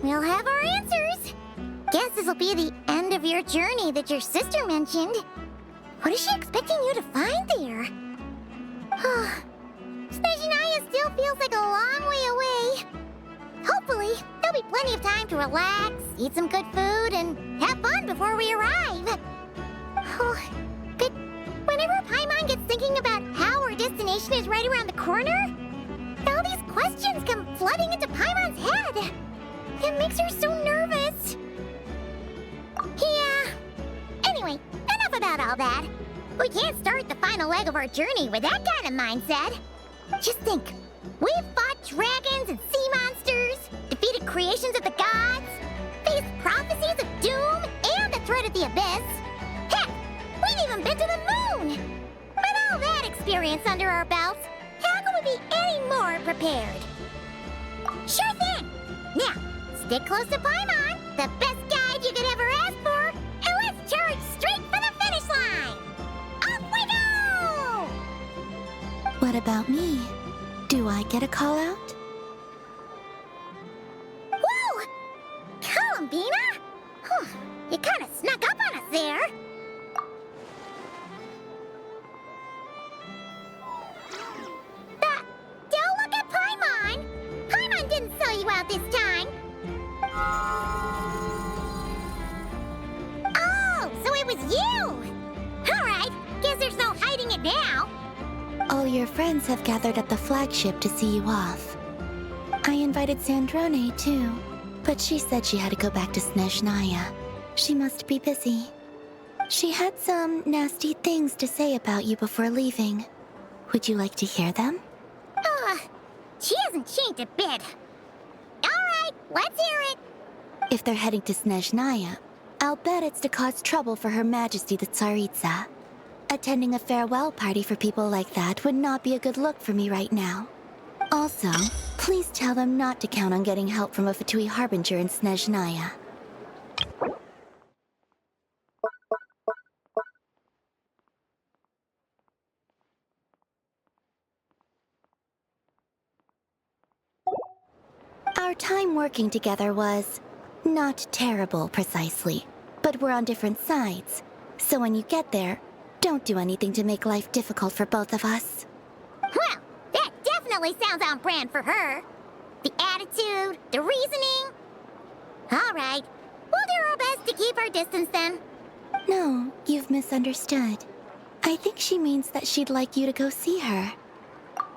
we'll have our answers. Guess this'll be the end of your journey that your sister mentioned. What is she expecting you to find there? Snezhnaya still feels like a long way away. Hopefully, there'll be plenty of time to relax, eat some good food, and have fun before we arrive. But whenever Paimon gets thinking about how our destination is right around the corner, all these questions come flooding into Paimon's head. It makes her so nervous. Yeah. Anyway, enough about all that. We can't start the final leg of our journey with that kind of mindset. Just think. We've fought dragons and sea monsters, defeated creations of the gods, faced prophecies of doom and the threat of the abyss. Heck, we've even been to the moon! With all that experience under our belts, how can we be any more prepared? Sure thing! Now, stick close to Paimon, the best guide you could ever ask for, and let's charge straight for the finish line! Off we go! What about me? Do I get a call out? Whoa! Columbina? You kind of snuck up on us there. Don't look at Paimon! Paimon didn't sell you out this time. Oh, so it was you! Alright, guess there's no hiding it now. All your friends have gathered at the flagship to see you off. I invited Sandrone too, but she said she had to go back to Snezhnaya. She must be busy. She had some nasty things to say about you before leaving. Would you like to hear them? She hasn't changed a bit. Alright, let's hear it. If they're heading to Snezhnaya, I'll bet it's to cause trouble for Her Majesty the Tsaritsa. Attending a farewell party for people like that would not be a good look for me right now. Also, please tell them not to count on getting help from a Fatui Harbinger in Snezhnaya. Our time working together was not terrible, precisely, but we're on different sides. So when you get there, don't do anything to make life difficult for both of us. Well, that definitely sounds on brand for her. The attitude, the reasoning. All right, we'll do our best to keep our distance then. No, you've misunderstood. I think she means that she'd like you to go see her.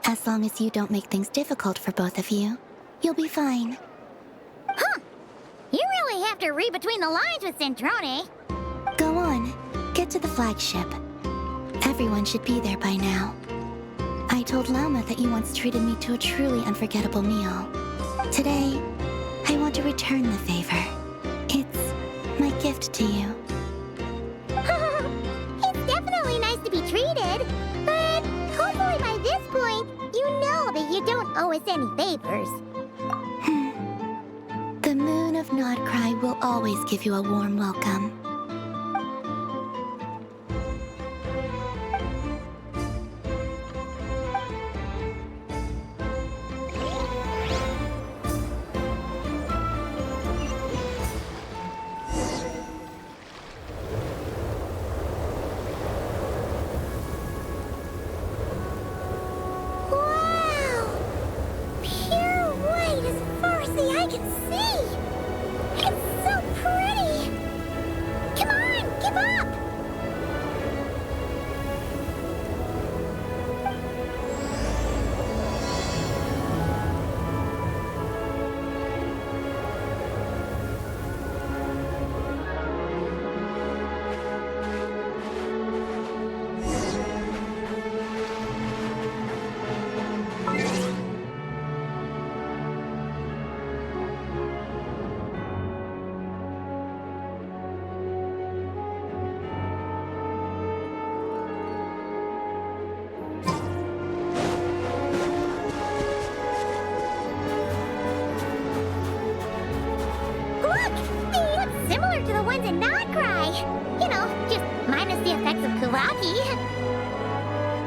As long as you don't make things difficult for both of you, you'll be fine. Huh. You really have to read between the lines with Sandrone. Go on, get to the flagship. Everyone should be there by now. I told Lauma that you once treated me to a truly unforgettable meal. Today, I want to return the favor. It's my gift to you. It's definitely nice to be treated, but hopefully by this point, you know that you don't owe us any favors. The moon of Nodcry will always give you a warm welcome.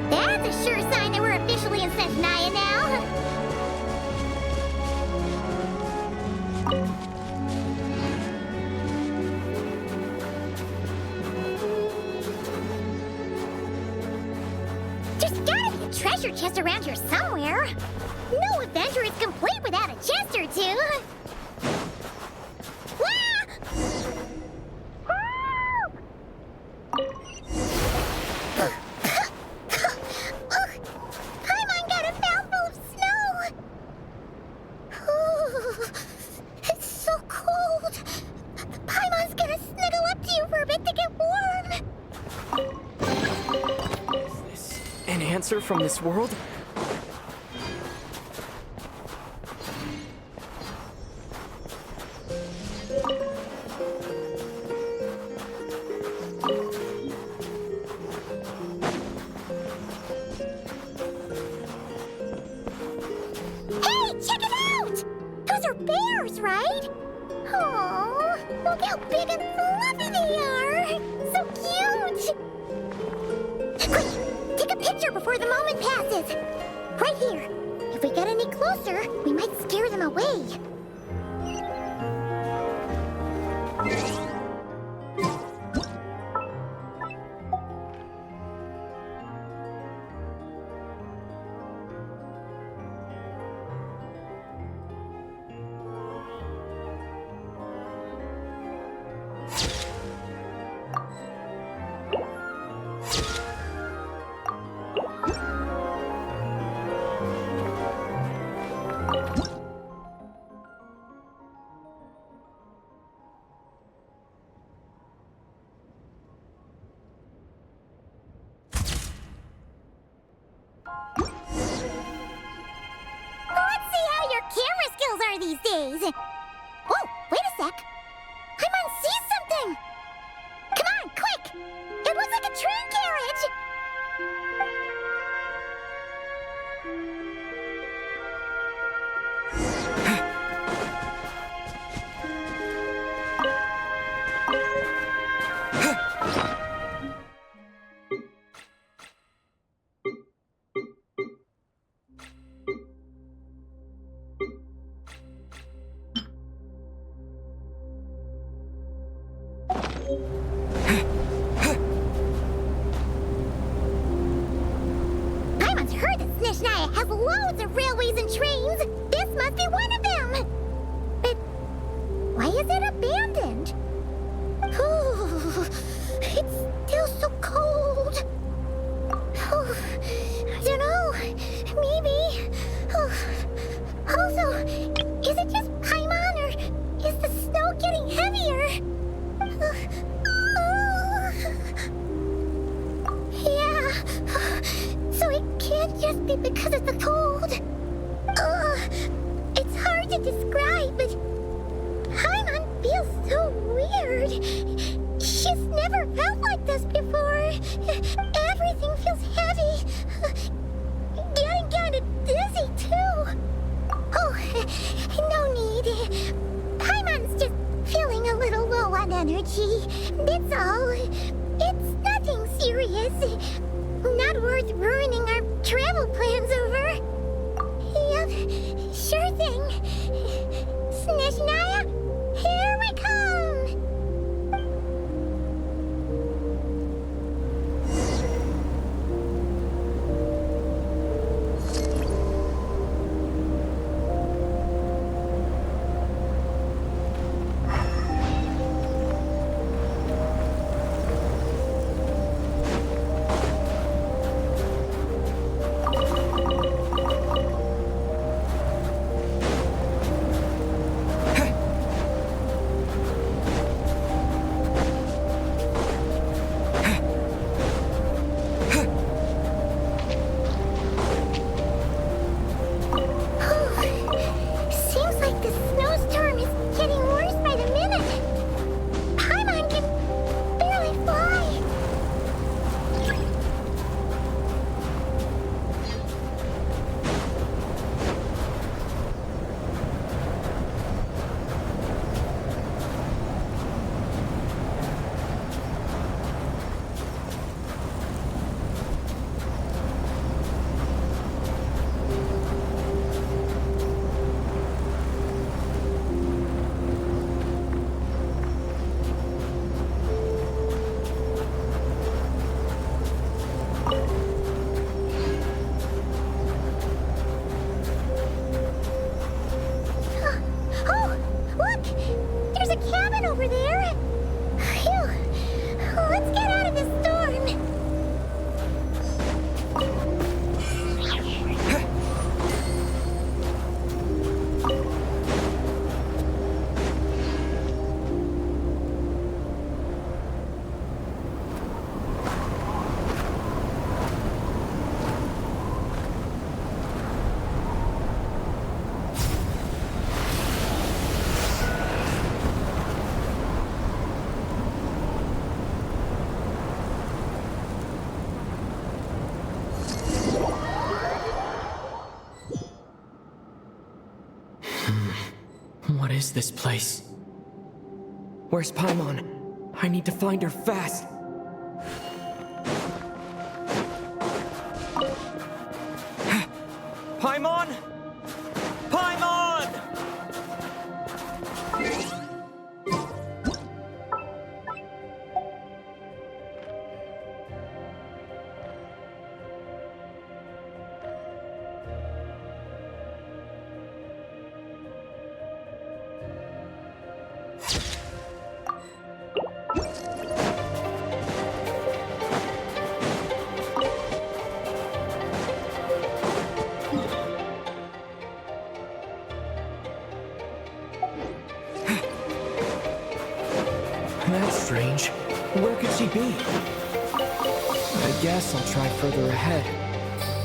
That's a sure sign that we're officially in Snezhnaya now. treasure chest around here somewhere. No adventure is complete without a chest or two. Ah! Paimon got a mouthful of snow. It's so cold. Paimon's gonna snuggle up to you for a bit to get warm. Is this an answer from this world? Hey, check it out! Those are bears, right? Oh, look how big and fluffy they are! So cute! Quick, take a picture before the moment passes. Right here. If we get any closer, we might scare them away. Let's see how your camera skills are these days. Oh, wait a sec. Paimon sees something. Come on, quick! It looks like a train carriage. Paimon's heard that Snezhnaya has loads of railways and trains. This must be one of them. But why is it abandoned? Oh, it's still so cold. Oh, I don't know. Maybe. Oh. Also, is it just Paimon or is the snow getting heavier? Yeah. So it can't just be because of the cold. It's hard to describe, but Paimon feels so weird. She's never felt like this before. Everything feels heavy. Getting kind of dizzy, too. Oh, no need. Paimon's just feeling a little low on energy. That's all. It's nothing serious. Not worth ruining our travel plans over. Yep, sure thing. Snezhnaya, here we come! cabin over there. Phew. Let's get out of this storm. What is this place? Where's Paimon? I need to find her fast. Paimon! Paimon! That's strange. Where could she be? I guess I'll try further ahead.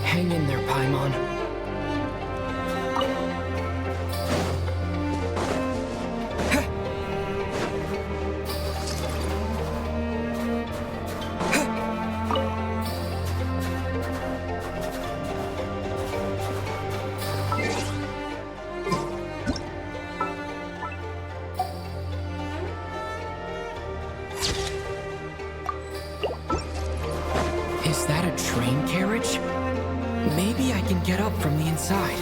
Hang in there, Paimon. Is that a train carriage? Maybe I can get up from the inside.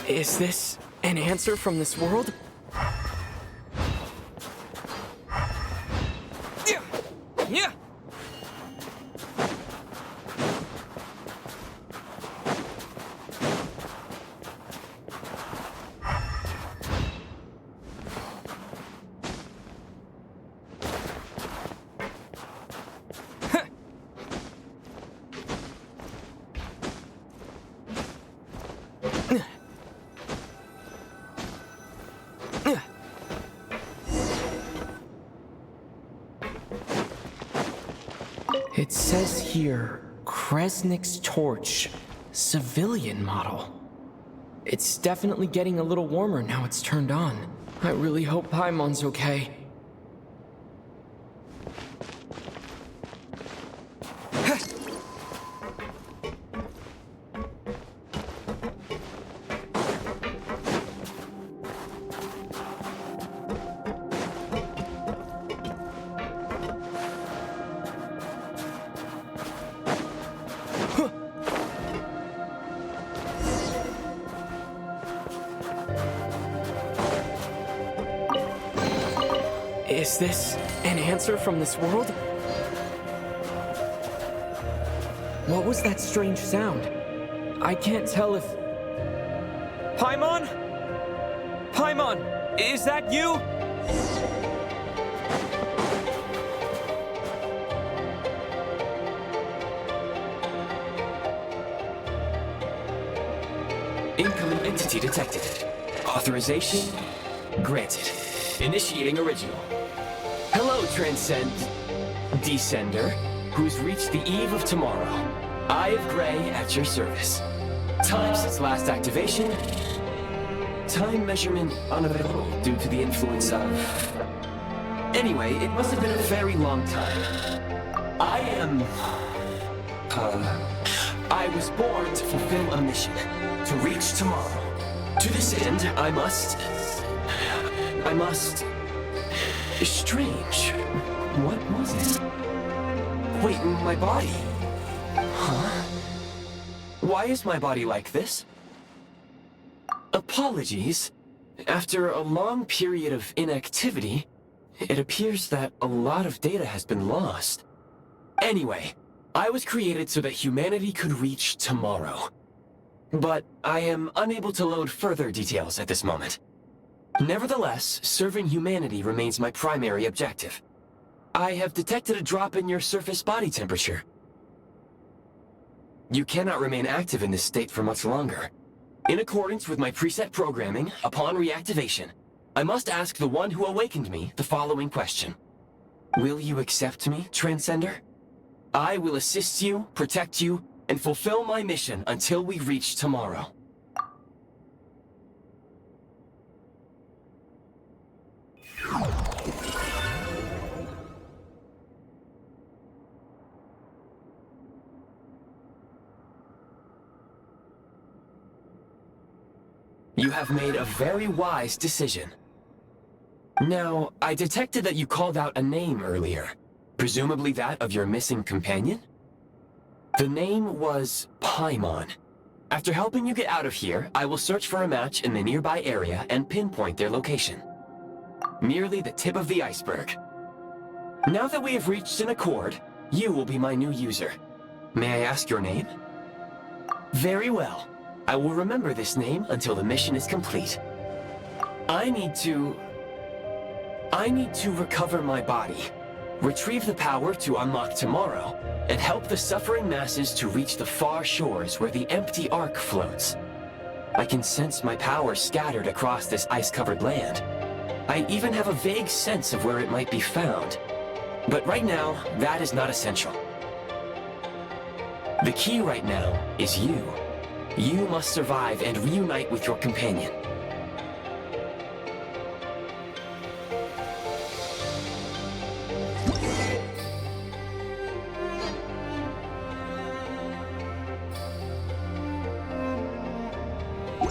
Is this an answer from this world? Yeah! It says here, Kresnik's torch, civilian model. It's definitely getting a little warmer now it's turned on. I really hope Paimon's okay. Is this an answer from this world? What was that strange sound? I can't tell if... Paimon? Paimon, is that you? Incoming entity detected. Authorization granted. Initiating original. Hello, Transcend Descender, who's reached the eve of tomorrow. Eye of Gray at your service. Time since last activation. Time measurement unavailable due to the influence of... Anyway, it must have been a very long time. I was born to fulfill a mission. To reach tomorrow. To this end, I must... Strange. What was it? Wait, my body? Huh? Why is my body like this? Apologies. After a long period of inactivity, it appears that a lot of data has been lost. Anyway, I was created so that humanity could reach tomorrow. But I am unable to load further details at this moment. Nevertheless, serving humanity remains my primary objective. I have detected a drop in your surface body temperature. You cannot remain active in this state for much longer. In accordance with my preset programming, upon reactivation, I must ask the one who awakened me the following question. Will you accept me, Transcender? I will assist you, protect you, and fulfill my mission until we reach tomorrow. You have made a very wise decision. Now, I detected that you called out a name earlier. Presumably that of your missing companion? The name was Paimon. After helping you get out of here, I will search for a match in the nearby area and pinpoint their location. Merely the tip of the iceberg. Now that we have reached an accord, you will be my new user. May I ask your name? Very well. I will remember this name until the mission is complete. I need to recover my body, retrieve the power to unlock tomorrow, and help the suffering masses to reach the far shores where the empty Ark floats. I can sense my power scattered across this ice-covered land. I even have a vague sense of where it might be found. But right now, that is not essential. The key right now is you. You must survive and reunite with your companion.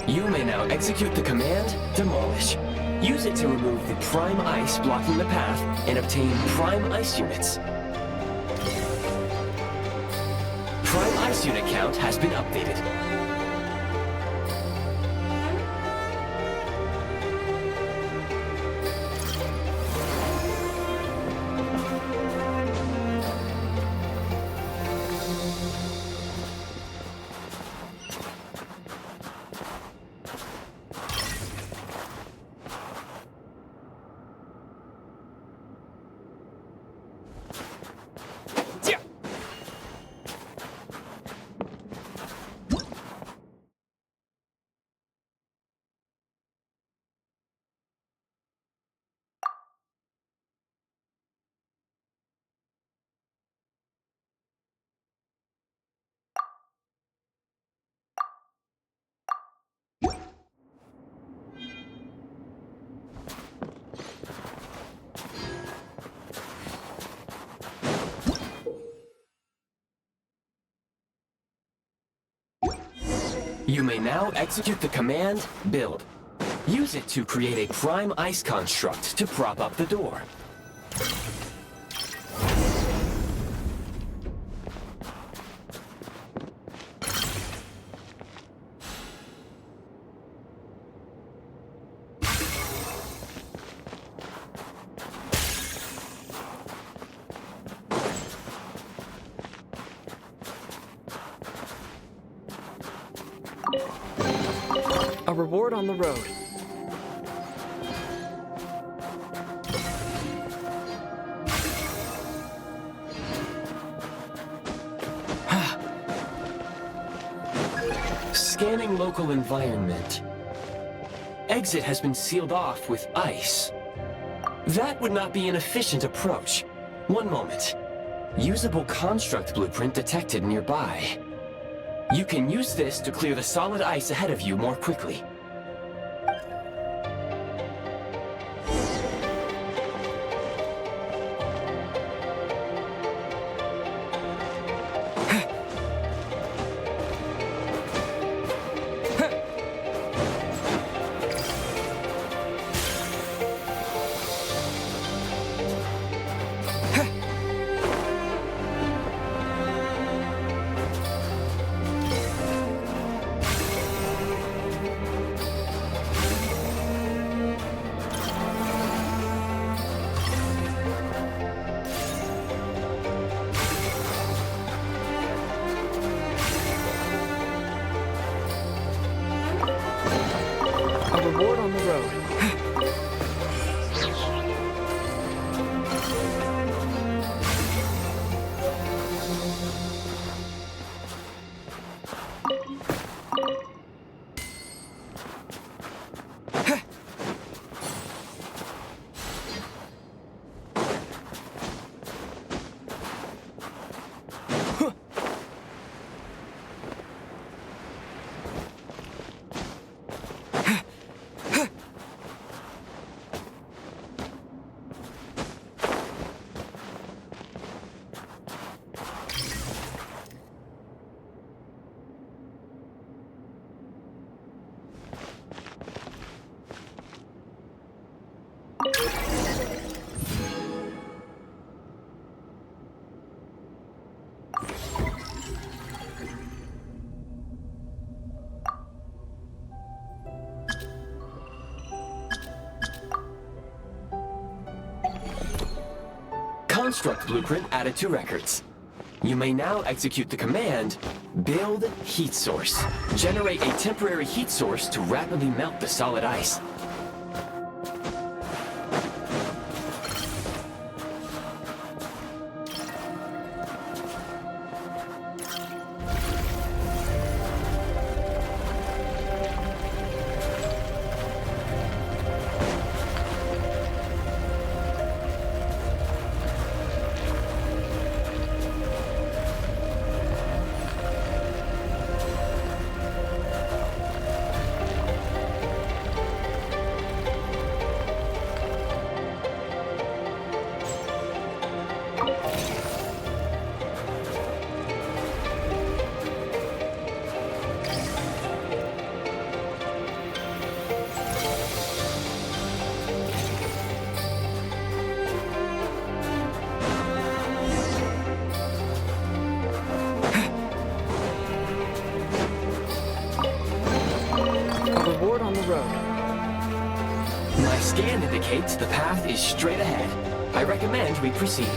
You may now execute the command, Demolish. Use it to remove the prime ice blocking the path and obtain prime ice units. Prime ice unit count has been updated. You may now execute the command, Build. Use it to create a prime ice construct to prop up the door. A reward on the road. Scanning local environment. Exit has been sealed off with ice. That would not be an efficient approach. One moment. Usable construct blueprint detected nearby. You can use this to clear the solid ice ahead of you more quickly. Overboard on the road. Construct blueprint added to records. You may now execute the command, build heat source. Generate a temporary heat source to rapidly melt the solid ice. Overboard on the road. My scan indicates the path is straight ahead. I recommend we proceed.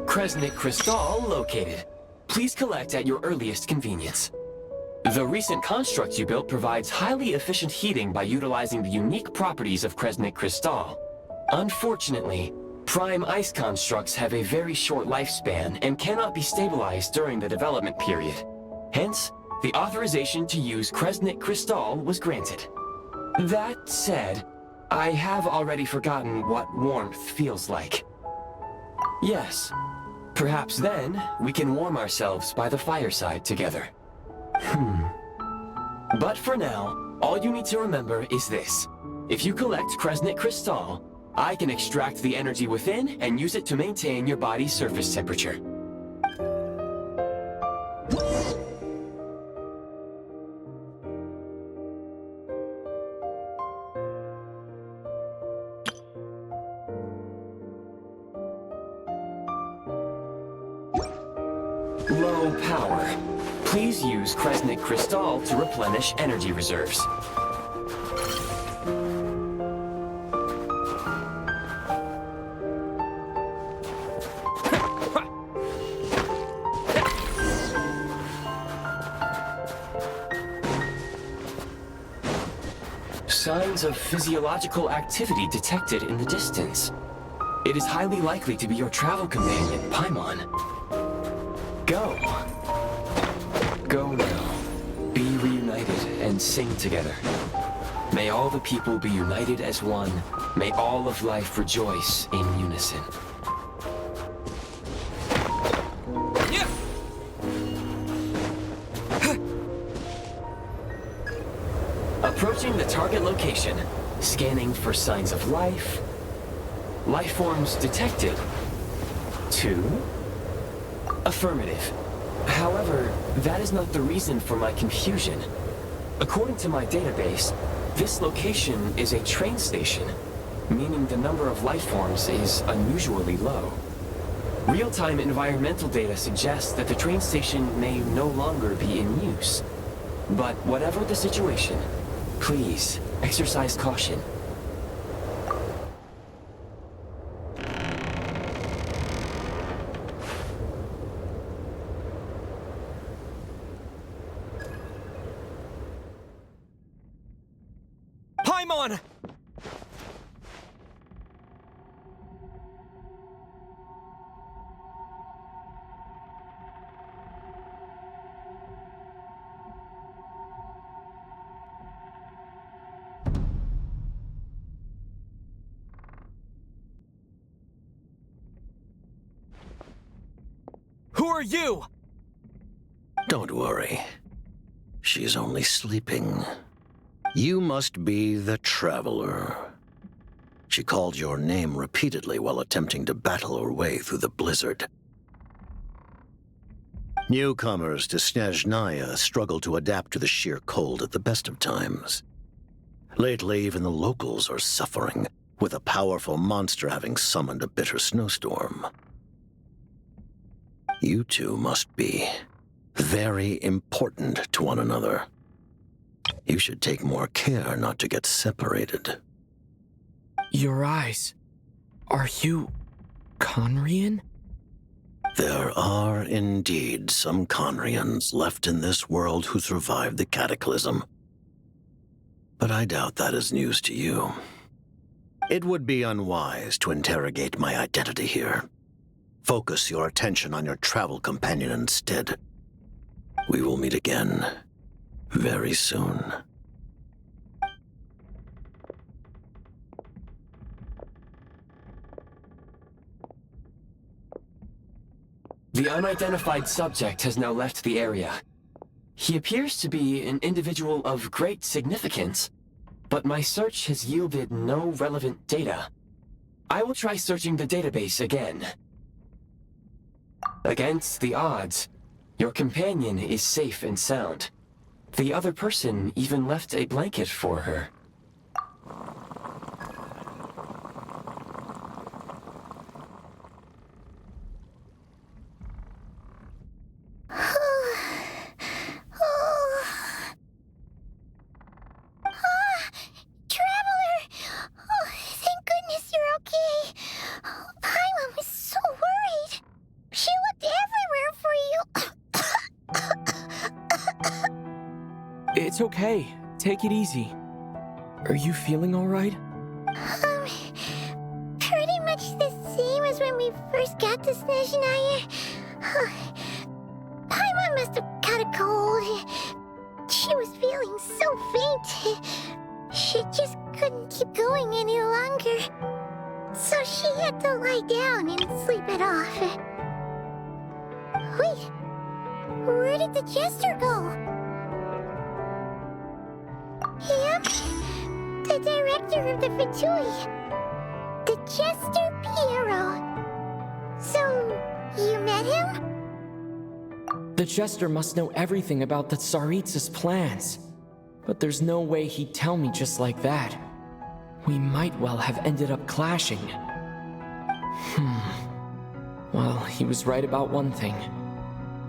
Kresnik Crystal located. Please collect at your earliest convenience. The recent construct you built provides highly efficient heating by utilizing the unique properties of Kresnik Crystal. Unfortunately, prime ice constructs have a very short lifespan and cannot be stabilized during the development period. Hence, the authorization to use Kresnik Crystal was granted. That said, I have already forgotten what warmth feels like. Yes. Perhaps then, we can warm ourselves by the fireside together. But for now, all you need to remember is this. If you collect Kresnik Crystal, I can extract the energy within and use it to maintain your body's surface temperature. Low power. Please use Kresnik Crystal to replenish energy reserves. Signs of physiological activity detected in the distance. It is highly likely to be your travel companion, Paimon. Go. Go now. Be reunited and sing together. May all the people be united as one. May all of life rejoice in unison. Approaching the target location. Scanning for signs of life. Life forms detected. 2. Affirmative. However, that is not the reason for my confusion. According to my database, this location is a train station, meaning the number of life forms is unusually low. Real-time environmental data suggests that the train station may no longer be in use. But whatever the situation, please exercise caution. Paimon! Who are you? Don't worry. She's only sleeping. You must be the Traveler. She called your name repeatedly while attempting to battle her way through the blizzard. Newcomers to Snezhnaya struggle to adapt to the sheer cold at the best of times. Lately, even the locals are suffering, with a powerful monster having summoned a bitter snowstorm. You two must be very important to one another. You should take more care not to get separated. Your eyes. Are you Conrian? There are indeed some Conrians left in this world who survived the cataclysm. But I doubt that is news to you. It would be unwise to interrogate my identity here. Focus your attention on your travel companion instead. We will meet again very soon. The unidentified subject has now left the area. He appears to be an individual of great significance, but my search has yielded no relevant data. I will try searching the database again. Against the odds, your companion is safe and sound. The other person even left a blanket for her. Traveler! Oh, thank goodness you're okay. Paimon was so worried. She looked everywhere for you. It's okay. Take it easy. Are you feeling all right? Pretty much the same as when we first got to Snezhnaya. Paimon must have caught a cold. She was feeling so faint. She just couldn't keep going any longer. So she had to lie down and sleep it off. Wait, where did the jester go? Him? The director of the Fatui. The Jester Piero. So, you met him? The Jester must know everything about the Tsaritsa's plans. But there's no way he'd tell me just like that. We might well have ended up clashing. Well, he was right about one thing.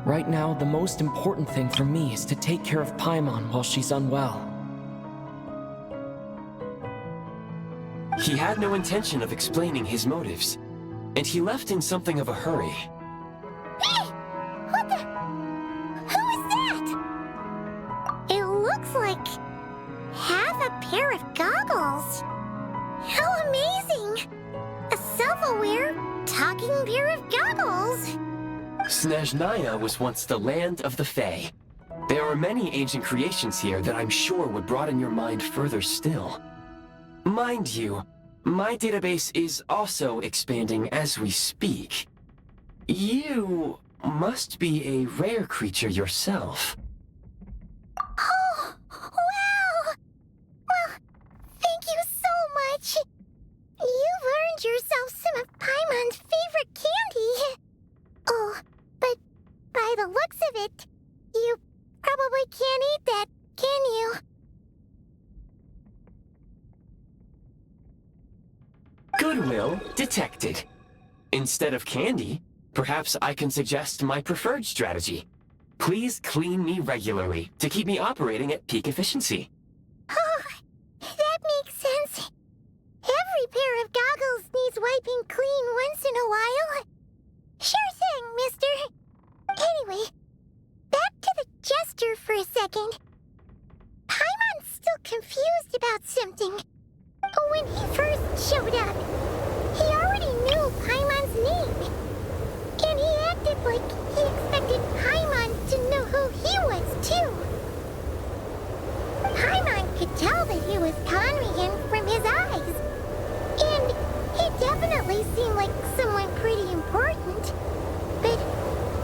Right now, the most important thing for me is to take care of Paimon while she's unwell. He had no intention of explaining his motives, and he left in something of a hurry. Hey! What the? Who is that? It looks like have a pair of goggles. How amazing! A self-aware, talking pair of goggles. Snezhnaya was once the land of the Fae. There are many ancient creations here that I'm sure would broaden your mind further still. Mind you, my database is also expanding as we speak. You must be a rare creature yourself. Oh, wow! Well, thank you so much. You've earned yourself some of Paimon's favorite candy. Oh, but by the looks of it, you probably can't eat that, can you? Goodwill detected. Instead of candy, perhaps I can suggest my preferred strategy. Please clean me regularly to keep me operating at peak efficiency. Oh, that makes sense. Every pair of goggles needs wiping clean once in a while. Sure thing, mister. Anyway, back to the jester for a second. Paimon's still confused about something. When he first showed up, he already knew Paimon's name. And he acted like he expected Paimon to know who he was, too. Paimon could tell that he was Conrian from his eyes. And he definitely seemed like someone pretty important. But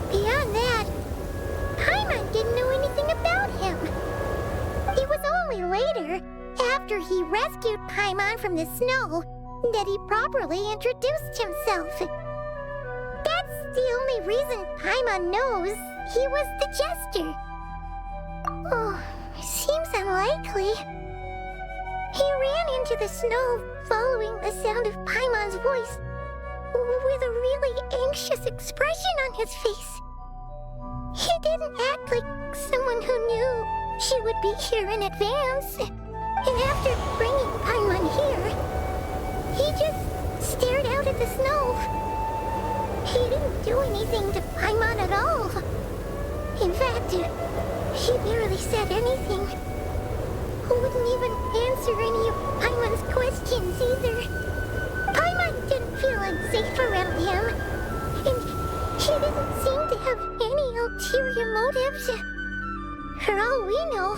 beyond that, Paimon didn't know anything about him. It was only later, after he rescued Paimon from the snow, that he properly introduced himself. That's the only reason Paimon knows he was the jester. Oh, seems unlikely. He ran into the snow following the sound of Paimon's voice, with a really anxious expression on his face. He didn't act like someone who knew she would be here in advance. And after bringing Paimon here, he just stared out at the snow. He didn't do anything to Paimon at all. In fact, he barely said anything. Wouldn't even answer any of Paimon's questions either. Paimon didn't feel unsafe around him, and he didn't seem to have any ulterior motives. For all we know,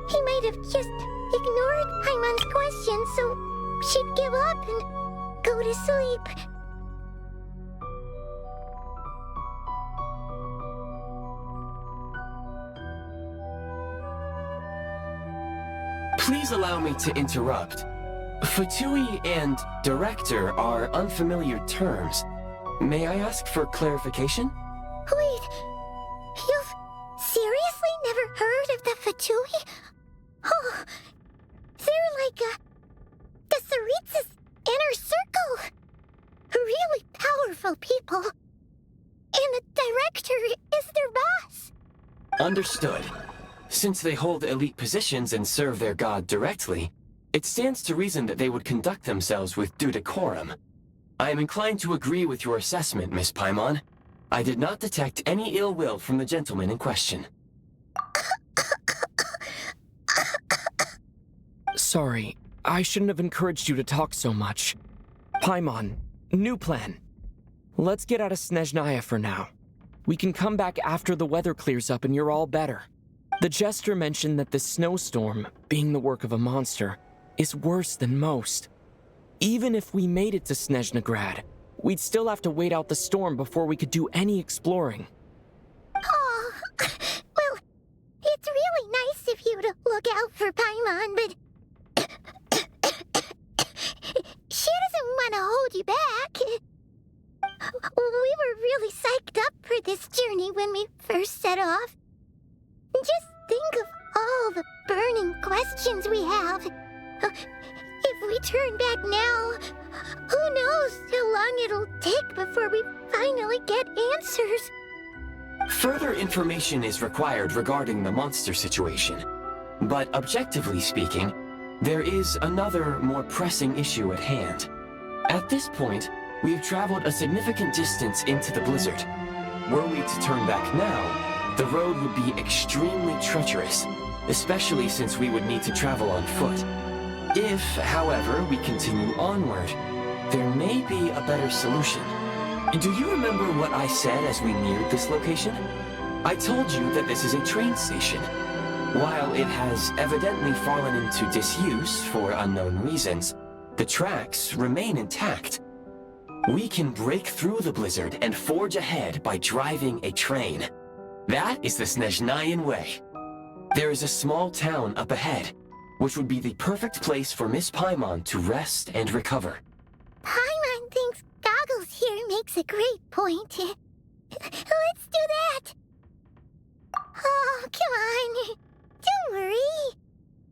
he might have just ignored Paimon's questions so she'd give up and go to sleep. Please allow me to interrupt. Fatui and director are unfamiliar terms. May I ask for clarification? Wait, you've seriously never heard of the Fatui? Oh, they're like the Tsaritsa's inner circle. Really powerful people. And the director is their boss. Understood. Since they hold elite positions and serve their god directly, it stands to reason that they would conduct themselves with due decorum. I am inclined to agree with your assessment, Miss Paimon. I did not detect any ill will from the gentleman in question. Sorry, I shouldn't have encouraged you to talk so much. Paimon, new plan. Let's get out of Snezhnaya for now. We can come back after the weather clears up and you're all better. The jester mentioned that the snowstorm, being the work of a monster, is worse than most. Even if we made it to Snezhnegrad, we'd still have to wait out the storm before we could do any exploring. Oh, well, it's really nice of you to look out for Paimon, but she doesn't want to hold you back. We were really psyched up for this journey when we first set off. Just think of all the burning questions we have. If we turn back now, who knows how long it'll take before we finally get answers. Further information is required regarding the monster situation. But objectively speaking, there is another, more pressing issue at hand. At this point, we have traveled a significant distance into the blizzard. Were we to turn back now, the road would be extremely treacherous, especially since we would need to travel on foot. If, however, we continue onward, there may be a better solution. Do you remember what I said as we neared this location? I told you that this is a train station. While it has evidently fallen into disuse for unknown reasons, the tracks remain intact. We can break through the blizzard and forge ahead by driving a train. That is the Snezhnayan way. There is a small town up ahead, which would be the perfect place for Miss Paimon to rest and recover. Paimon thinks Goggles here makes a great point. Let's do that. Oh, come on. Don't worry.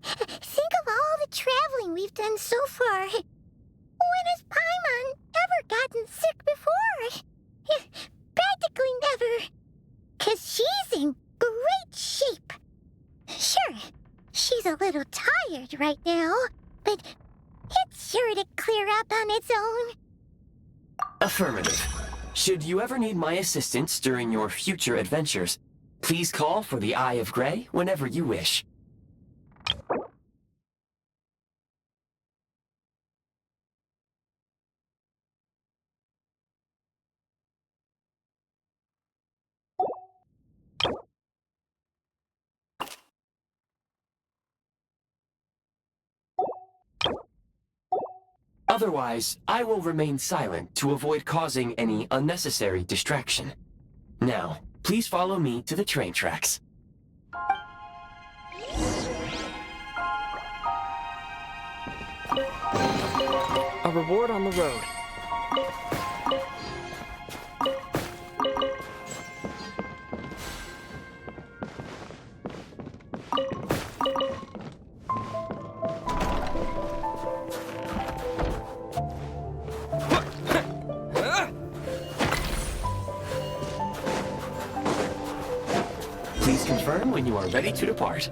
Think of all the traveling we've done so far. When has Paimon ever gotten sick before? Practically never. 'Cause she's in great shape. Sure, she's a little tired right now, but it's sure to clear up on its own. Affirmative. Should you ever need my assistance during your future adventures, please call for the Eye of Grey whenever you wish. Otherwise, I will remain silent to avoid causing any unnecessary distraction. Now, please follow me to the train tracks. A reward on the road. Please confirm when you are ready to depart.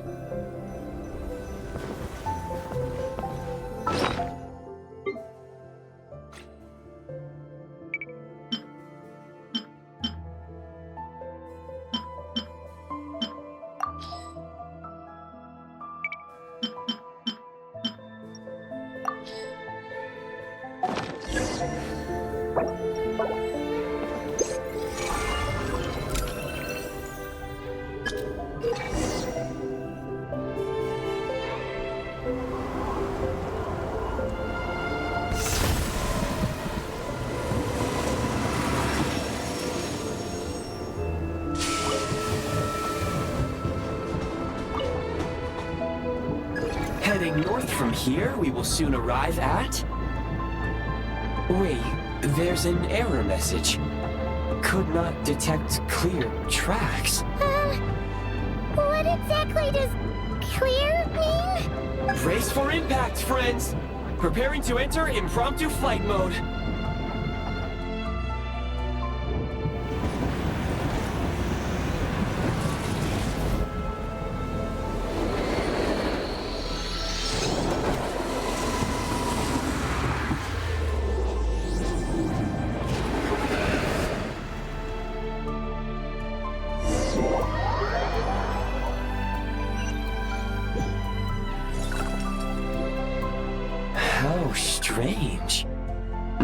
Heading north from here, we will soon arrive at... Wait, there's an error message. Could not detect clear tracks. What exactly does clear mean? Brace for impact, friends! Preparing to enter impromptu flight mode. How strange.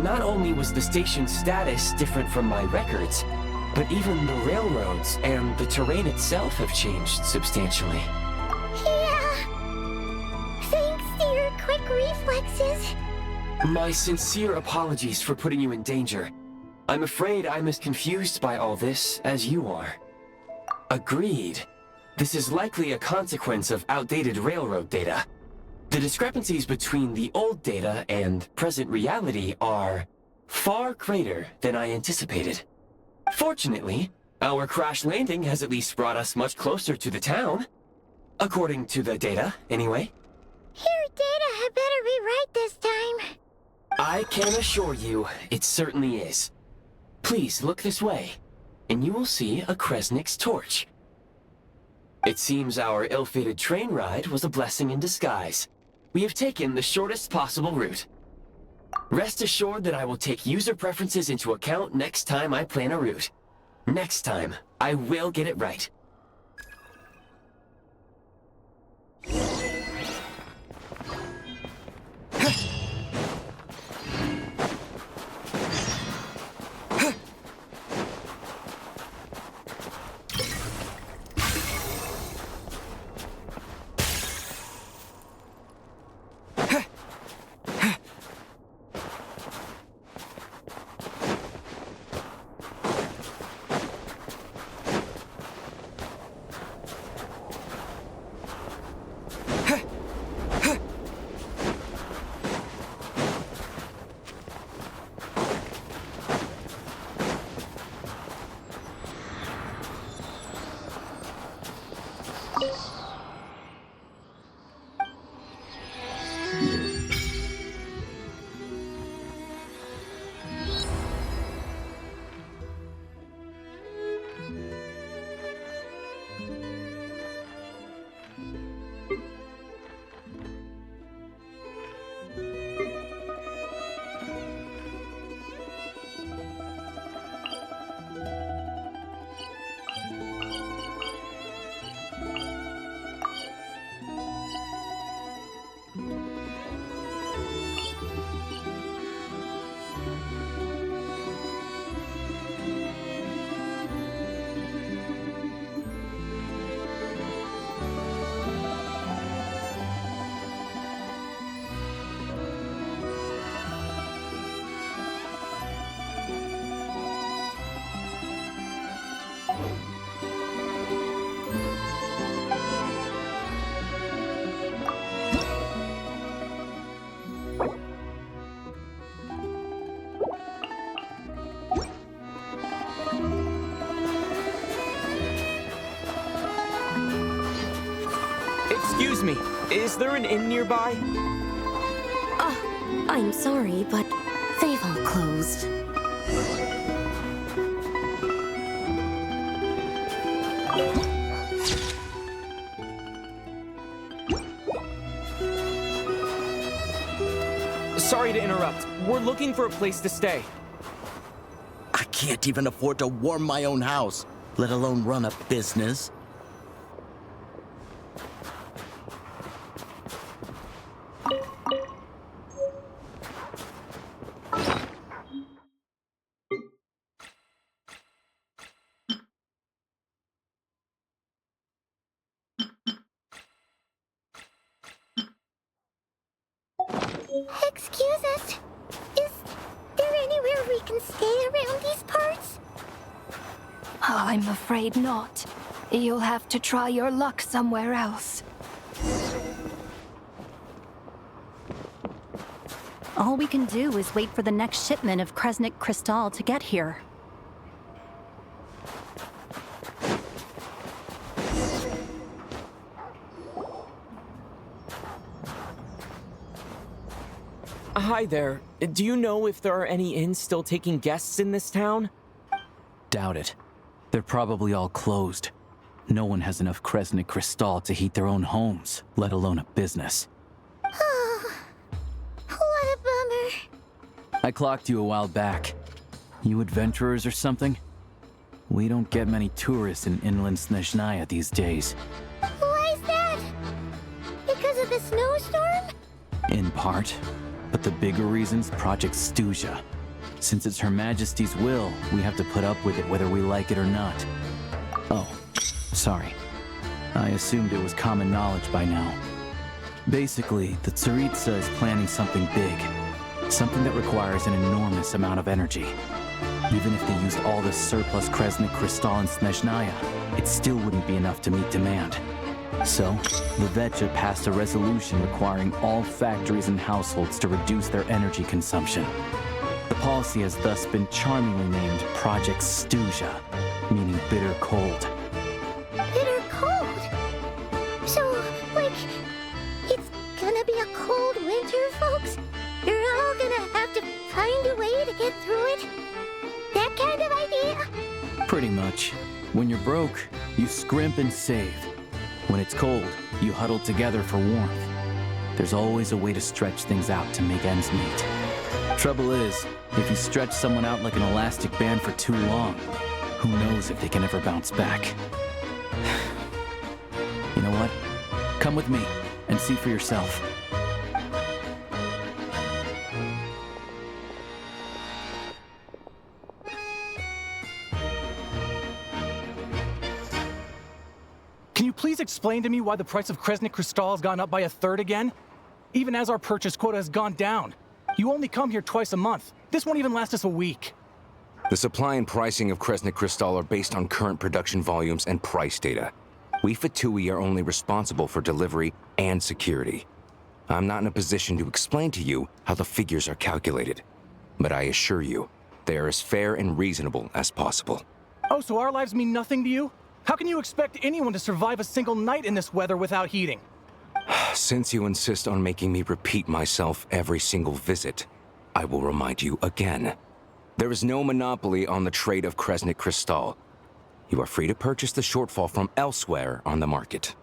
Not only was the station's status different from my records, but even the railroads and the terrain itself have changed substantially. Yeah. Thanks to your quick reflexes. My sincere apologies for putting you in danger. I'm afraid I'm as confused by all this as you are. Agreed. This is likely a consequence of outdated railroad data. The discrepancies between the old data and present reality are far greater than I anticipated. Fortunately, our crash landing has at least brought us much closer to the town. According to the data, anyway. Your data had better be right this time. I can assure you, it certainly is. Please look this way, and you will see a Kresnik's torch. It seems our ill-fated train ride was a blessing in disguise. We have taken the shortest possible route. Rest assured that I will take user preferences into account next time I plan a route. Next time, I will get it right. Is there an inn nearby? I'm sorry, but they've all closed. Sorry to interrupt. We're looking for a place to stay. I can't even afford to warm my own house, let alone run a business. Excuse us. Is there anywhere we can stay around these parts? I'm afraid not. You'll have to try your luck somewhere else. All we can do is wait for the next shipment of Kresnik Crystal to get here. Hi there. Do you know if there are any inns still taking guests in this town? Doubt it. They're probably all closed. No one has enough Kresnik Crystal to heat their own homes, let alone a business. Oh, what a bummer. I clocked you a while back. You adventurers or something? We don't get many tourists in inland Snezhnaya these days. Why is that? Because of the snowstorm? In part. But the bigger reason's Project Stuja. Since it's Her Majesty's will, we have to put up with it whether we like it or not. Oh, sorry. I assumed it was common knowledge by now. Basically, the Tsaritsa is planning something big. Something that requires an enormous amount of energy. Even if they used all the surplus Kresnik Crystal in Snezhnaya, it still wouldn't be enough to meet demand. So, the VII passed a resolution requiring all factories and households to reduce their energy consumption. The policy has thus been charmingly named Project Stuja, meaning bitter cold. Bitter cold? So, like, it's gonna be a cold winter, folks? You're all gonna have to find a way to get through it? That kind of idea? Pretty much. When you're broke, you scrimp and save. When it's cold, you huddle together for warmth. There's always a way to stretch things out to make ends meet. Trouble is, if you stretch someone out like an elastic band for too long, who knows if they can ever bounce back. You know what? Come with me and see for yourself. Can you please explain to me why the price of Kresnik Crystal has gone up by 1/3 again? Even as our purchase quota has gone down. You only come here twice a month. This won't even last us a week. The supply and pricing of Kresnik Crystal are based on current production volumes and price data. We VII are only responsible for delivery and security. I'm not in a position to explain to you how the figures are calculated, but I assure you, they are as fair and reasonable as possible. Oh, so our lives mean nothing to you? How can you expect anyone to survive a single night in this weather without heating? Since you insist on making me repeat myself every single visit, I will remind you again. There is no monopoly on the trade of Kresnik Crystal. You are free to purchase the shortfall from elsewhere on the market.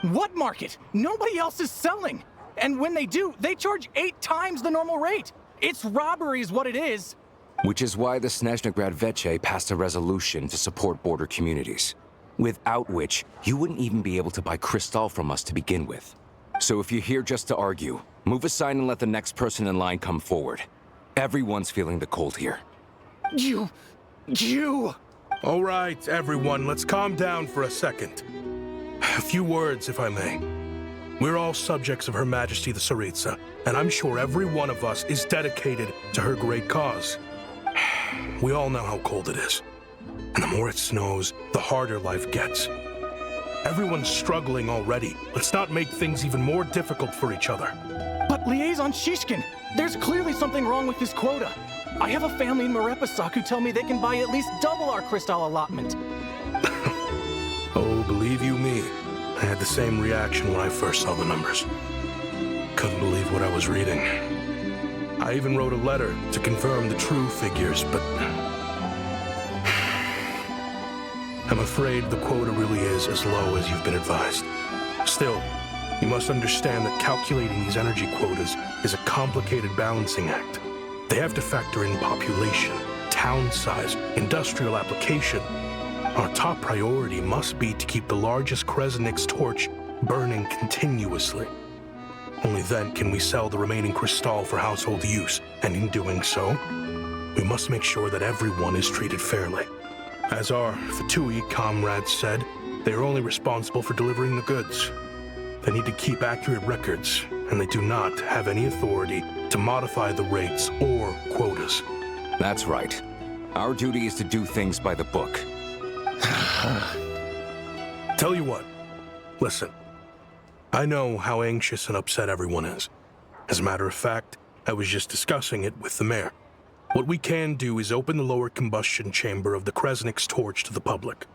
What market? Nobody else is selling. And when they do, they charge 8 times the normal rate. It's robbery is what it is. Which is why the Snezhnograd VII passed a resolution to support border communities, without which you wouldn't even be able to buy Crystal from us to begin with. So if you're here just to argue, move aside and let the next person in line come forward. Everyone's feeling the cold here. You... All right, everyone, let's calm down for a second. A few words, if I may. We're all subjects of Her Majesty the Tsaritsa, and I'm sure every one of us is dedicated to her great cause. We all know how cold it is. And the more it snows, the harder life gets. Everyone's struggling already. Let's not make things even more difficult for each other. But Liaison Shishkin, there's clearly something wrong with this quota. I have a family in Marepasak who tell me they can buy at least double our Crystal allotment. Oh, believe you me, had the same reaction when I first saw the numbers. Couldn't believe what I was reading. I even wrote a letter to confirm the true figures, but I'm afraid the quota really is as low as you've been advised. Still, you must understand that calculating these energy quotas is a complicated balancing act. They have to factor in population, town size, industrial application. Our top priority must be to keep the largest Kresnik's torch burning continuously. Only then can we sell the remaining crystal for household use, and in doing so, we must make sure that everyone is treated fairly. As our VII comrades said, they are only responsible for delivering the goods. They need to keep accurate records, and they do not have any authority to modify the rates or quotas. That's right. Our duty is to do things by the book. Tell you what, listen. I know how anxious and upset everyone is. As a matter of fact, I was just discussing it with the mayor. What we can do is open the lower combustion chamber of the Kresnik's torch to the public.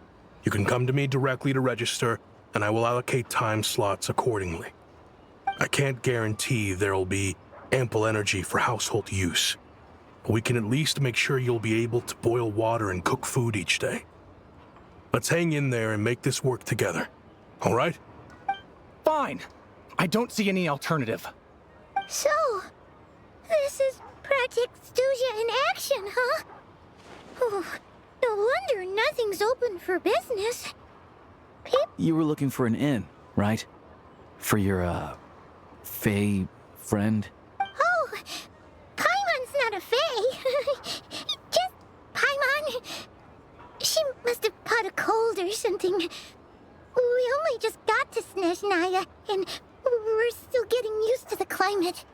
You can come to me directly to register, and I will allocate time slots accordingly. I can't guarantee there'll be ample energy for household use, but we can at least make sure you'll be able to boil water and cook food each day. Let's hang in there and make this work together, all right? Fine. I don't see any alternative. So, this is Project Stuja in action, huh? Oh, no wonder nothing's open for business. You were looking for an inn, right? For your, Fae friend? Oh, Paimon's not a Fae. Just Paimon. She must have caught a cold or something. We only just got to Snezhnaya, and we're still getting used to the climate.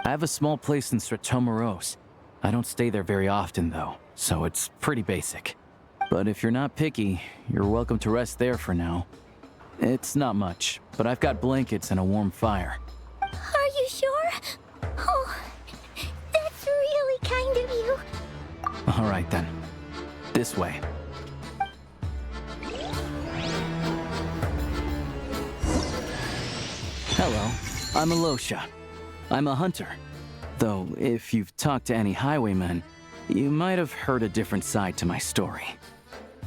I have a small place in Stratomaros. I don't stay there very often, though, so it's pretty basic. But if you're not picky, you're welcome to rest there for now. It's not much, but I've got blankets and a warm fire. Are you sure? Oh, that's really kind of you. All right, then. This way. Hello, I'm Alosha. I'm a hunter. Though, if you've talked to any highwaymen, you might have heard a different side to my story.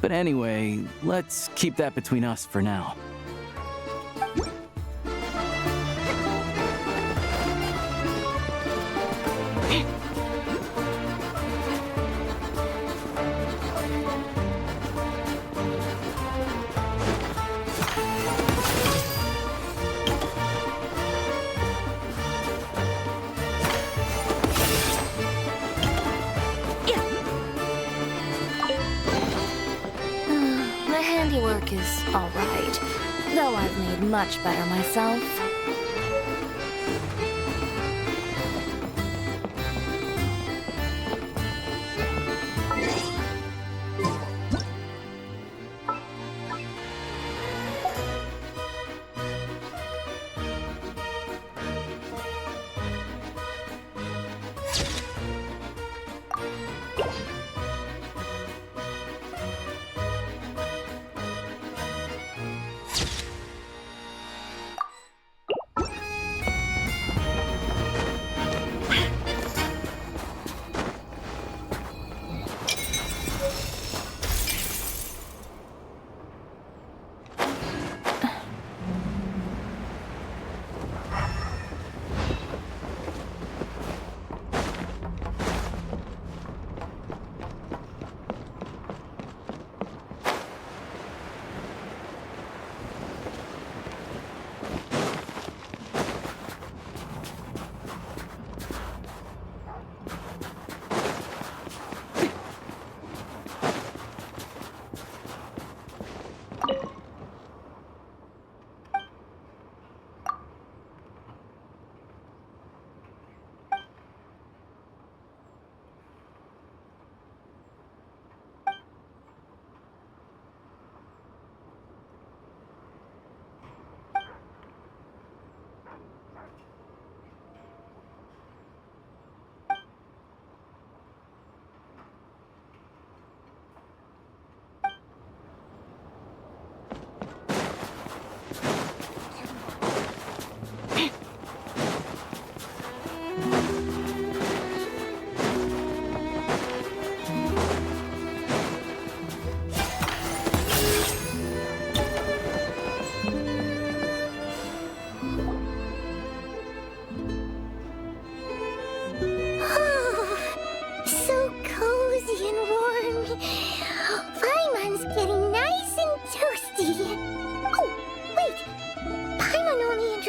But anyway, let's keep that between us for now. My handiwork is all right, though I've made much better myself.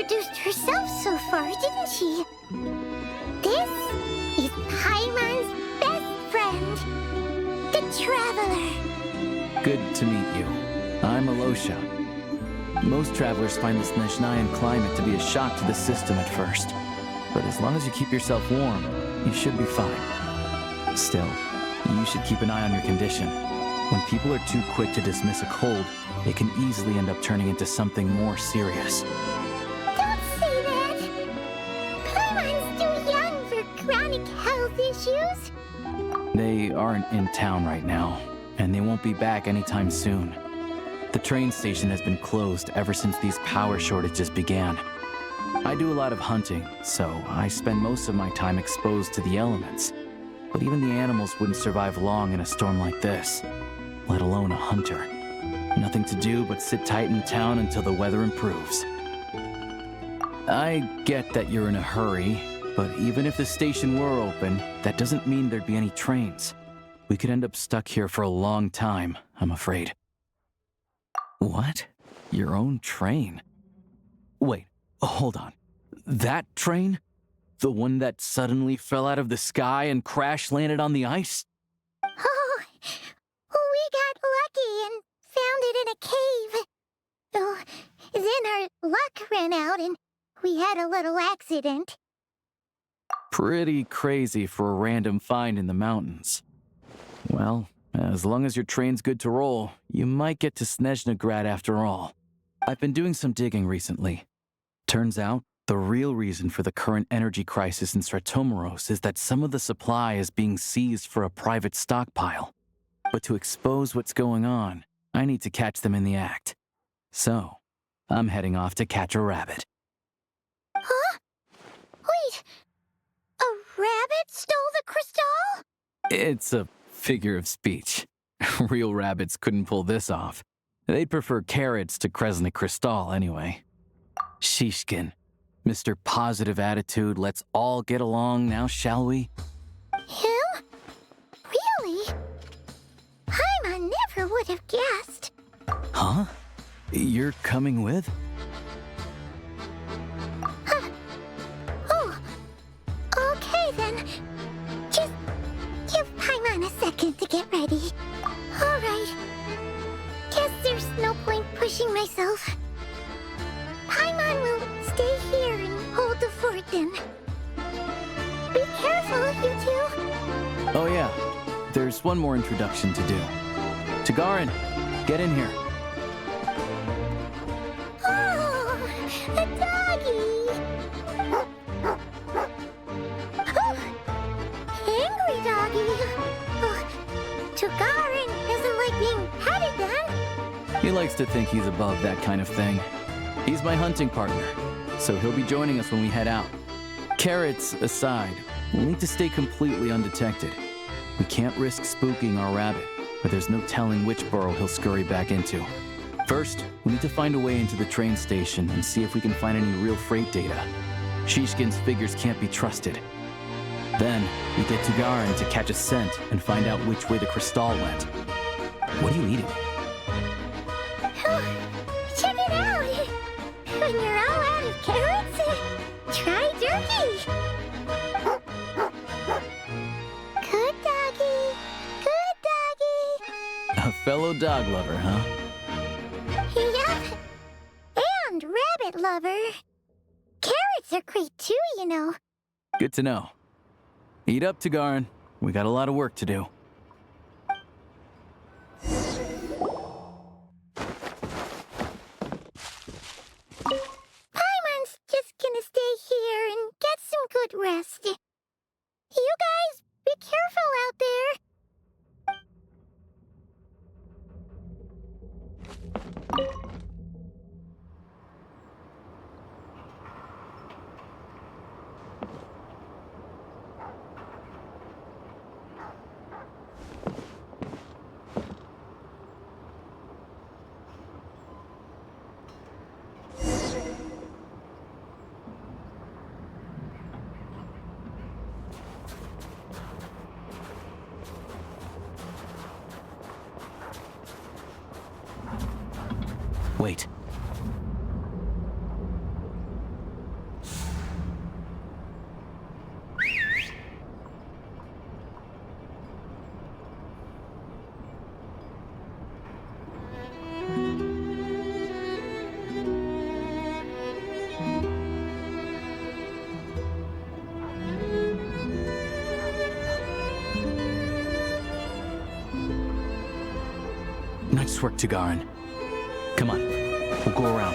introduced herself so far, didn't she? This is Paimon's best friend, the Traveler. Good to meet you. I'm Alosha. Most travelers find the Snezhnayan climate to be a shock to the system at first. But as long as you keep yourself warm, you should be fine. Still, you should keep an eye on your condition. When people are too quick to dismiss a cold, it can easily end up turning into something more serious. Don't say that! Paimon's too young for chronic health issues. They aren't in town right now, and they won't be back anytime soon. The train station has been closed ever since these power shortages began. I do a lot of hunting, so I spend most of my time exposed to the elements. But even the animals wouldn't survive long in a storm like this, let alone a hunter. Nothing to do but sit tight in town until the weather improves. I get that you're in a hurry, but even if the station were open, that doesn't mean there'd be any trains. We could end up stuck here for a long time, I'm afraid. What? Your own train? Wait, hold on. That train? The one that suddenly fell out of the sky and crash-landed on the ice? Oh, we got lucky and found it in a cave. Oh, then our luck ran out and we had a little accident. Pretty crazy for a random find in the mountains. Well, as long as your train's good to roll, you might get to Snezhnagrad after all. I've been doing some digging recently. Turns out, the real reason for the current energy crisis in Stratomeros is that some of the supply is being seized for a private stockpile. But to expose what's going on, I need to catch them in the act. So, I'm heading off to catch a rabbit. Huh? Wait, a rabbit stole the crystal? It's a figure of speech. Real rabbits couldn't pull this off. They'd prefer carrots to Kresnik Crystal anyway. Shishkin, Mr. Positive Attitude, let's all get along now, shall we? Him? Really? Paimon never would have guessed. Huh? You're coming with? Huh. Oh, okay then. Just give Paimon a second to get ready. All right. Guess there's no point pushing myself. Paimon will stay here and hold the fort then. Be careful, you two. Oh yeah, there's one more introduction to do. Tagarin, get in here. Oh, a doggy. Oh, angry doggy. Oh, Tagarin doesn't like being petted then. He likes to think he's above that kind of thing. He's my hunting partner, so he'll be joining us when we head out. Carrots aside, we'll need to stay completely undetected. We can't risk spooking our rabbit, but there's no telling which burrow he'll scurry back into. First, we need to find a way into the train station and see if we can find any real freight data. Shishkin's figures can't be trusted. Then, we get to Garin to catch a scent and find out which way the crystal went. What are you eating? Check it out! When you're all out of carrots, try turkey! Good doggy! Good doggy! A fellow dog lover, huh? Yup! And rabbit lover! Carrots are great too, you know. Good to know. Eat up, Tagarin. We got a lot of work to do. Paimon's just gonna stay here and get some good rest. You guys, be careful out there. Wait. Nice work, Tagarin. Come on, we'll go around.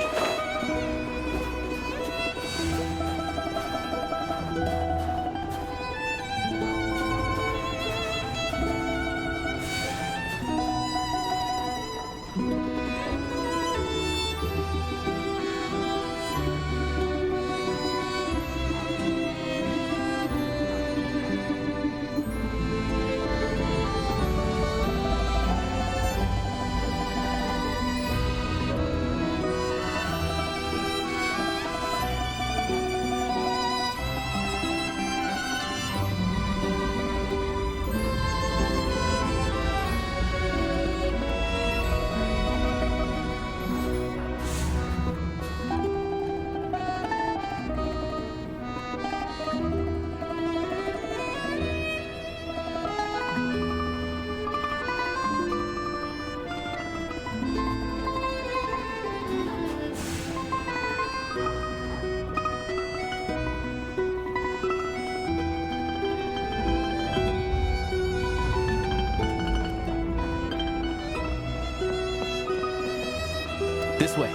This way.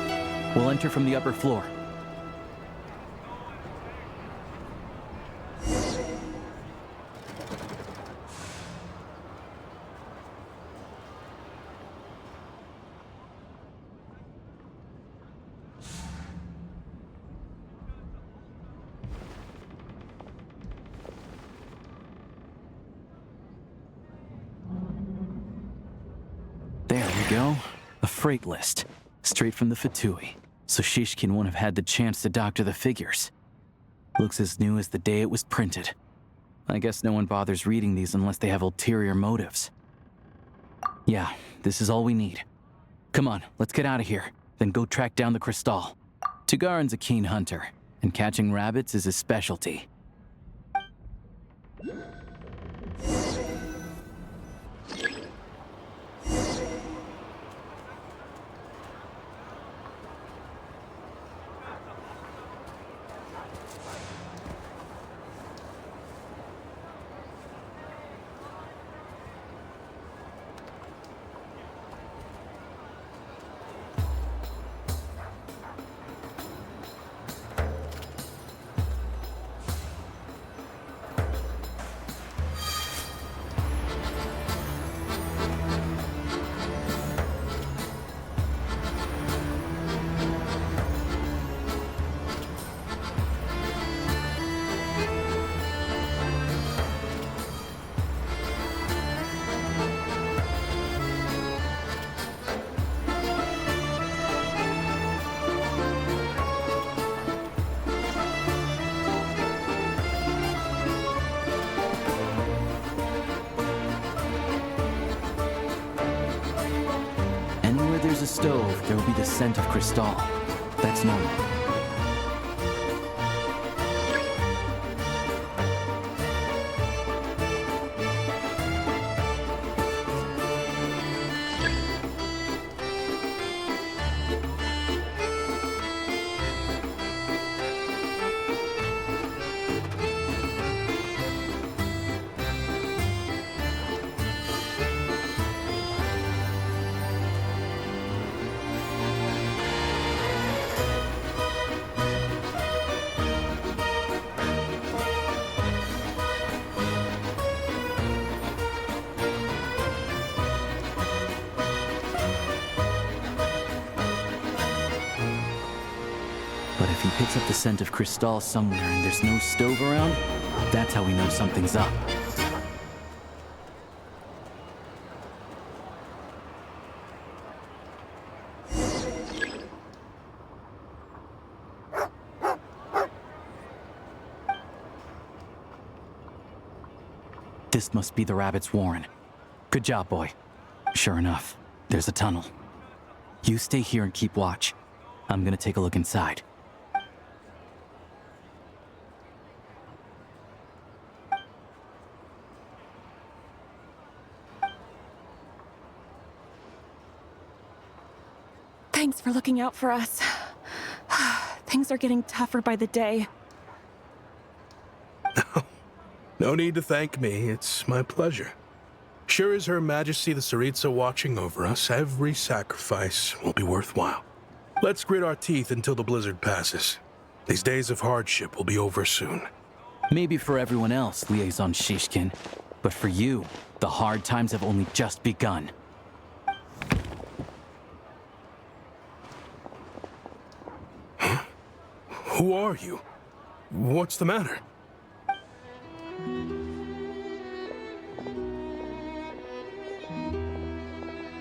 We'll enter from the upper floor. There we go. A freight list. Straight from the VII, so Shishkin won't have had the chance to doctor the figures. Looks as new as the day it was printed. I guess no one bothers reading these unless they have ulterior motives. Yeah, this is all we need. Come on, let's get out of here, then go track down the Crystal. Tagarin's a keen hunter, and catching rabbits is his specialty. Anywhere there's a stove, there will be the scent of Crystal. That's normal. But if he picks up the scent of Crystal somewhere and there's no stove around, that's how we know something's up. This must be the rabbit's warren. Good job, boy. Sure enough, there's a tunnel. You stay here and keep watch. I'm gonna take a look inside. Thanks for looking out for us. Things are getting tougher by the day. No need to thank me. It's my pleasure. Sure as Her Majesty the Tsaritsa watching over us, every sacrifice will be worthwhile. Let's grit our teeth until the blizzard passes. These days of hardship will be over soon. Maybe for everyone else, Liaison Shishkin, but for you, the hard times have only just begun. Huh? Who are you? What's the matter?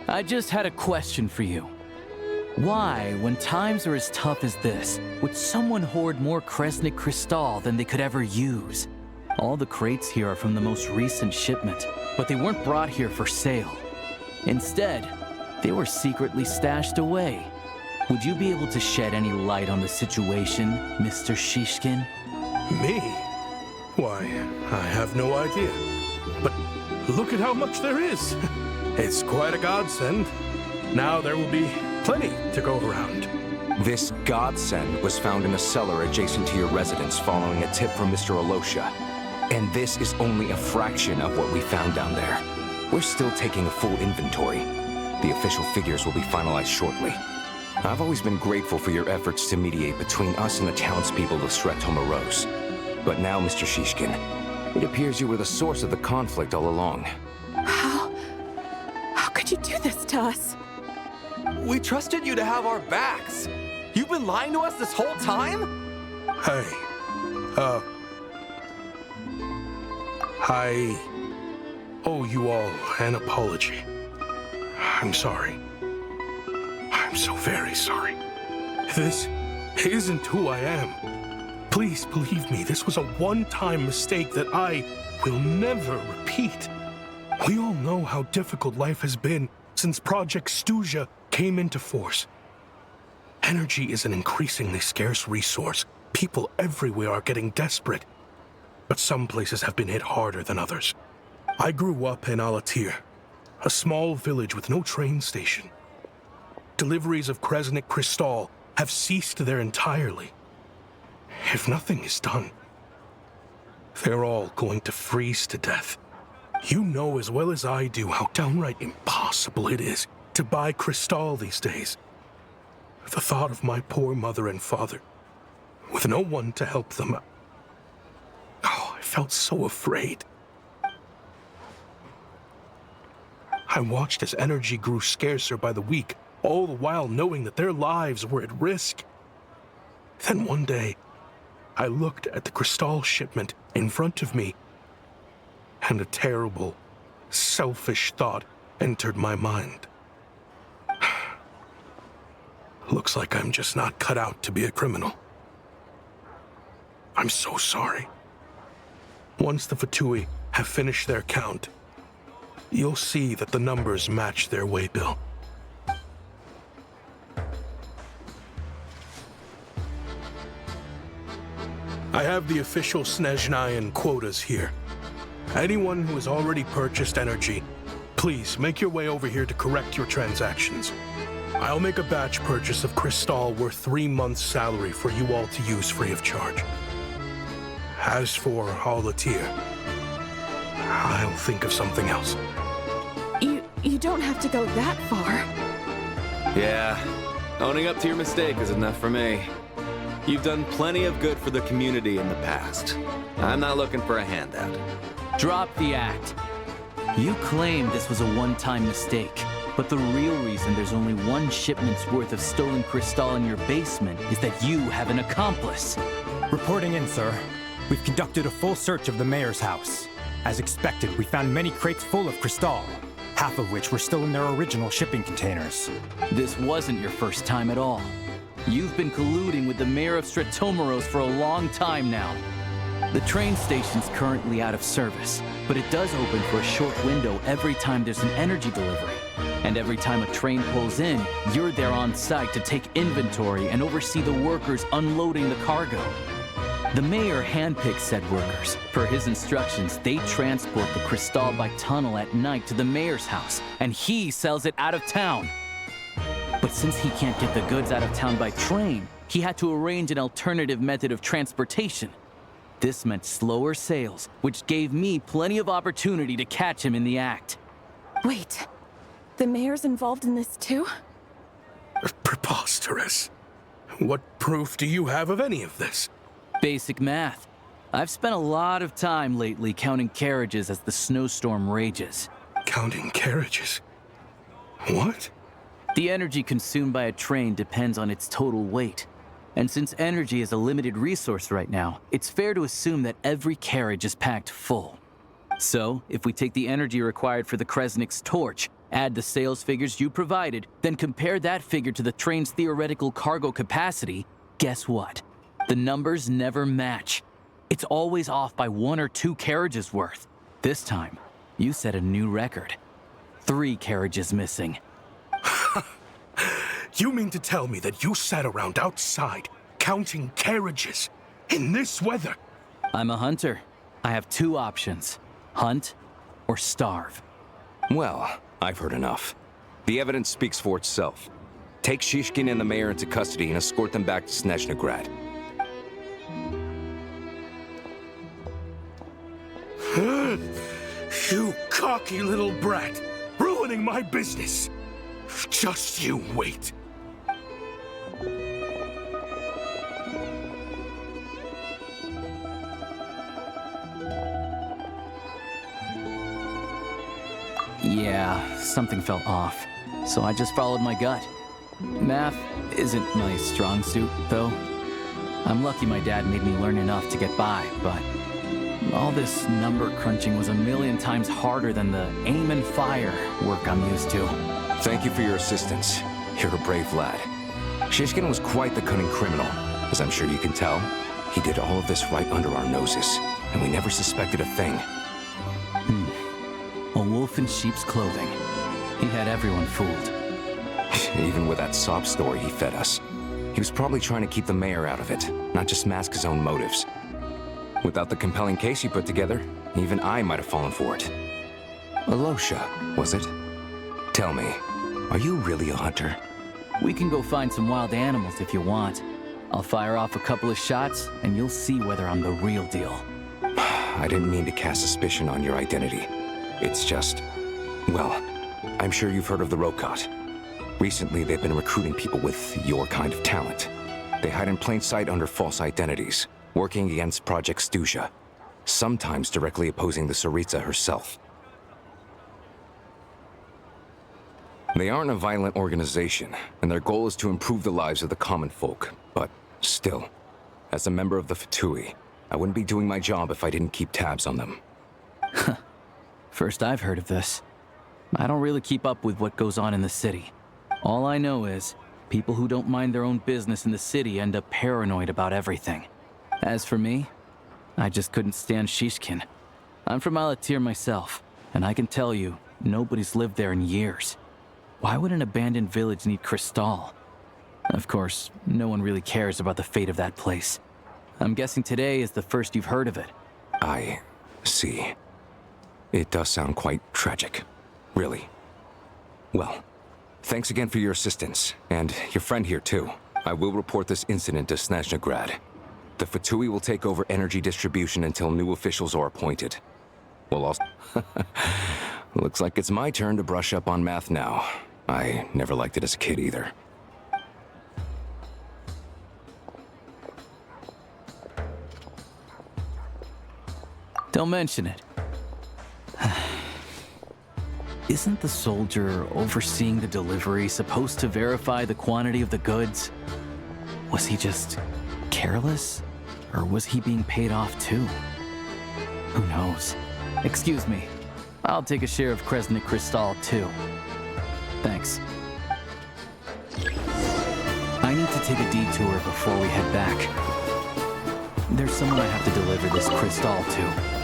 I just had a question for you. Why, when times are as tough as this, would someone hoard more Kresnik Crystal than they could ever use? All the crates here are from the most recent shipment, but they weren't brought here for sale. Instead, they were secretly stashed away. Would you be able to shed any light on the situation, Mr. Shishkin? Me? Why, I have no idea. But look at how much there is. It's quite a godsend. Now there will be plenty to go around. This godsend was found in a cellar adjacent to your residence following a tip from Mr. Alosha. And this is only a fraction of what we found down there. We're still taking a full inventory. The official figures will be finalized shortly. I've always been grateful for your efforts to mediate between us and the townspeople of Sretomaros. But now, Mr. Shishkin, it appears you were the source of the conflict all along. How could you do this to us? We trusted you to have our backs. You've been lying to us this whole time? Hey, I owe you all an apology. I'm sorry. I'm so very sorry. This isn't who I am. Please believe me, this was a one-time mistake that I will never repeat. We all know how difficult life has been since Project Stuja came into force. Energy is an increasingly scarce resource. People everywhere are getting desperate. But some places have been hit harder than others. I grew up in Alatir, a small village with no train station. Deliveries of Kresnik Crystal have ceased there entirely. If nothing is done, they're all going to freeze to death. You know as well as I do how downright impossible it is to buy Crystal these days. The thought of my poor mother and father, with no one to help them, I felt so afraid. I watched as energy grew scarcer by the week, all the while knowing that their lives were at risk. Then one day, I looked at the Crystal shipment in front of me, and a terrible, selfish thought entered my mind. Looks like I'm just not cut out to be a criminal. I'm so sorry. Once the Fatui have finished their count, you'll see that the numbers match their waybill. I have the official Snezhnayan quotas here. Anyone who has already purchased energy, please make your way over here to correct your transactions. I'll make a batch purchase of Crystal worth 3 months' salary for you all to use free of charge. As for Alatir, I'll think of something else. You don't have to go that far. Yeah, owning up to your mistake is enough for me. You've done plenty of good for the community in the past. I'm not looking for a handout. Drop the act. You claim this was a one-time mistake, but the real reason there's only one shipment's worth of stolen Crystal in your basement is that you have an accomplice. Reporting in, sir. We've conducted a full search of the mayor's house. As expected, we found many crates full of Crystal, half of which were still in their original shipping containers. This wasn't your first time at all. You've been colluding with the mayor of Sretomaros for a long time now. The train station's currently out of service, but it does open for a short window every time there's an energy delivery. And every time a train pulls in, you're there on site to take inventory and oversee the workers unloading the cargo. The mayor handpicks said workers. Per his instructions, they transport the Crystal by tunnel at night to the mayor's house, and he sells it out of town. But since he can't get the goods out of town by train, he had to arrange an alternative method of transportation. This meant slower sales, which gave me plenty of opportunity to catch him in the act. Wait, the mayor's involved in this too? Preposterous. What proof do you have of any of this? Basic math. I've spent a lot of time lately counting carriages as the snowstorm rages. Counting carriages? What? The energy consumed by a train depends on its total weight. And since energy is a limited resource right now, it's fair to assume that every carriage is packed full. So, if we take the energy required for the Kresnik's torch, add the sales figures you provided, then compare that figure to the train's theoretical cargo capacity, guess what? The numbers never match. It's always off by 1 or 2 carriages worth. This time, you set a new record. 3 carriages missing. You mean to tell me that you sat around outside, counting carriages, in this weather? I'm a hunter. I have 2 options. Hunt or starve. Well, I've heard enough. The evidence speaks for itself. Take Shishkin and the mayor into custody and escort them back to Snezhnograd. You cocky little brat! Ruining my business! Just you wait! Yeah, something felt off, so I just followed my gut. Math isn't my strong suit, though. I'm lucky my dad made me learn enough to get by, but all this number crunching was a million times harder than the aim and fire work I'm used to. Thank you for your assistance. You're a brave lad. Shishkin was quite the cunning criminal. As I'm sure you can tell, he did all of this right under our noses, and we never suspected a thing. A wolf in sheep's clothing. He had everyone fooled. Even with that sob story he fed us. He was probably trying to keep the mayor out of it, not just mask his own motives. Without the compelling case you put together, even I might have fallen for it. Alosha, was it? Tell me, are you really a hunter? We can go find some wild animals if you want. I'll fire off a couple of shots, and you'll see whether I'm the real deal. I didn't mean to cast suspicion on your identity. It's just, well, I'm sure you've heard of the Rokot. Recently, they've been recruiting people with your kind of talent. They hide in plain sight under false identities, working against Project Stuzha, sometimes directly opposing the Tsaritsa herself. They aren't a violent organization, and their goal is to improve the lives of the common folk. But still, as a member of the Fatui, I wouldn't be doing my job if I didn't keep tabs on them. First I've heard of this. I don't really keep up with what goes on in the city. All I know is, people who don't mind their own business in the city end up paranoid about everything. As for me, I just couldn't stand Shishkin. I'm from Alatir myself, and I can tell you, nobody's lived there in years. Why would an abandoned village need Crystal? Of course, no one really cares about the fate of that place. I'm guessing today is the first you've heard of it. I see. It does sound quite tragic. Really. Well, thanks again for your assistance, and your friend here too. I will report this incident to Snezhnograd. The Fatui will take over energy distribution until new officials are appointed. We'll also... Looks like it's my turn to brush up on math now. I never liked it as a kid either. Don't mention it. Isn't the soldier overseeing the delivery supposed to verify the quantity of the goods? Was he just careless? Or was he being paid off too? Who knows? Excuse me. I'll take a share of Kresnik Crystal too. Thanks. I need to take a detour before we head back. There's someone I have to deliver this crystal to.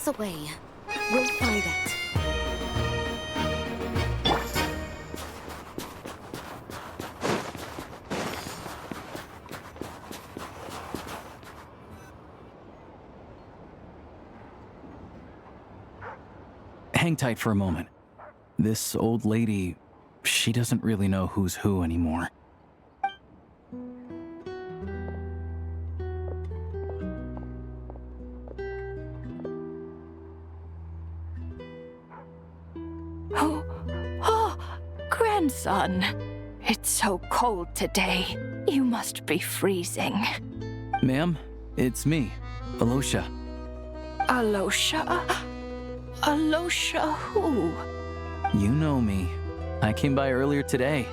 There's a way. We'll find it. Hang tight for a moment. This old lady, she doesn't really know who's who anymore. Oh, grandson. It's so cold today. You must be freezing. Ma'am, it's me, Alosha. Alosha? Alosha who? You know me. I came by earlier today.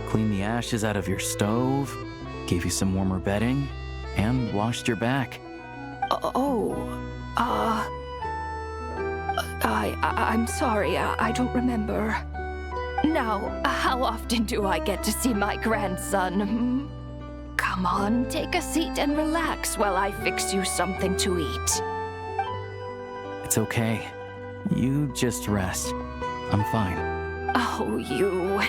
Cleaned the ashes out of your stove, gave you some warmer bedding, and washed your back. I'm sorry, I don't remember. Now, how often do I get to see my grandson? Come on, take a seat and relax while I fix you something to eat. It's okay. You just rest. I'm fine. Oh, you.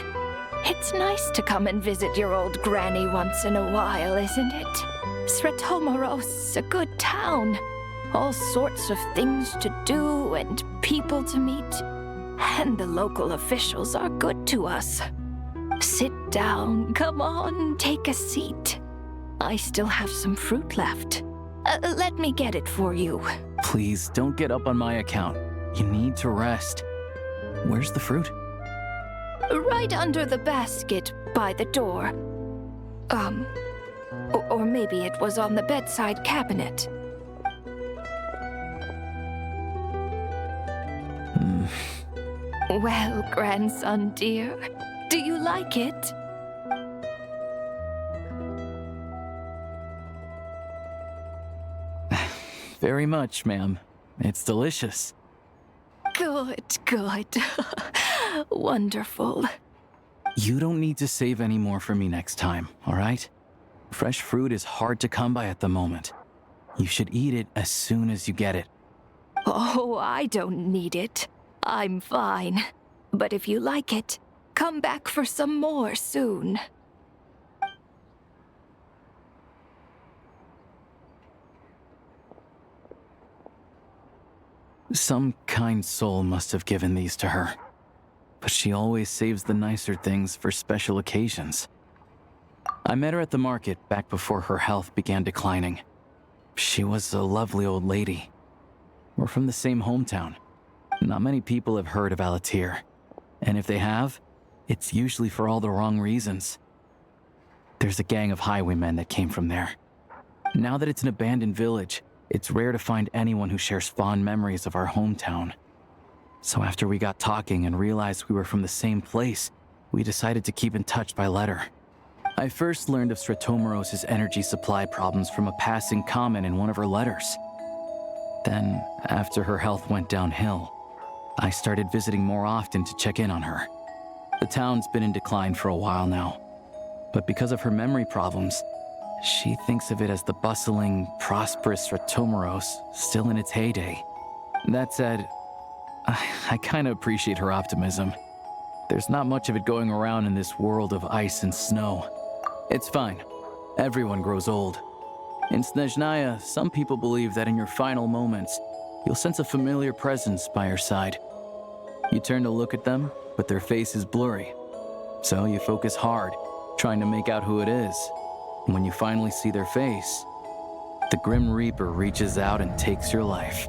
It's nice to come and visit your old granny once in a while, isn't it? Sretomoros, a good town. All sorts of things to do and people to meet. And the local officials are good to us. Sit down. Come on, take a seat. I still have some fruit left. Let me get it for you. Please, don't get up on my account. You need to rest. Where's the fruit? Right under the basket by the door. Or maybe it was on the bedside cabinet. Well, grandson dear, do you like it? Very much, ma'am. It's delicious. Good, good. Wonderful. You don't need to save any more for me next time, all right? Fresh fruit is hard to come by at the moment. You should eat it as soon as you get it. Oh, I don't need it. I'm fine. But if you like it, come back for some more soon. Some kind soul must have given these to her. But she always saves the nicer things for special occasions. I met her at the market back before her health began declining. She was a lovely old lady. We're from the same hometown. Not many people have heard of Alatir. And if they have, it's usually for all the wrong reasons. There's a gang of highwaymen that came from there. Now that it's an abandoned village, it's rare to find anyone who shares fond memories of our hometown. So after we got talking and realized we were from the same place, we decided to keep in touch by letter. I first learned of Sretomoros' energy supply problems from a passing comment in one of her letters. Then, after her health went downhill, I started visiting more often to check in on her. The town's been in decline for a while now, but because of her memory problems, she thinks of it as the bustling, prosperous Sretomoros still in its heyday. That said, I kind of appreciate her optimism. There's not much of it going around in this world of ice and snow. It's fine. Everyone grows old. In Snezhnaya, some people believe that in your final moments, you'll sense a familiar presence by your side. You turn to look at them, but their face is blurry. So you focus hard, trying to make out who it is. And when you finally see their face, the Grim Reaper reaches out and takes your life.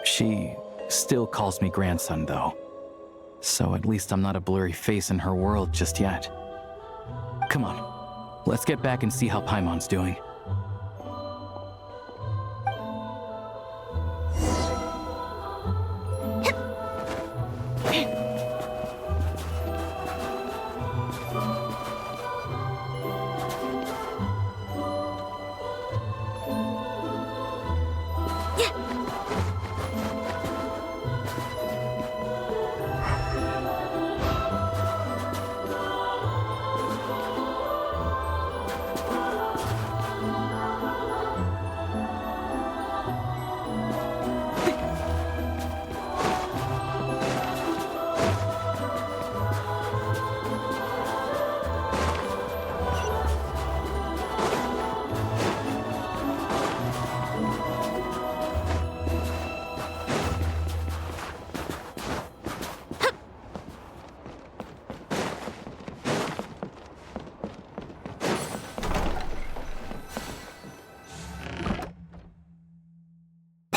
She still calls me grandson, though. So at least I'm not a blurry face in her world just yet. Come on, let's get back and see how Paimon's doing.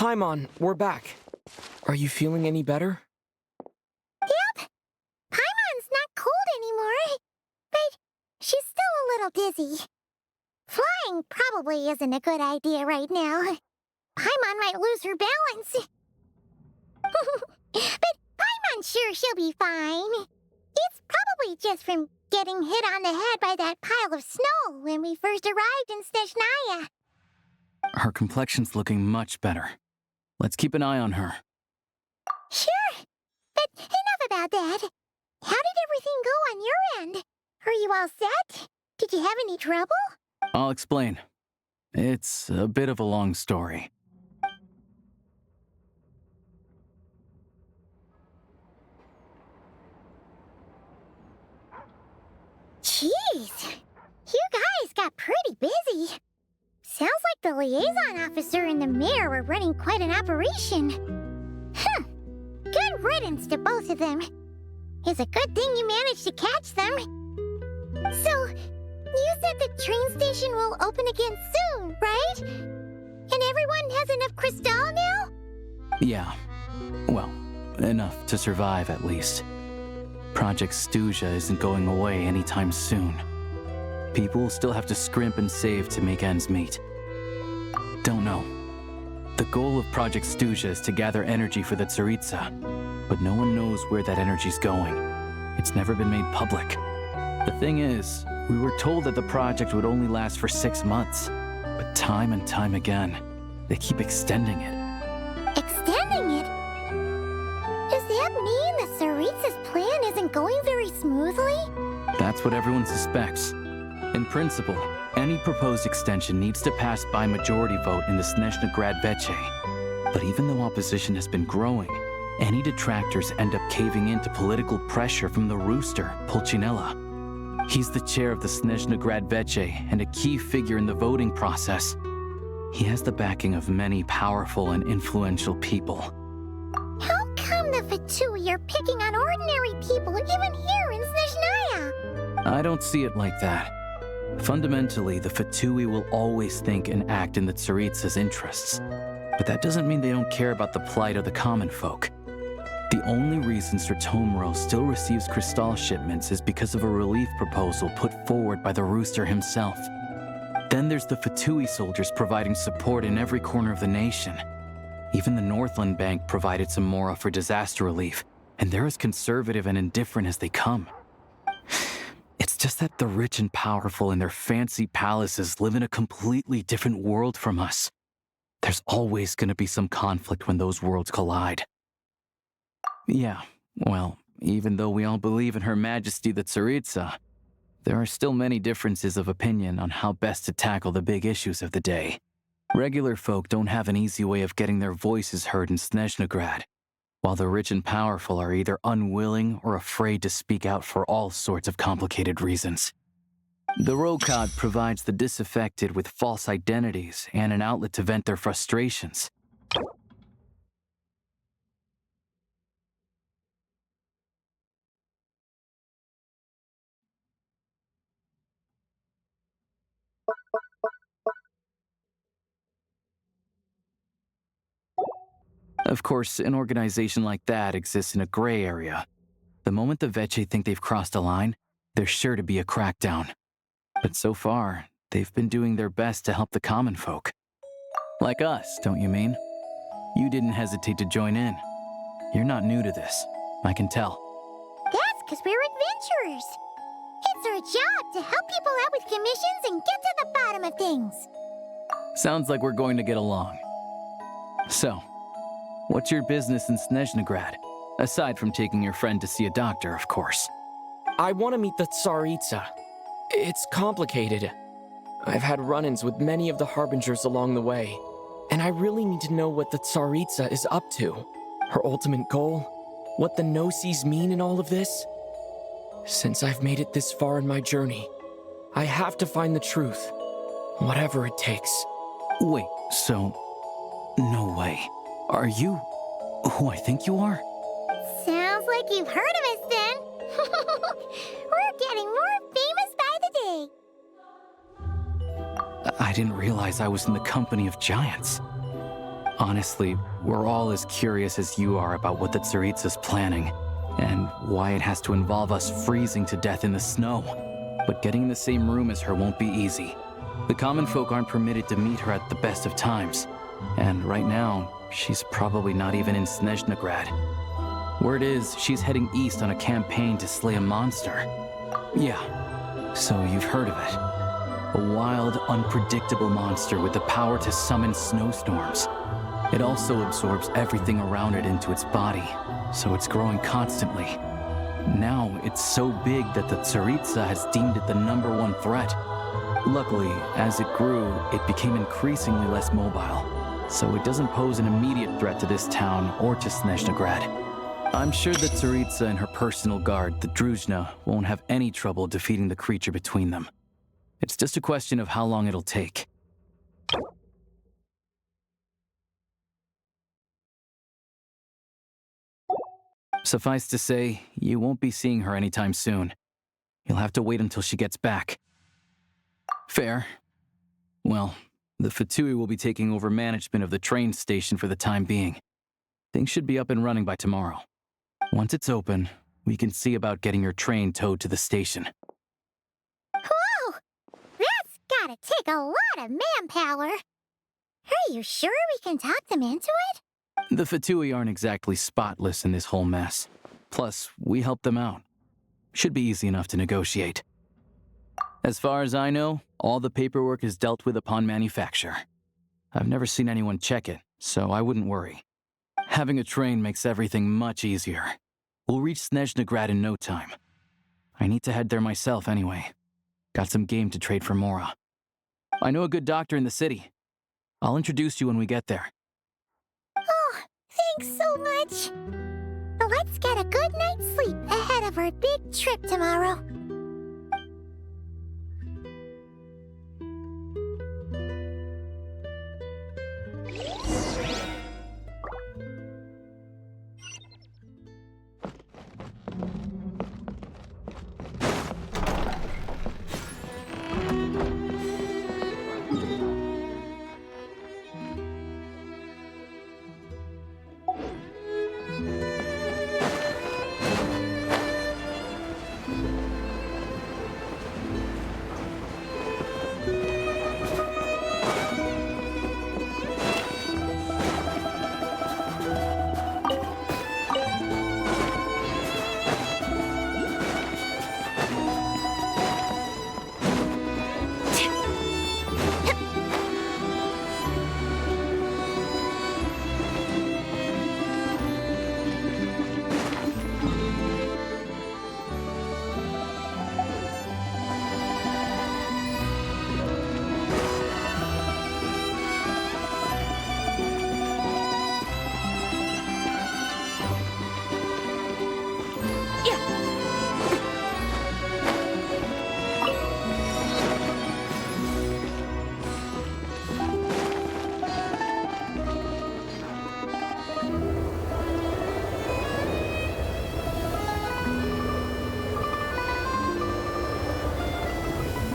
Paimon, we're back. Are you feeling any better? Yep. Paimon's not cold anymore, but she's still a little dizzy. Flying probably isn't a good idea right now. Paimon might lose her balance. But Paimon's sure she'll be fine. It's probably just from getting hit on the head by that pile of snow when we first arrived in Snezhnaya. Her complexion's looking much better. Let's keep an eye on her. Sure. But enough about that. How did everything go on your end? Are you all set? Did you have any trouble? I'll explain. It's a bit of a long story. Jeez. You guys got pretty busy. Sounds like the liaison officer and the mayor were running quite an operation. Good riddance to both of them. It's a good thing you managed to catch them. So, you said the train station will open again soon, right? And everyone has enough crystal now? Yeah. Well, enough to survive at least. Project Stuja isn't going away anytime soon. People will still have to scrimp and save to make ends meet. Don't know. The goal of Project Stuja is to gather energy for the Tsaritsa, but no one knows where that energy's going. It's never been made public. The thing is, we were told that the project would only last for 6 months, but time and time again, they keep extending it. Extending it? Does that mean the Tsaritsa's plan isn't going very smoothly? That's what everyone suspects. In principle, any proposed extension needs to pass by majority vote in the Snezhnegrad Veche. But even though opposition has been growing, any detractors end up caving in to political pressure from the rooster, Pulcinella. He's the chair of the Snezhnegrad Veche and a key figure in the voting process. He has the backing of many powerful and influential people. How come the Fatui are picking on ordinary people even here in Snezhnaya? I don't see it like that. Fundamentally, the Fatui will always think and act in the Tsaritsa's interests. But that doesn't mean they don't care about the plight of the common folk. The only reason Sratomro still receives crystal shipments is because of a relief proposal put forward by the rooster himself. Then there's the Fatui soldiers providing support in every corner of the nation. Even the Northland Bank provided some mora for disaster relief, and they're as conservative and indifferent as they come. It's just that the rich and powerful in their fancy palaces live in a completely different world from us. There's always going to be some conflict when those worlds collide. Yeah, well, even though we all believe in Her Majesty the Tsaritsa, there are still many differences of opinion on how best to tackle the big issues of the day. Regular folk don't have an easy way of getting their voices heard in Snezhnegrad, while the rich and powerful are either unwilling or afraid to speak out for all sorts of complicated reasons. The Rokad provides the disaffected with false identities and an outlet to vent their frustrations. Of course, an organization like that exists in a gray area. The moment the Veche think they've crossed a line, there's sure to be a crackdown. But so far, they've been doing their best to help the common folk. Like us, don't you mean? You didn't hesitate to join in. You're not new to this, I can tell. That's because we're adventurers. It's our job to help people out with commissions and get to the bottom of things. Sounds like we're going to get along. So, what's your business in Snezhnegrad? Aside from taking your friend to see a doctor, of course. I want to meet the Tsaritsa. It's complicated. I've had run-ins with many of the Harbingers along the way, and I really need to know what the Tsaritsa is up to. Her ultimate goal? What the no-sees mean in all of this? Since I've made it this far in my journey, I have to find the truth, whatever it takes. Wait, so... no way. Are you who I think you are? Sounds like you've heard of us then. We're getting more famous by the day. I didn't realize I was in the company of giants. Honestly, we're all as curious as you are about what the Tsaritsa's planning, and why it has to involve us freezing to death in the snow. But getting in the same room as her won't be easy. The common folk aren't permitted to meet her at the best of times, and right now, she's probably not even in Snezhnegrad. Word is, she's heading east on a campaign to slay a monster. Yeah, so you've heard of it. A wild, unpredictable monster with the power to summon snowstorms. It also absorbs everything around it into its body, so it's growing constantly. Now, it's so big that the Tsaritsa has deemed it the #1 threat. Luckily, as it grew, it became increasingly less mobile, so it doesn't pose an immediate threat to this town or to Snezhnegrad. I'm sure the Tsaritsa and her personal guard, the Druzhna, won't have any trouble defeating the creature between them. It's just a question of how long it'll take. Suffice to say, you won't be seeing her anytime soon. You'll have to wait until she gets back. Fair. Well, the Fatui will be taking over management of the train station for the time being. Things should be up and running by tomorrow. Once it's open, we can see about getting your train towed to the station. Whoa! That's gotta take a lot of manpower. Are you sure we can talk them into it? The Fatui aren't exactly spotless in this whole mess. Plus, we helped them out. Should be easy enough to negotiate. As far as I know, all the paperwork is dealt with upon manufacture. I've never seen anyone check it, so I wouldn't worry. Having a train makes everything much easier. We'll reach Snezhnegrad in no time. I need to head there myself anyway. Got some game to trade for Mora. I know a good doctor in the city. I'll introduce you when we get there. Oh, thanks so much. Let's get a good night's sleep ahead of our big trip tomorrow.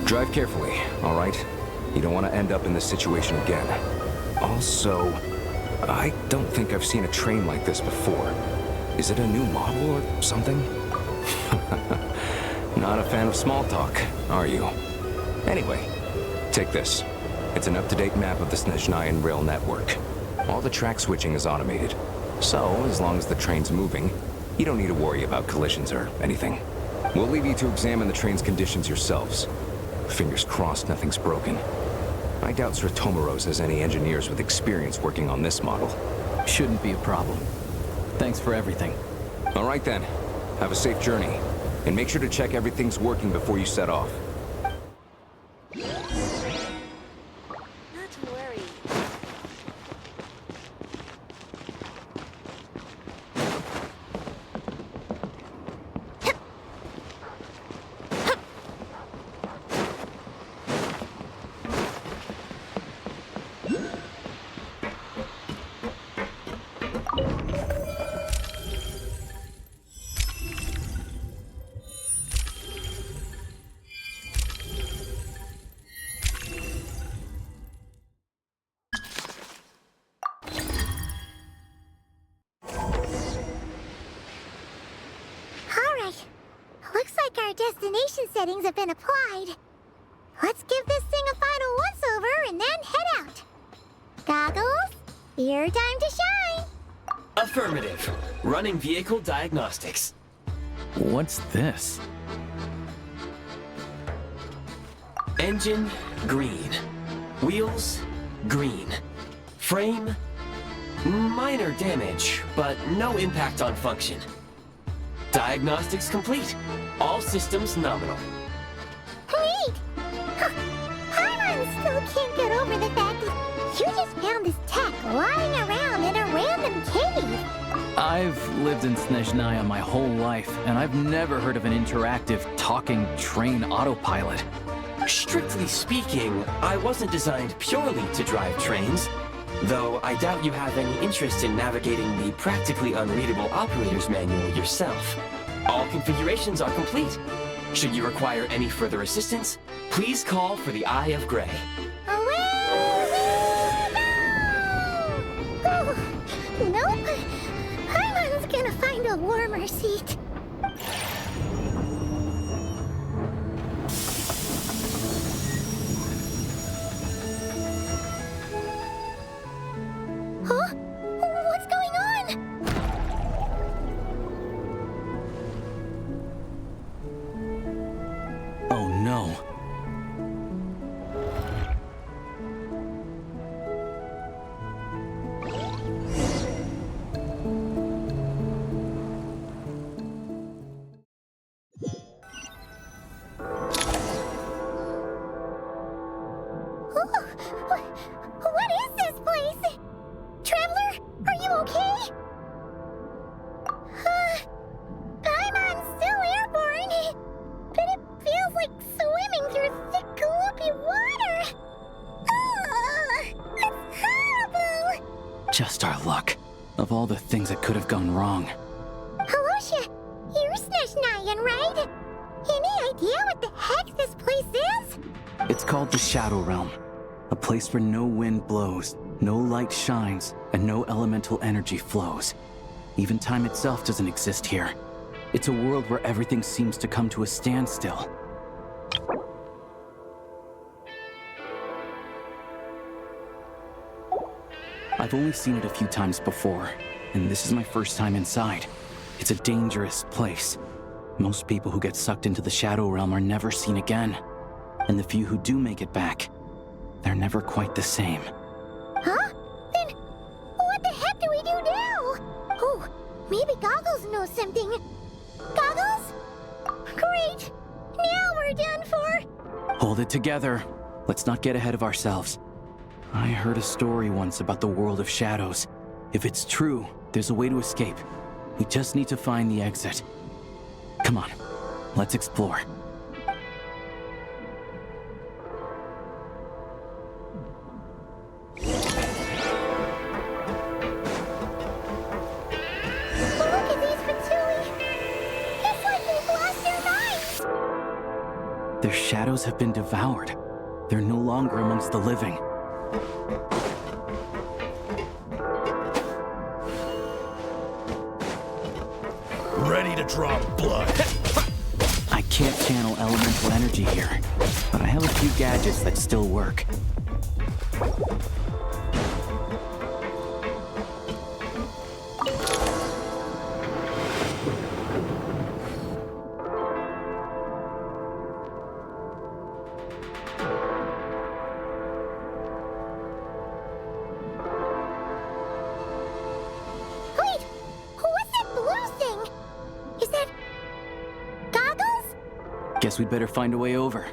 Drive carefully, all right? You don't want to end up in this situation again. Also, I don't think I've seen a train like this before. Is it a new model or something? Not a fan of small talk, are you? Anyway, take this. It's an up-to-date map of the Snezhnayan rail network. All the track switching is automated. So, as long as the train's moving, you don't need to worry about collisions or anything. We'll leave you to examine the train's conditions yourselves. Fingers crossed nothing's broken. I doubt Sir Tomoros has any engineers with experience working on this model. Shouldn't be a problem. Thanks for everything. All right then. Have a safe journey. And make sure to check everything's working before you set off. Not to worry. our destination settings have been applied. Let's give this thing a final once-over and then head out. Goggles, your time to shine. Affirmative. Running vehicle diagnostics. What's this? Engine, green. Wheels, green. Frame, minor damage, but no impact on function. Diagnostics complete. All systems nominal. Neat! Paimon still can't get over the fact that you just found this tech lying around in a random cave. I've lived in Snezhnaya my whole life, and I've never heard of an interactive, talking train autopilot. Strictly speaking, I wasn't designed purely to drive trains, though I doubt you have any interest in navigating the practically unreadable operator's manual yourself. All configurations are complete. Should you require any further assistance, please call for the Eye of Grey. Oh, nope. Paimon's gonna find a warmer seat. Huh? What's going on? Oh no. What is this place? Traveler, are you okay? Paimon's still airborne, but it feels like swimming through thick, gloopy water. It's horrible. Just our luck. Of all the things that could have gone wrong. Halosha, you're Snezhnayan, right? Any idea what the heck this place is? It's called the Shadow Realm. A place where no wind blows, no light shines, and no elemental energy flows. Even time itself doesn't exist here. It's a world where everything seems to come to a standstill. I've only seen it a few times before, and this is my first time inside. It's a dangerous place. Most people who get sucked into the Shadow Realm are never seen again. And the few who do make it back, they're never quite the same. Huh? Then what the heck do we do now? Oh, maybe Goggles knows something. Goggles? Great! Now we're done for! Hold it together. Let's not get ahead of ourselves. I heard a story once about the world of shadows. If it's true, there's a way to escape. We just need to find the exit. Come on, let's explore. Look at these Fatui! It's like they've lost their minds! Their shadows have been devoured. They're no longer amongst the living. Ready to draw blood. I can't channel elemental energy here, but I have a few gadgets that still work. Wait! What's that blue thing? Is that... Goggles? Guess we'd better find a way over.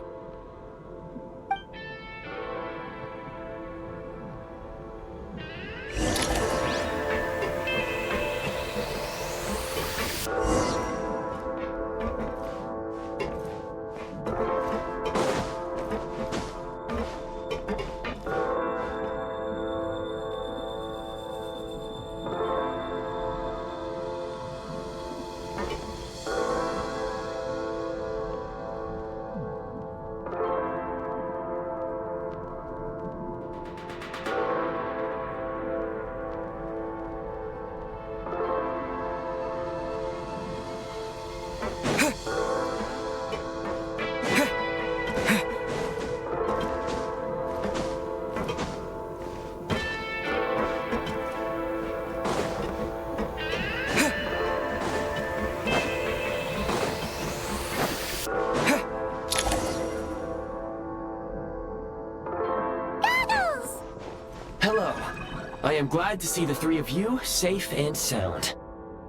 am glad to see the three of you safe and sound.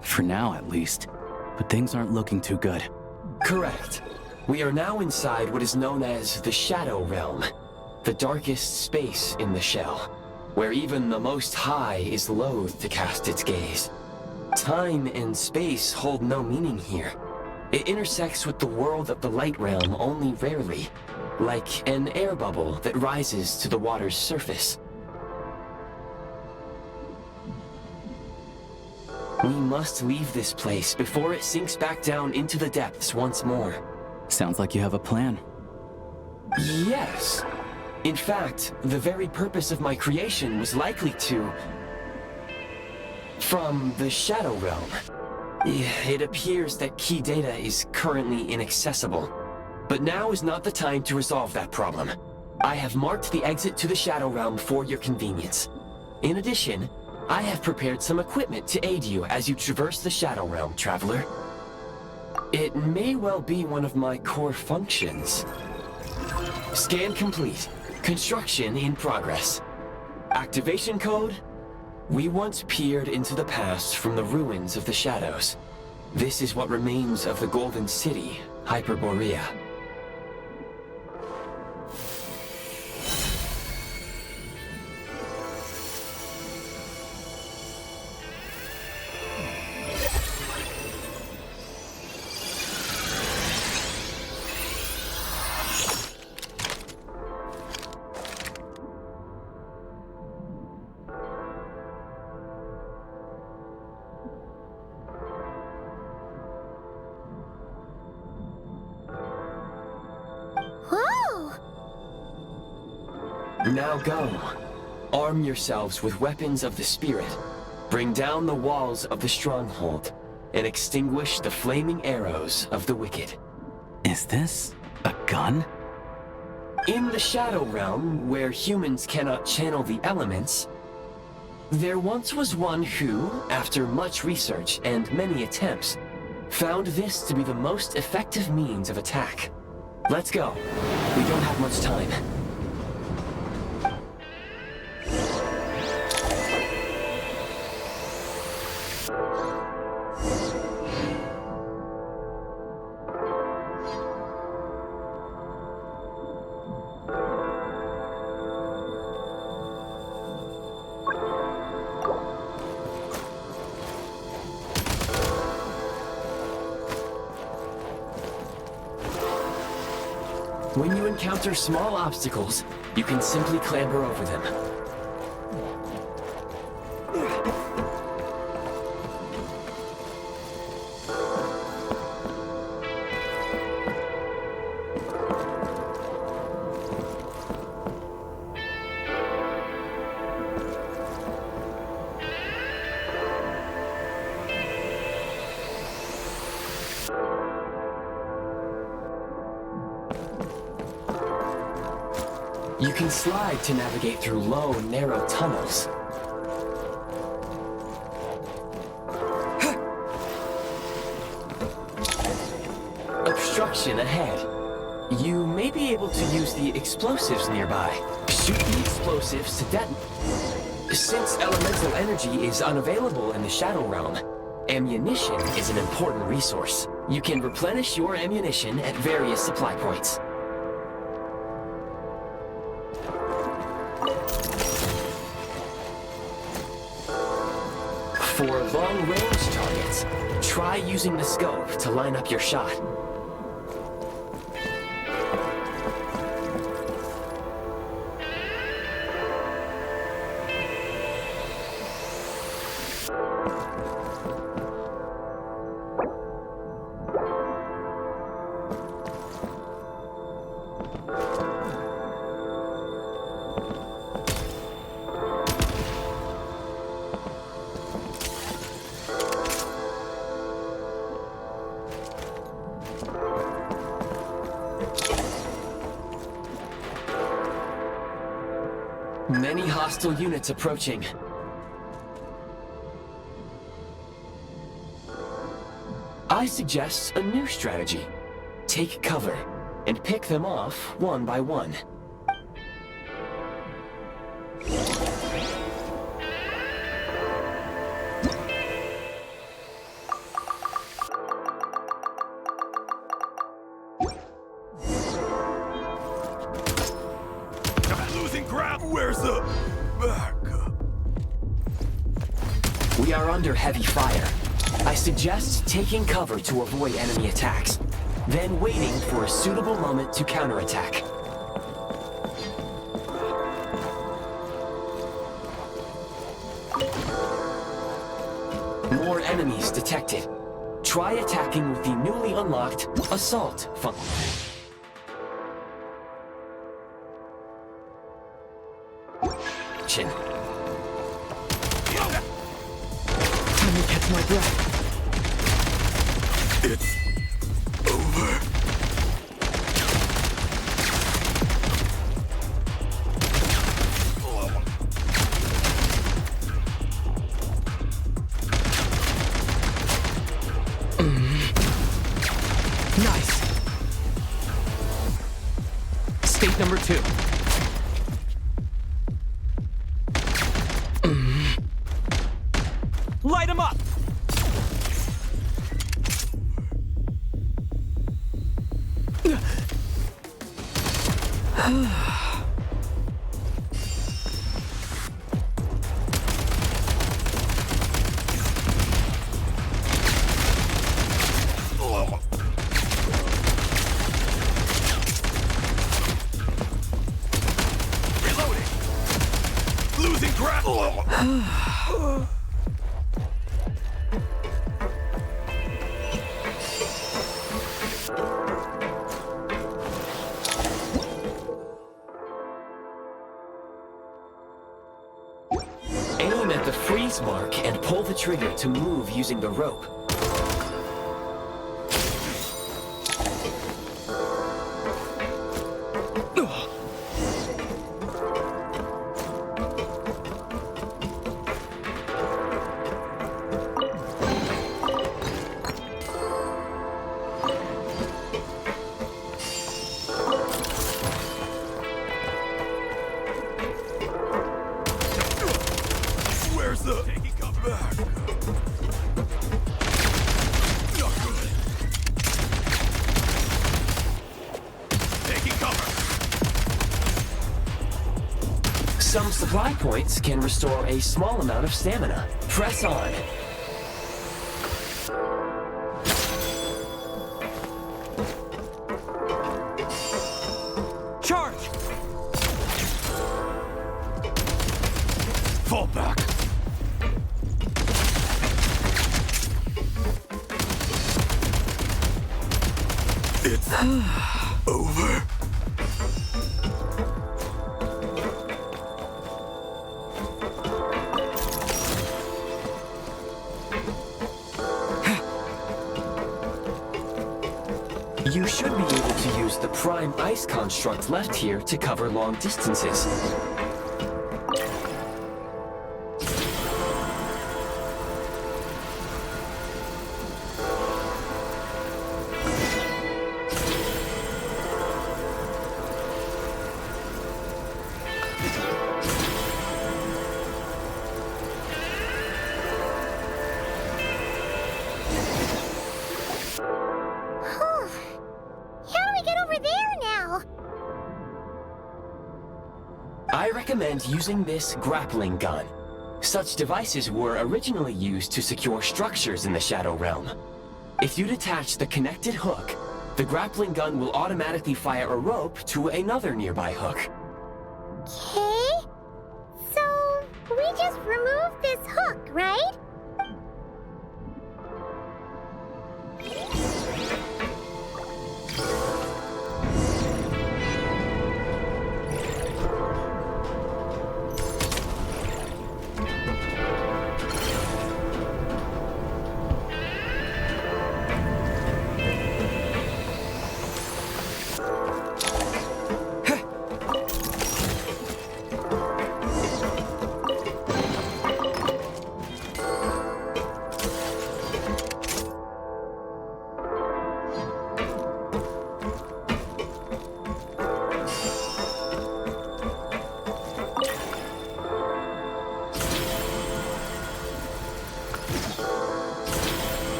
For now, at least. But things aren't looking too good. Correct. We are now inside what is known as the Shadow Realm, the darkest space in the shell, where even the Most High is loath to cast its gaze. Time and space hold no meaning here. It intersects with the world of the Light Realm only rarely, like an air bubble that rises to the water's surface. We must leave this place before it sinks back down into the depths once more. Sounds like you have a plan. Yes. In fact, the very purpose of my creation was likely to... from the Shadow Realm. It appears that key data is currently inaccessible. But now is not the time to resolve that problem. I have marked the exit to the Shadow Realm for your convenience. In addition, I have prepared some equipment to aid you as you traverse the Shadow Realm, Traveler. It may well be one of my core functions. Scan complete. Construction in progress. Activation code? We once peered into the past from the ruins of the shadows. This is what remains of the Golden City, Hyperborea. Now go. Arm yourselves with weapons of the spirit. Bring down the walls of the stronghold, and extinguish the flaming arrows of the wicked. Is this a gun? In the Shadow Realm, where humans cannot channel the elements, there once was one who, after much research and many attempts, found this to be the most effective means of attack. Let's go. We don't have much time. When you encounter small obstacles, you can simply clamber over them. You can slide to navigate through low, narrow tunnels. Obstruction ahead. You may be able to use the explosives nearby. Shoot the explosives to detonate. Since elemental energy is unavailable in the Shadow Realm, ammunition is an important resource. You can replenish your ammunition at various supply points. For long-range targets, try using the scope to line up your shot. Many hostile units approaching. I suggest a new strategy. Take cover, and pick them off one by one. under heavy fire. I suggest taking cover to avoid enemy attacks, then waiting for a suitable moment to counterattack. More enemies detected. Try attacking with the newly unlocked Assault function. Let me catch my breath. It's over. Nice. State number 2. Light him up! Reloading. Losing grapple. Aim at the freeze mark and pull the trigger to move using the rope. Where's the... Taking cover back. Not good. Taking cover. Some supply points can restore a small amount of stamina. Press on. Charge! Fall back. It's over. You should be able to use the prime ice construct left here to cover long distances. I recommend using this grappling gun. Such devices were originally used to secure structures in the Shadow Realm. If you detach the connected hook, the grappling gun will automatically fire a rope to another nearby hook. Okay. So, we just remove this hook, right?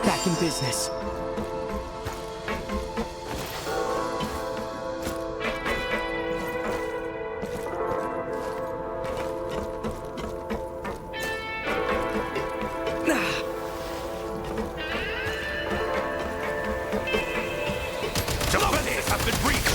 Back in business. been breached!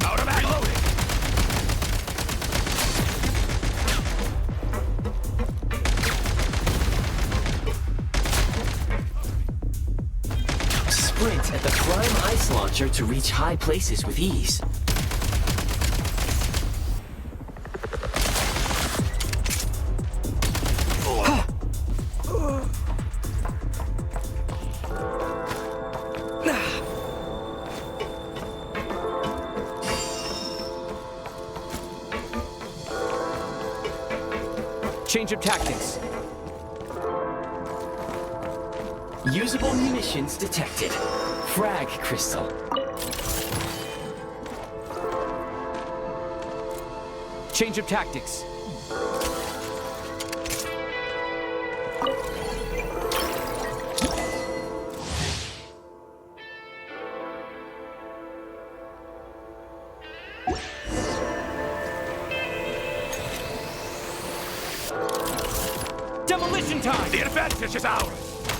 Out of ammo! Reloading! Sprint at the prime ice launcher to reach high places with ease. Change of tactics. Usable munitions detected. Frag crystal. Change of tactics. Demolition time! The advantage is ours!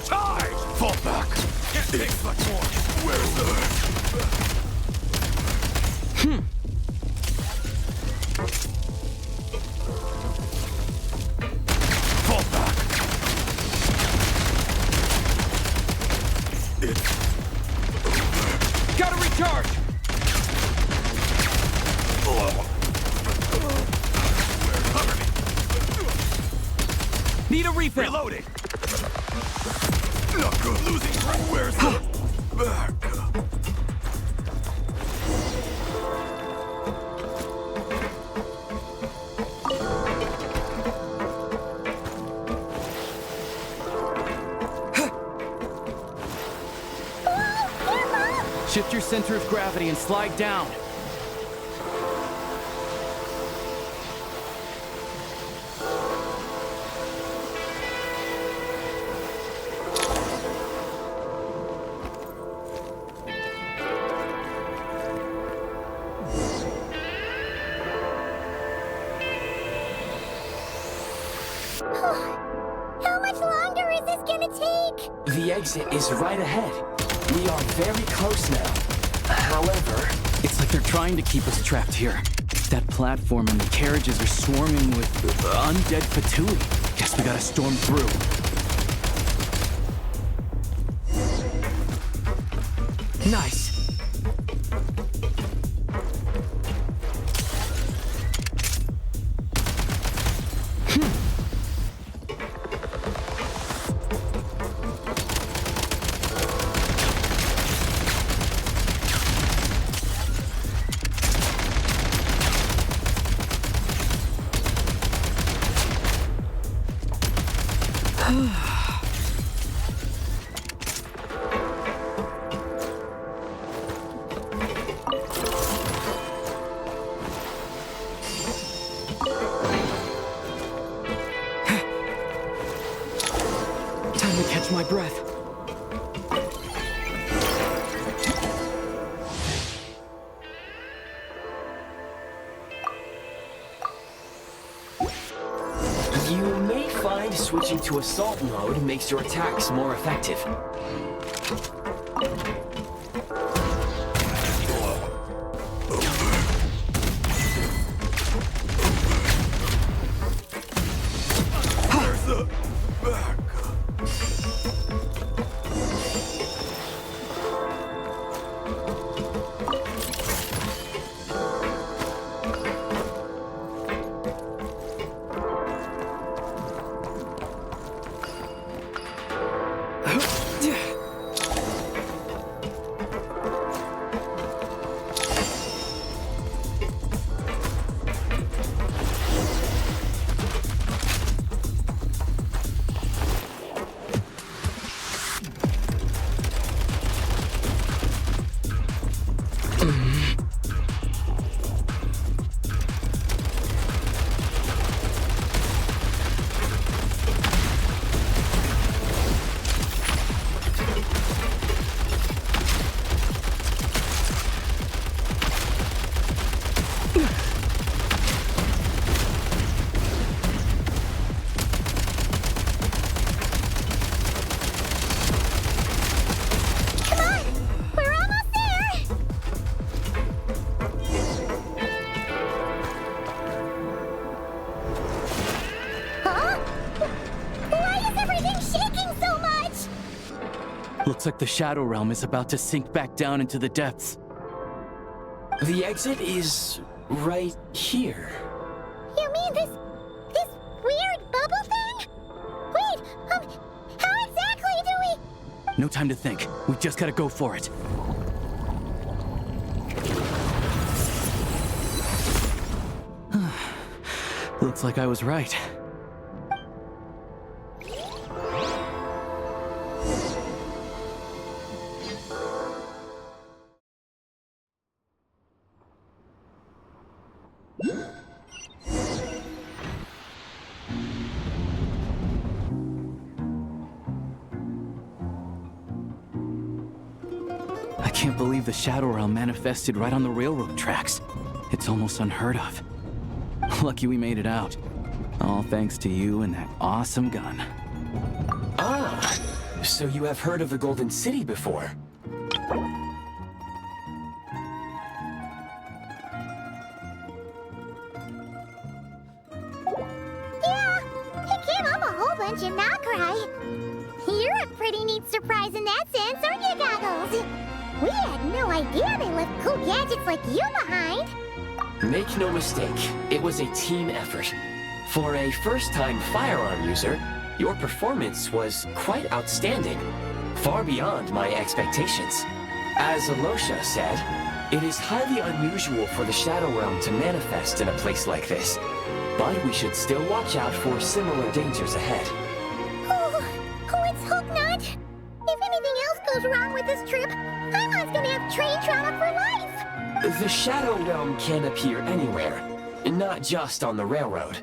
Charge! Fall back! Can't take much more! Where's the... Fall back! Gotta recharge! Cover me! Need a refill! Reloading! Not good. Losing track. Where's the... back? Shift your center of gravity and slide down. How much longer is this gonna take? The exit is right ahead. We are very close now. However... It's like they're trying to keep us trapped here. That platform and the carriages are swarming with undead Fatui. Guess we gotta storm through. Nice. Time to catch my breath. You may find switching to assault mode makes your attacks more effective. Where's the... back? Looks like the Shadow Realm is about to sink back down into the depths. The exit is right here. You mean this weird bubble thing? Wait, how exactly do we... No time to think. We just gotta go for it. Looks like I was right. I can't believe the Shadow Realm manifested right on the railroad tracks. It's almost unheard of. Lucky we made it out. All thanks to you and that awesome gun. Ah, so you have heard of the Golden City before? Yeah, it came up a whole bunch in Nokrai. You're a pretty neat surprise in that sense, aren't you, Goggles? We had no idea they left cool gadgets like you behind. Make no mistake, it was a team effort. For a first-time firearm user, your performance was quite outstanding, far beyond my expectations. As Alosha said, it is highly unusual for the Shadow Realm to manifest in a place like this, but we should still watch out for similar dangers ahead. Oh, let's hope not. If anything else goes wrong with this trip, Paimon's gonna have train trauma for life. The Shadow Realm can appear anywhere, not just on the railroad.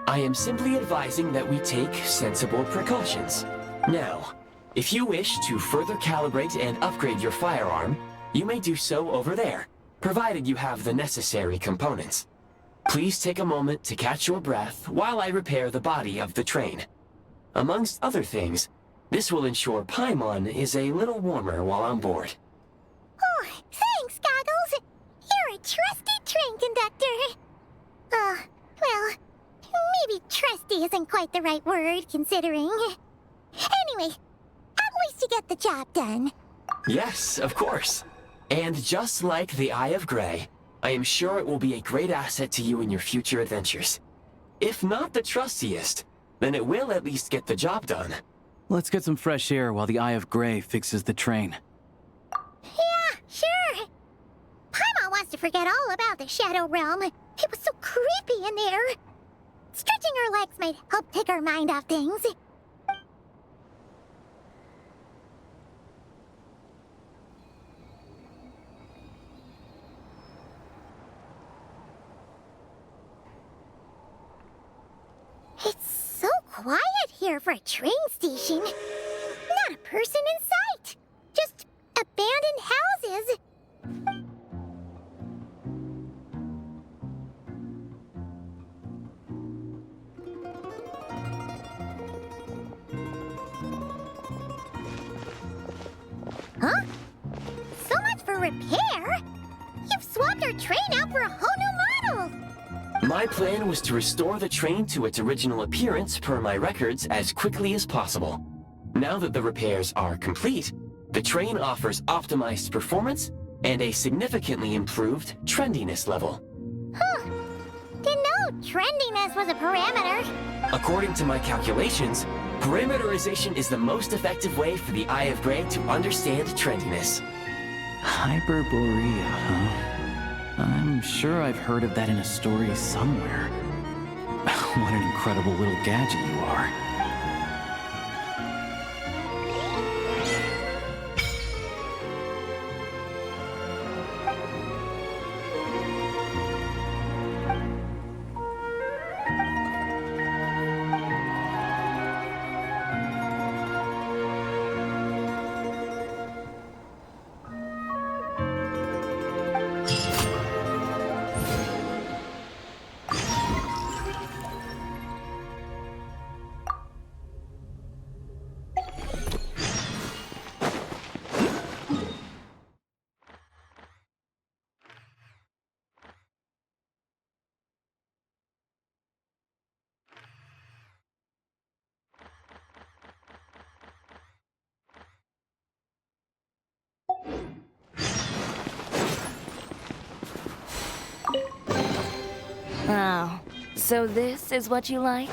I am simply advising that we take sensible precautions. Now, if you wish to further calibrate and upgrade your firearm, you may do so over there, provided you have the necessary components. Please take a moment to catch your breath while I repair the body of the train. Amongst other things, this will ensure Paimon is a little warmer while on board. Oh, thanks, Goggles. You're a trusty train conductor. Well, maybe trusty isn't quite the right word, considering. Anyway, at least you get the job done. Yes, of course. And just like the Eye of Grey, I am sure it will be a great asset to you in your future adventures. If not the trustiest, then it will at least get the job done. Let's get some fresh air while the Eye of Grey fixes the train. Yeah, sure. Paimon wants to forget all about the Shadow Realm. It was so creepy in there. Stretching our legs might help take our mind off things. It's so quiet here for a train station. Not a person in sight. Just abandoned houses. Huh? So much for repair? You've swapped our train out for a whole new model! My plan was to restore the train to its original appearance per my records as quickly as possible. Now that the repairs are complete, the train offers optimized performance and a significantly improved trendiness level. Huh. Didn't know trendiness was a parameter. According to my calculations, parameterization is the most effective way for the Eye of Grey to understand trendiness. Hyperborea, huh? I'm sure I've heard of that in a story somewhere. What an incredible little gadget you are. Oh, so this is what you like?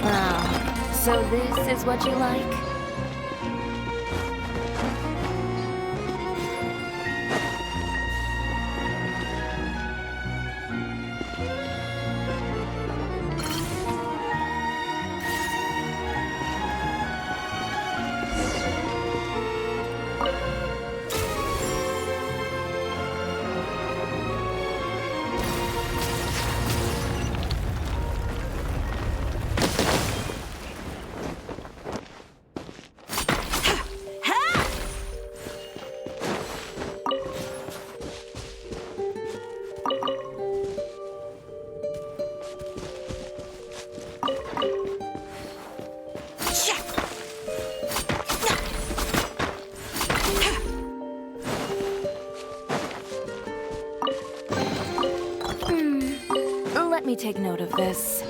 Oh, so this is what you like? Let me take note of this.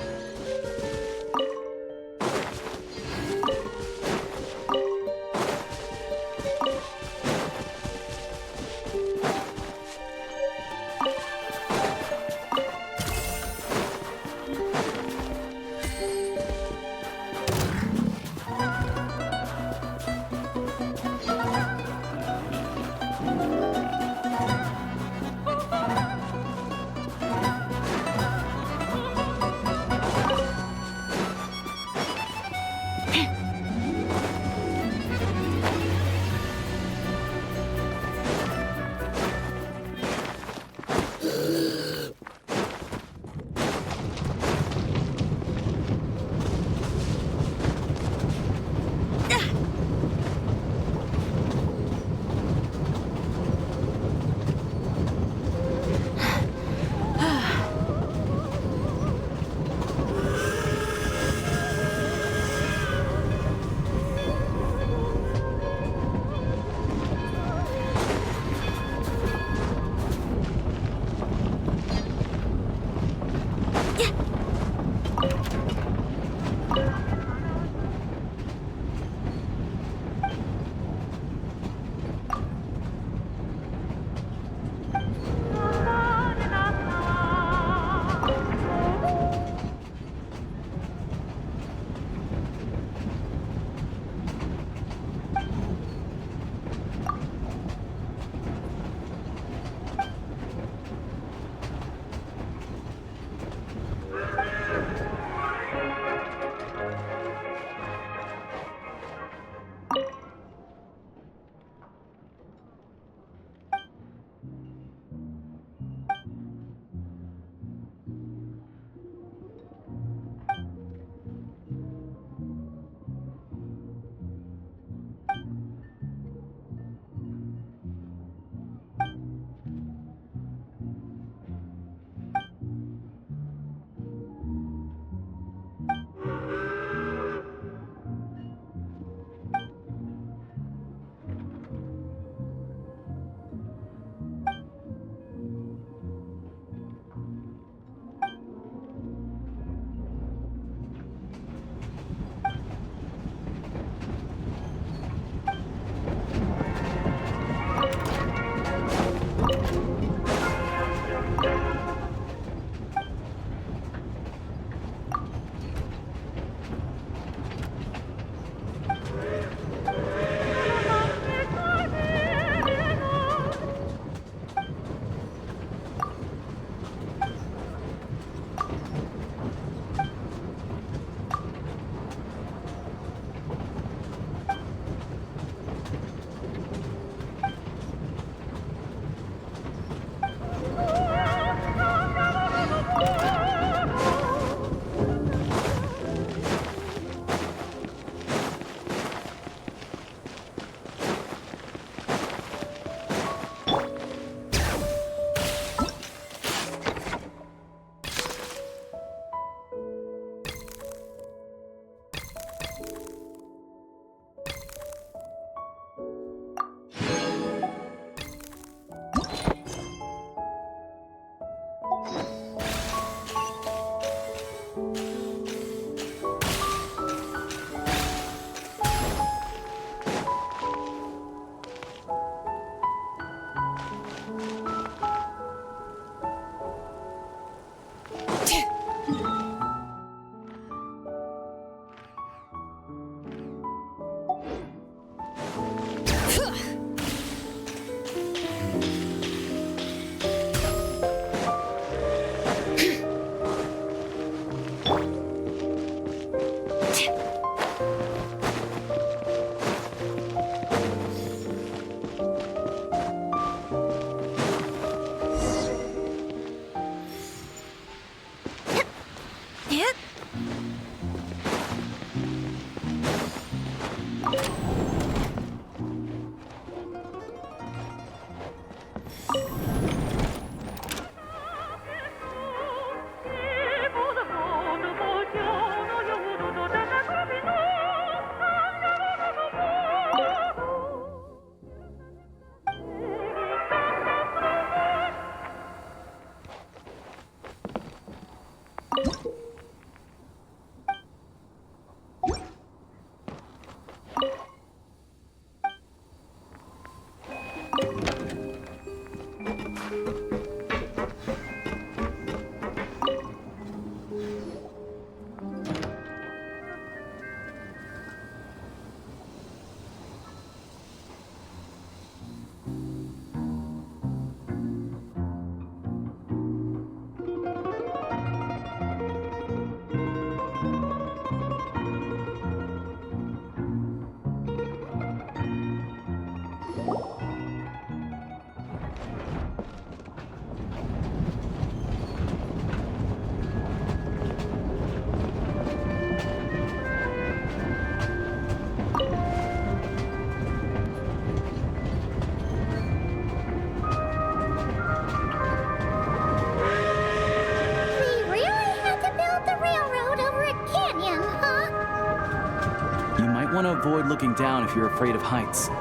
avoid looking down if you're afraid of heights. No,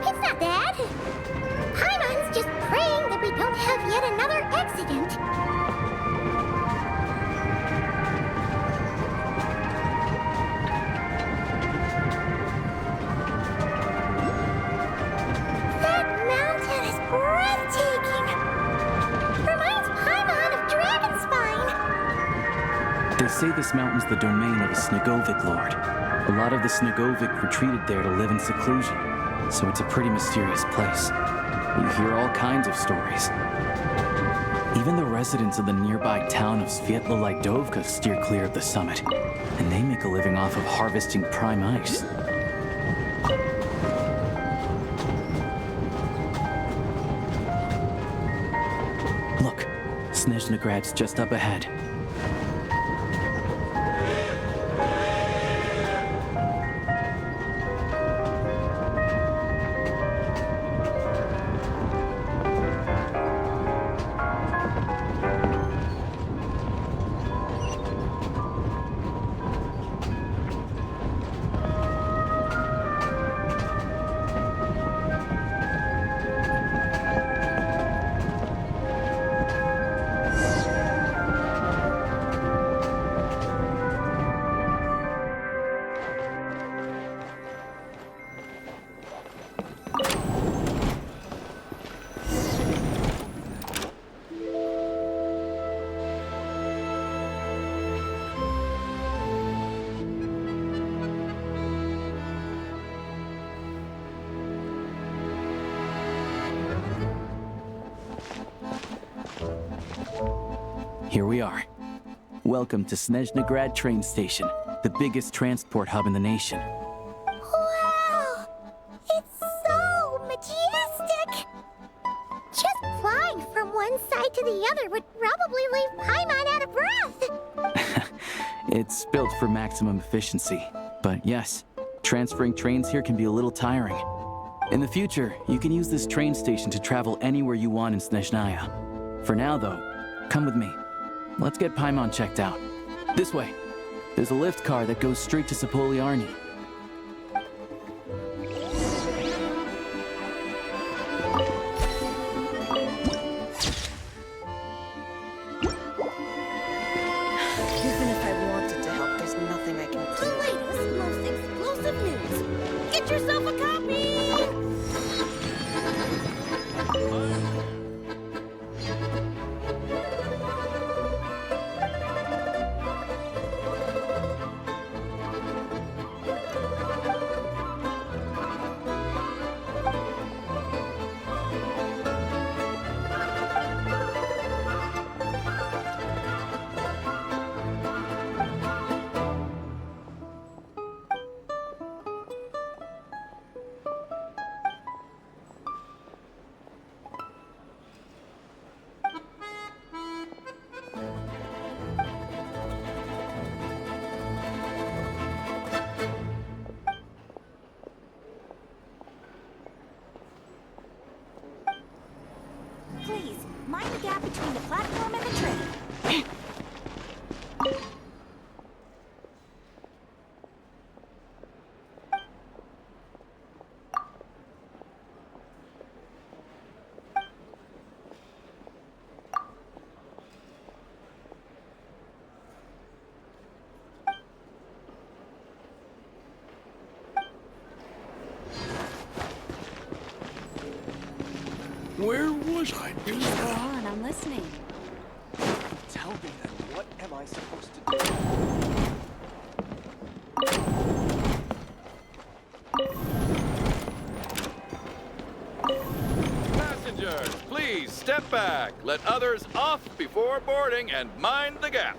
it's not that. Paimon's just praying that we don't have yet another accident. That mountain is breathtaking. Reminds Paimon of Dragonspine. They say this mountain's the domain of a Snegovik lord. A lot of the Snegovik retreated there to live in seclusion, so it's a pretty mysterious place. You hear all kinds of stories. Even the residents of the nearby town of Svietla-Lidovka steer clear of the summit, and they make a living off of harvesting prime ice. Look, Snezhnograd's just up ahead. Here we are. Welcome to Snezhnograd train station, the biggest transport hub in the nation. Wow! It's so majestic! Just flying from one side to the other would probably leave Paimon out of breath! It's built for maximum efficiency, but yes, transferring trains here can be a little tiring. In the future, you can use this train station to travel anywhere you want in Snezhnaya. For now, though, come with me. Let's get Paimon checked out. This way. There's a lift car that goes straight to Sapoliarny. Even if I wanted to help, there's nothing I can do. The latest, most explosive news! Get yourself a copy! Please, mind the gap between the platform and the train. Where was I? Go on, I'm listening. Tell me then, what am I supposed to do? Passengers, please step back. Let others off before boarding and mind the gap.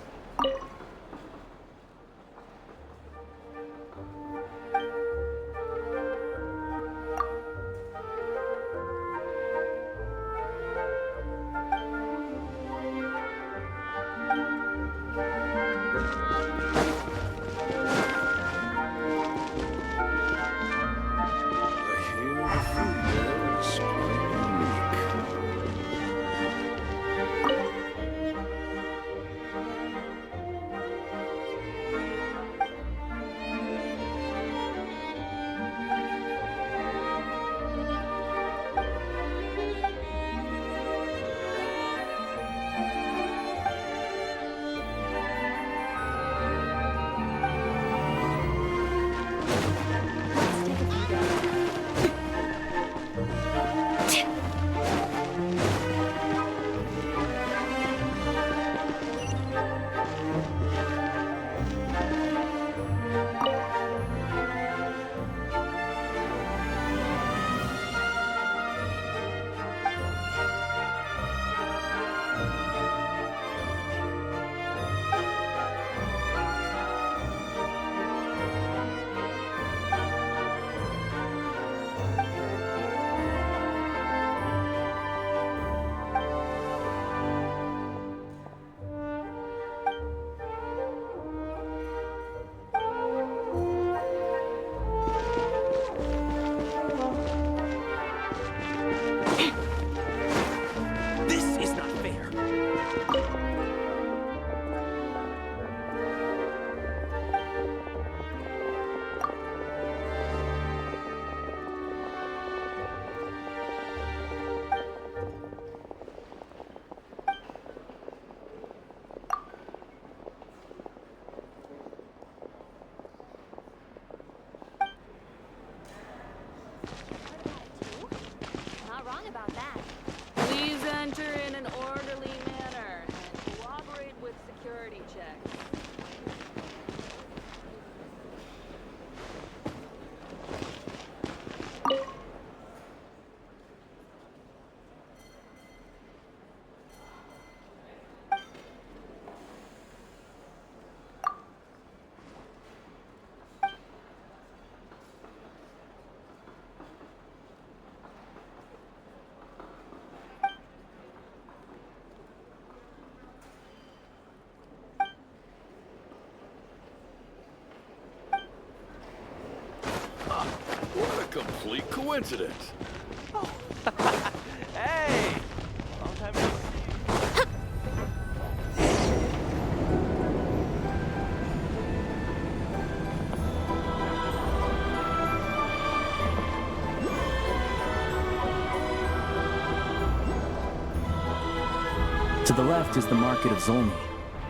complete coincidence. Hey! Long time no see. To the left is the Market of Zolny.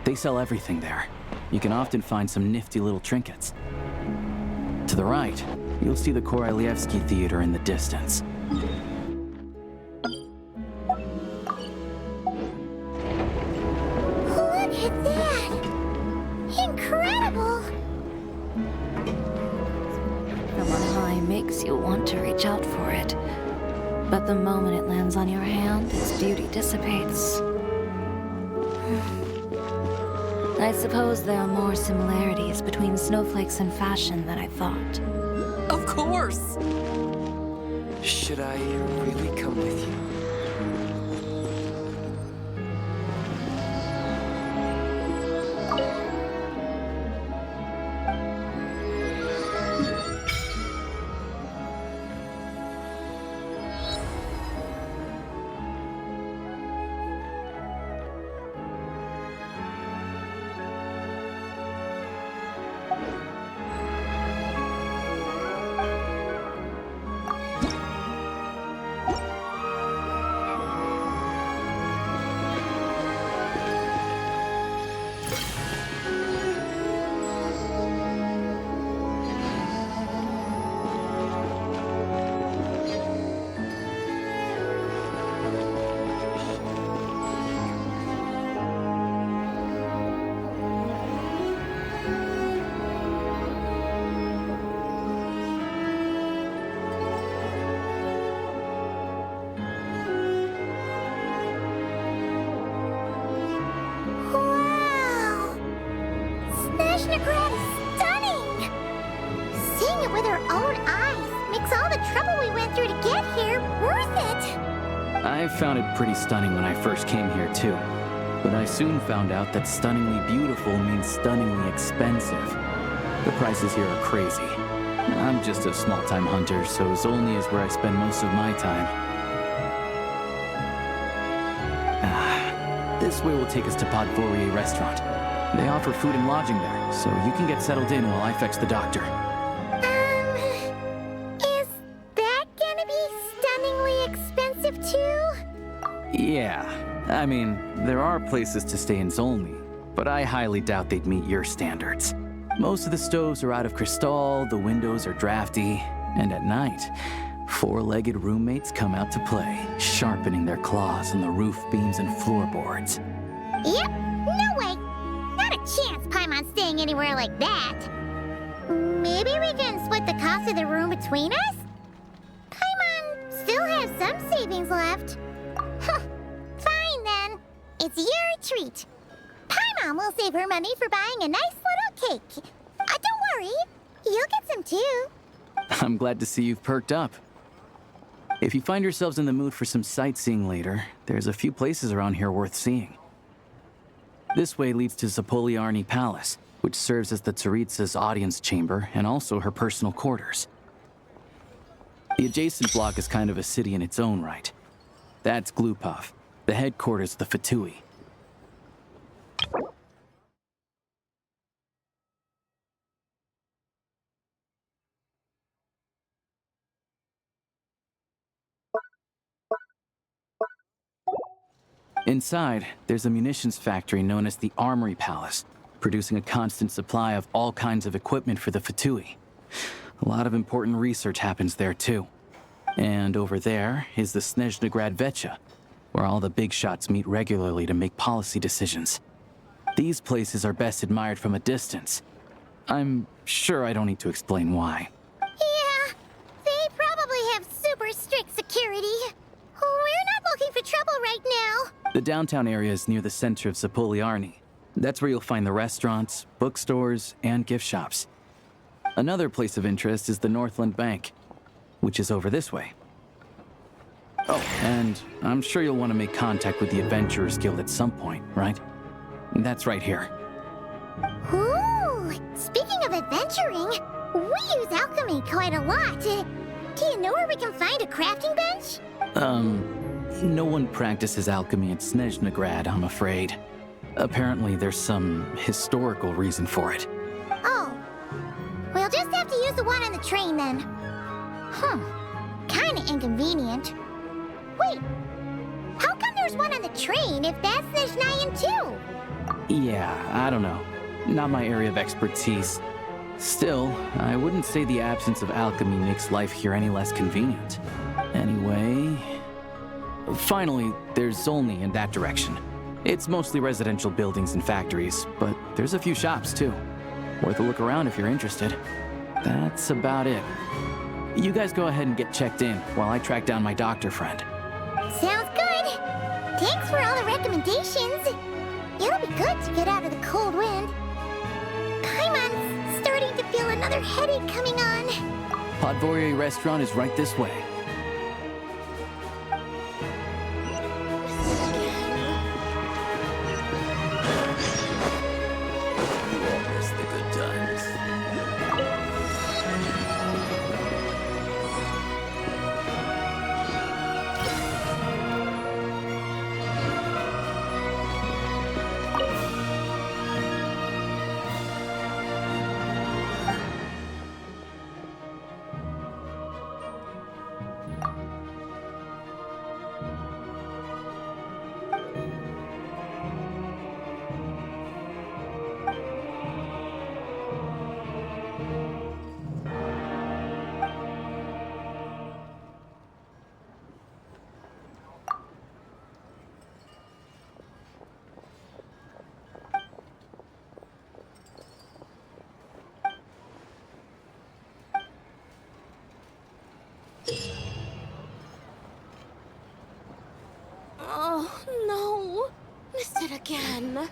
They sell everything there. You can often find some nifty little trinkets. To the right, you'll see the Korolyevsky Theater in the distance. Look at that! Incredible! From on high makes you want to reach out for it. But the moment it lands on your hand, its beauty dissipates. I suppose there are more similarities between snowflakes and fashion than I thought. Of course! Should I really come with you? Wow! Snezhnograd is stunning! Seeing it with our own eyes makes all the trouble we went through to get here worth it! I found it pretty stunning when I first came here too. But I soon found out that stunningly beautiful means stunningly expensive. The prices here are crazy. I'm just a small-time hunter, so Zolny is where I spend most of my time. This way will take us to Podvorier Restaurant. They offer food and lodging there, so you can get settled in while I fetch the doctor. Is that gonna be stunningly expensive too? Yeah, I mean, there are places to stay in Zolny, but I highly doubt they'd meet your standards. Most of the stoves are out of crystal, the windows are drafty, and at night, four-legged roommates come out to play, sharpening their claws on the roof beams and floorboards. Yep, no way! Not a chance Paimon's staying anywhere like that. Maybe we can split the cost of the room between us? Paimon still has some savings left. Huh, fine then. It's your treat. Paimon will save her money for buying a nice little cake. Don't worry, you'll get some too. I'm glad to see you've perked up. If you find yourselves in the mood for some sightseeing later, there's a few places around here worth seeing. This way leads to Zapoliarny Palace, which serves as the Tsaritsa's audience chamber and also her personal quarters. The adjacent block is kind of a city in its own right. That's Glupov, the headquarters of the Fatui. Inside, there's a munitions factory known as the Armory Palace, producing a constant supply of all kinds of equipment for the Fatui. A lot of important research happens there, too. And over there is the Snezhnograd Vecha, where all the big shots meet regularly to make policy decisions. These places are best admired from a distance. I'm sure I don't need to explain why. Yeah, they probably have super strict security. We're not looking for trouble right now. The downtown area is near the center of Zapoliarny. That's where you'll find the restaurants, bookstores, and gift shops. Another place of interest is the Northland Bank, which is over this way. Oh, and I'm sure you'll want to make contact with the Adventurers Guild at some point, right? That's right here. Ooh, speaking of adventuring, we use alchemy quite a lot. Do you know where we can find a crafting bench? No one practices alchemy at Snezhnegrad, I'm afraid. Apparently, there's some historical reason for it. Oh. We'll just have to use the one on the train then. Kinda inconvenient. Wait. How come there's one on the train if that's Snezhnayan too? Yeah, I don't know. Not my area of expertise. Still, I wouldn't say the absence of alchemy makes life here any less convenient. Anyway... Finally, there's Zolny in that direction. It's mostly residential buildings and factories, but there's a few shops too. Worth a look around if you're interested. That's about it. You guys go ahead and get checked in while I track down my doctor friend. Sounds good. Thanks for all the recommendations. It'll be good to get out of the cold wind. Paimon's starting to feel another headache coming on. Podvorye restaurant is right this way. Oh, no. Missed it again.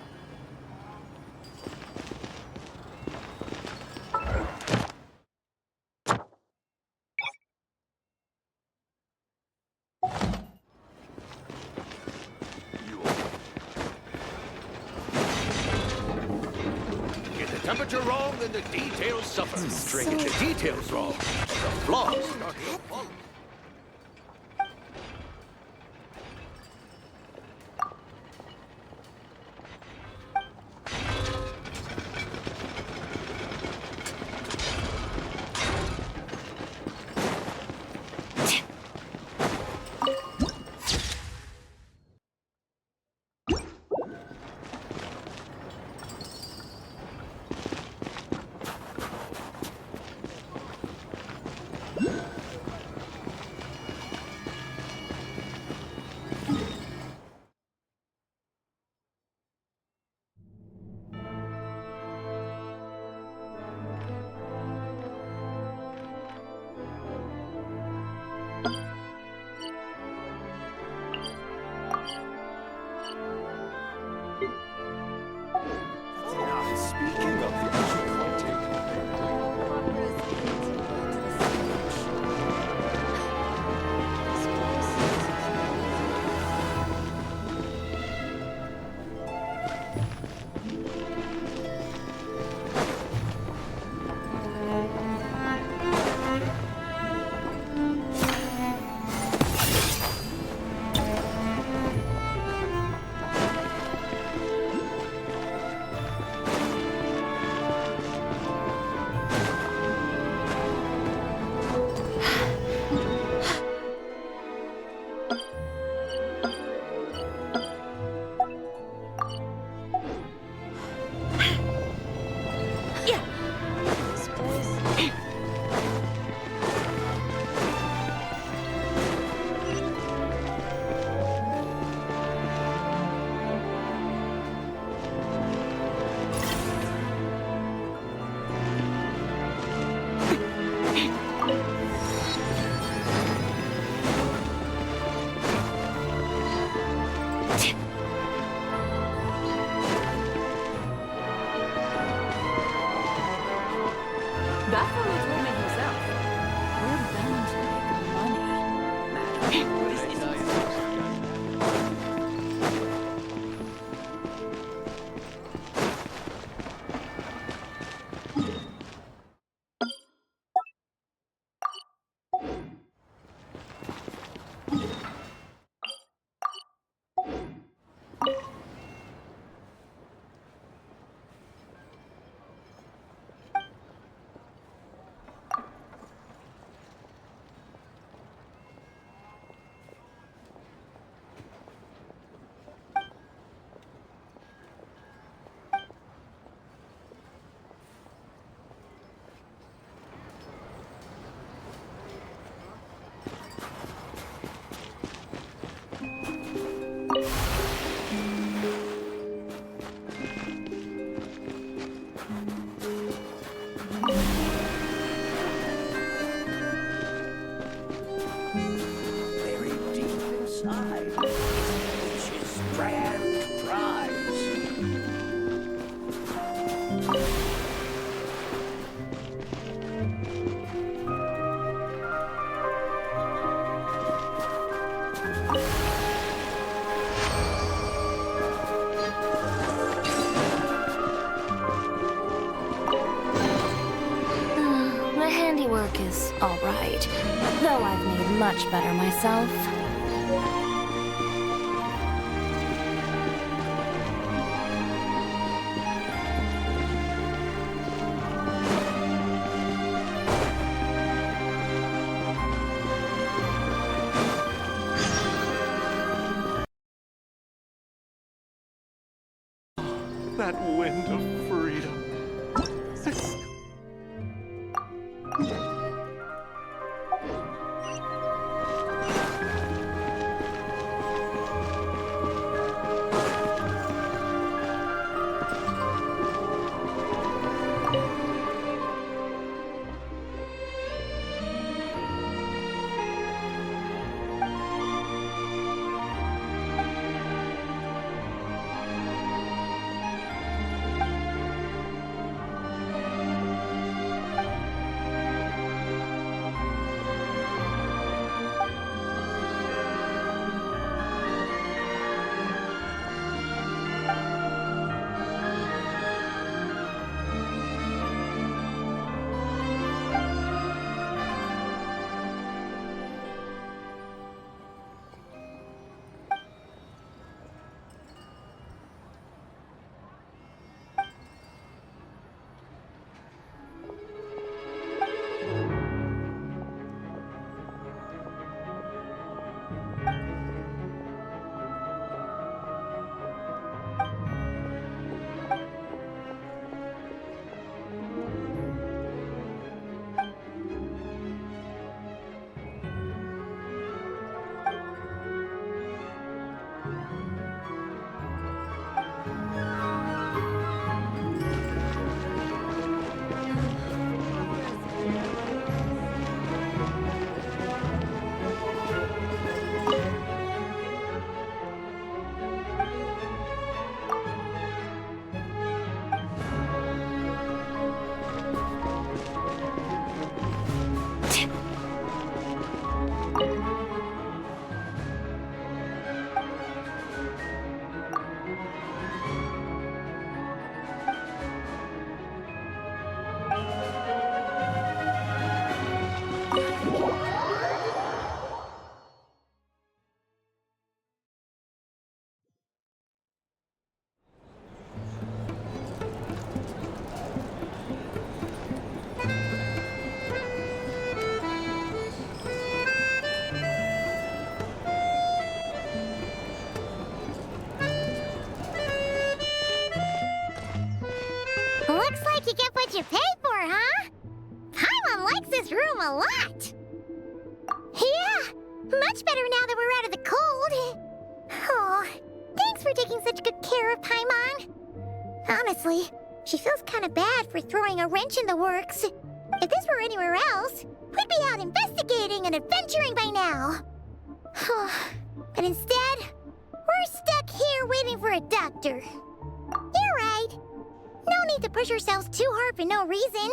Get the temperature wrong, then the details suffer. Get the details wrong, the flaws start to follow. That fellow told me himself. We're bound to make money. Buried deep inside is the witch's grand prize. My handiwork is all right, though I've made much better myself. That wind of freedom. Looks like you get what you pay for, huh? Paimon likes this room a lot. Yeah, much better now that we're out of the cold. Oh, thanks for taking such good care of Paimon. Honestly, she feels kind of bad for throwing a wrench in the works. If this were anywhere else, we'd be out investigating and adventuring by now. But instead, we're stuck here waiting for a doctor. You're right. No need to push ourselves too hard for no reason.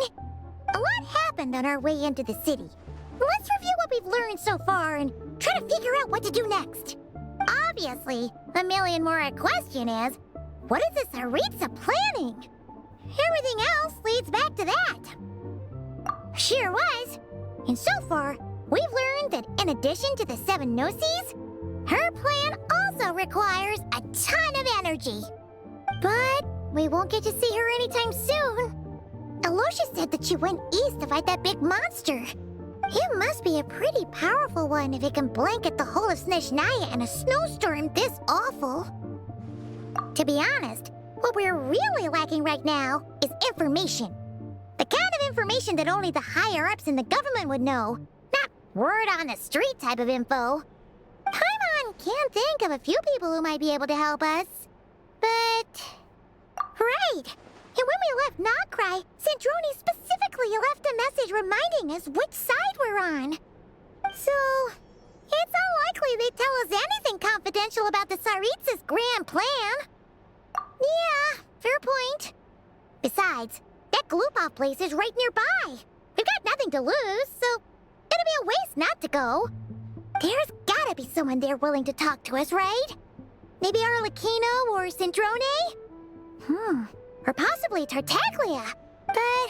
A lot happened on our way into the city. Let's review what we've learned so far and try to figure out what to do next. Obviously, the million more question is, what is the Tsaritsa planning? Everything else leads back to that. Sure was. And so far, we've learned that in addition to the 7 Gnosis, her plan also requires a ton of energy. But we won't get to see her anytime soon. Aloysius said that she went east to fight that big monster. It must be a pretty powerful one if it can blanket the whole of Snezhnaya in a snowstorm this awful. To be honest, what we're really lacking right now is information. The kind of information that only the higher-ups in the government would know, not word-on-the-street type of info. Paimon can think of a few people who might be able to help us. But... right! And when we left Nokrai, Sandrone specifically left a message reminding us which side we're on. So, us anything confidential about the Tsaritsa's grand plan. Yeah, fair point. Besides, that Gloop-Off place is right nearby. We've got nothing to lose, so it'd be a waste not to go. There's gotta be someone there willing to talk to us, right? Maybe Arlecchino or Sandrone? Or possibly Tartaglia. But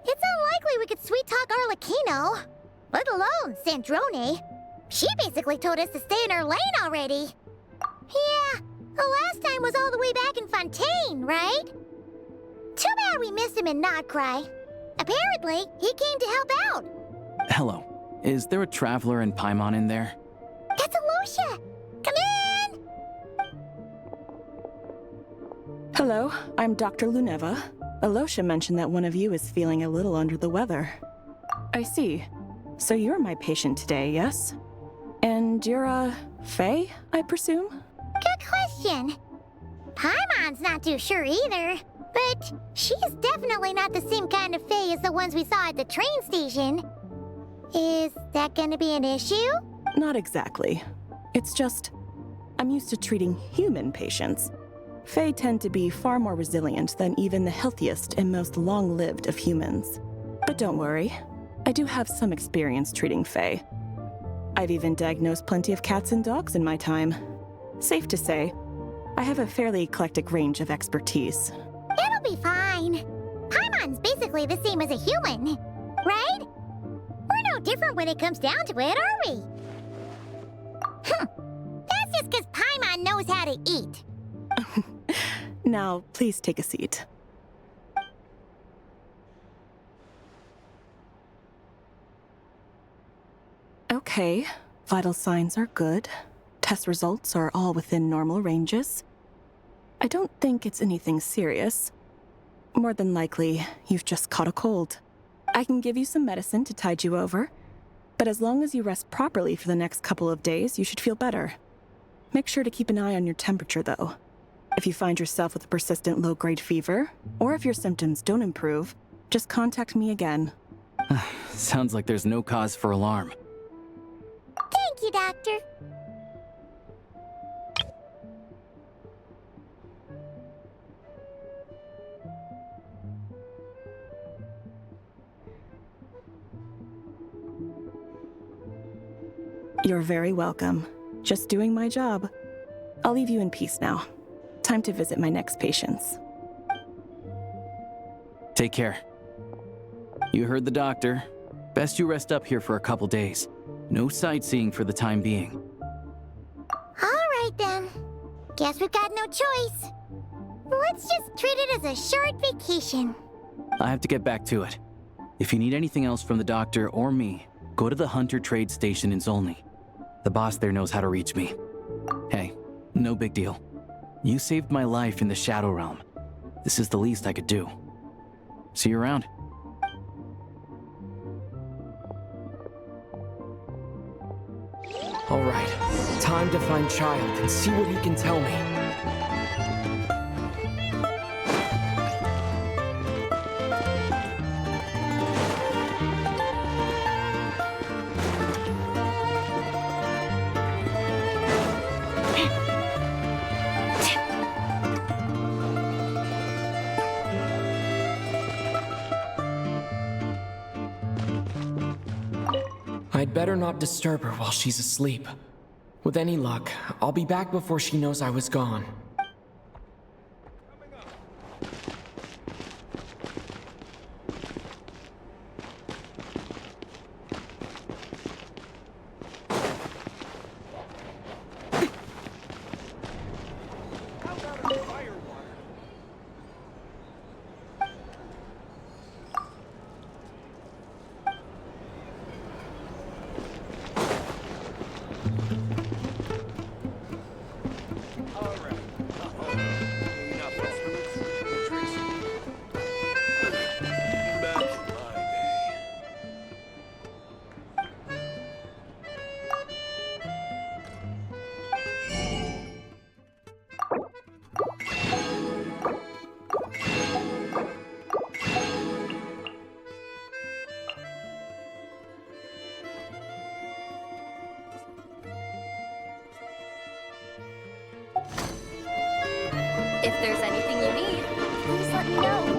it's unlikely we could sweet-talk Arlecchino, let alone Sandrone. She basically told us to stay in her lane already. Yeah, the last time was all the way back in Fontaine, right? Too bad we missed him in Nodcry. Apparently, he came to help out. Hello. Is there a traveler in Paimon in there? That's Alosha! Come in! Hello, I'm Dr. Luneva. Alosha mentioned that one of you is feeling a little under the weather. I see. So you're my patient today, yes? And you're, Faye, I presume? Good question. Paimon's not too sure either, but she's definitely not the same kind of Faye as the ones we saw at the train station. Is that gonna be an issue? Not exactly. It's just, I'm used to treating human patients. Fae tend to be far more resilient than even the healthiest and most long-lived of humans. But don't worry, I do have some experience treating Fae. I've even diagnosed plenty of cats and dogs in my time. Safe to say, I have a fairly eclectic range of expertise. It'll be fine. Paimon's basically the same as a human, right? We're no different when it comes down to it, are we? That's just because Paimon knows how to eat. Now, please take a seat. Okay, vital signs are good. Test results are all within normal ranges. I don't think it's anything serious. More than likely, you've just caught a cold. I can give you some medicine to tide you over, but as long as you rest properly for the next couple of days, you should feel better. Make sure to keep an eye on your temperature, though. If you find yourself with a persistent low-grade fever, or if your symptoms don't improve, just contact me again. Sounds like there's no cause for alarm. Thank you, Doctor. You're very welcome. Just doing my job. I'll leave you in peace now. Time to visit my next patients. Take care. You heard the doctor. Best you rest up here for a couple days. No sightseeing for the time being. All right, then. Guess we've got no choice. Let's just treat it as a short vacation. I have to get back to it. If you need anything else from the doctor or me, go to the Hunter Trade Station in Zolny. The boss there knows how to reach me. Hey, no big deal. You saved my life in the Shadow Realm. This is the least I could do. See you around. All right, time to find Child and see what he can tell me. I'd better not disturb her while she's asleep. With any luck, I'll be back before she knows I was gone. there's anything you need, please let me know.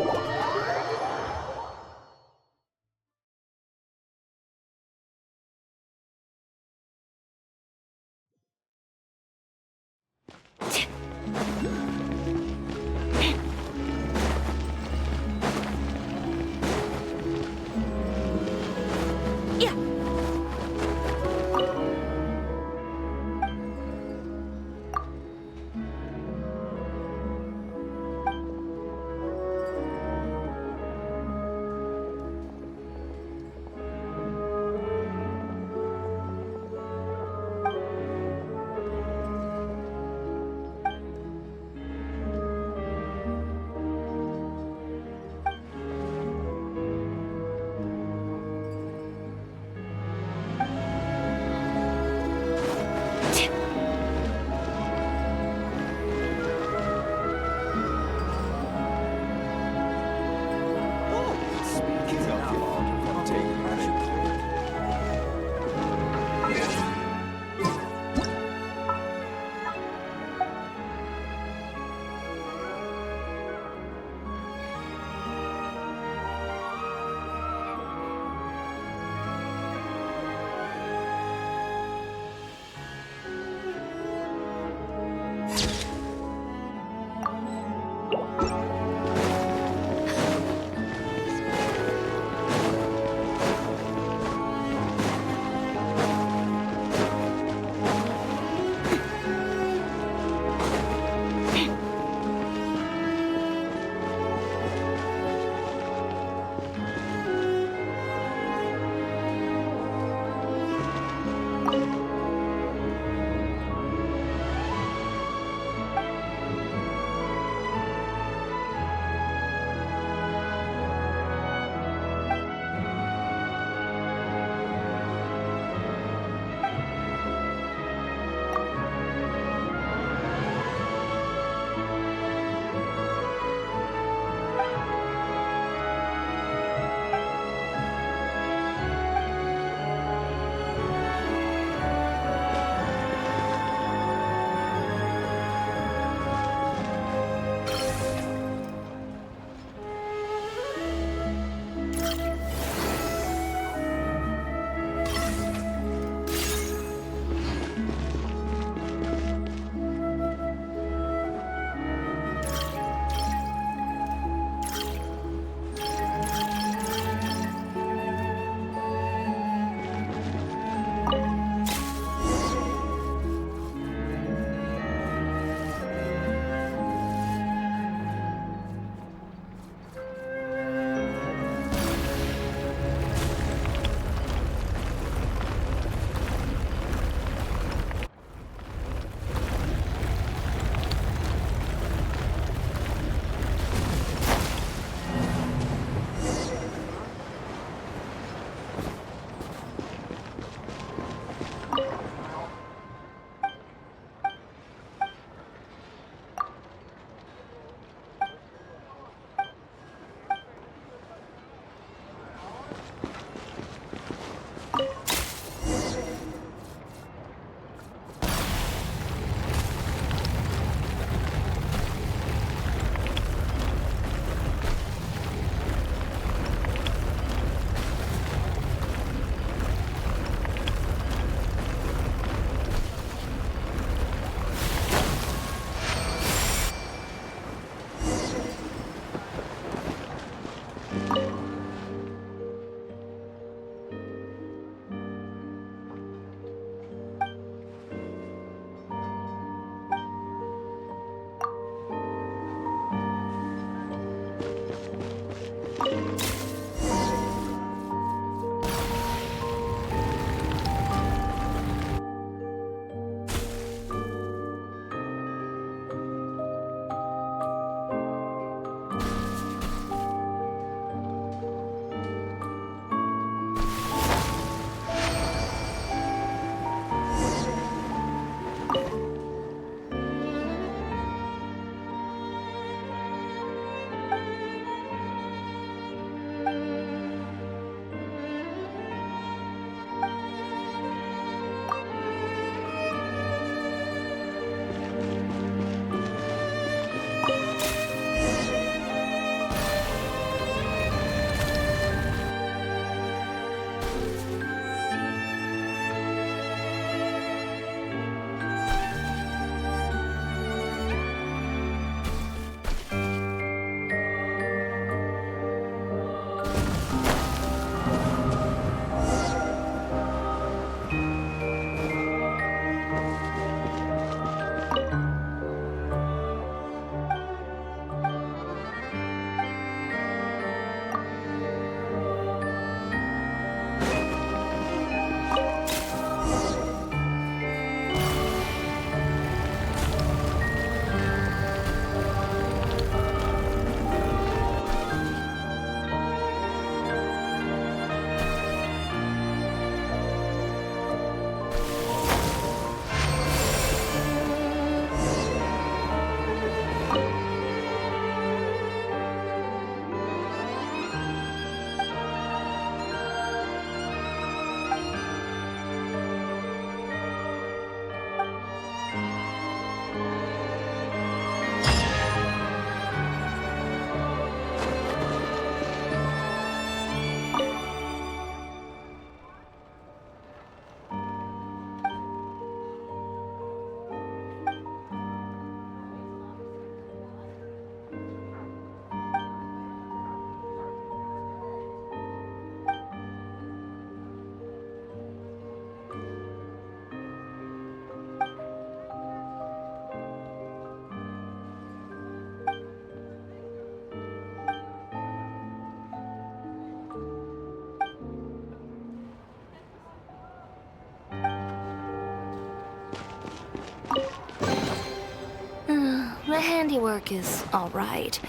handiwork is all right,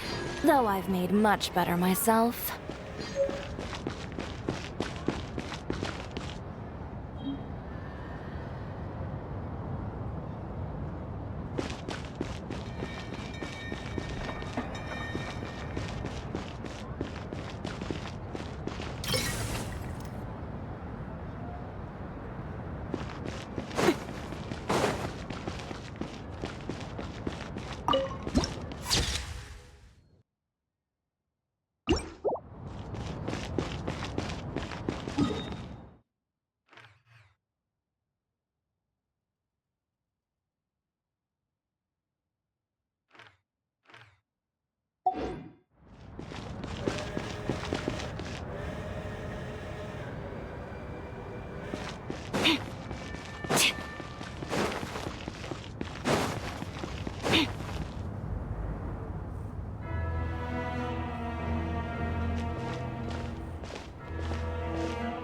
though I've made much better myself.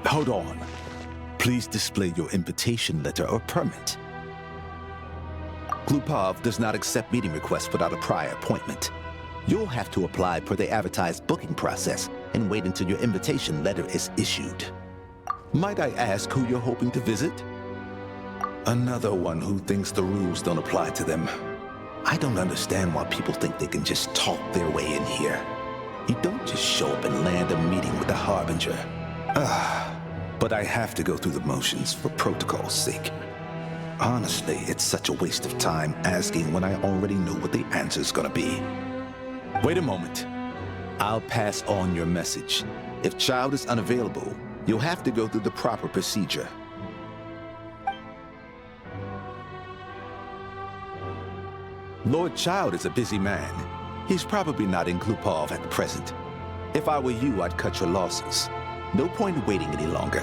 Hold on. Please display your invitation letter or permit. Glupov does not accept meeting requests without a prior appointment. You'll have to apply per the advertised booking process and wait until your invitation letter is issued. Might I ask who you're hoping to visit? Another one who thinks the rules don't apply to them. I don't understand why people think they can just talk their way in here. You don't just show up and land a meeting with the Harbinger. But I have to go through the motions for protocol's sake. Honestly, it's such a waste of time asking when I already know what the answer's gonna be. Wait a moment. I'll pass on your message. If Child is unavailable, you'll have to go through the proper procedure. Lord Child is a busy man. He's probably not in Glupov at present. If I were you, I'd cut your losses. No point in waiting any longer.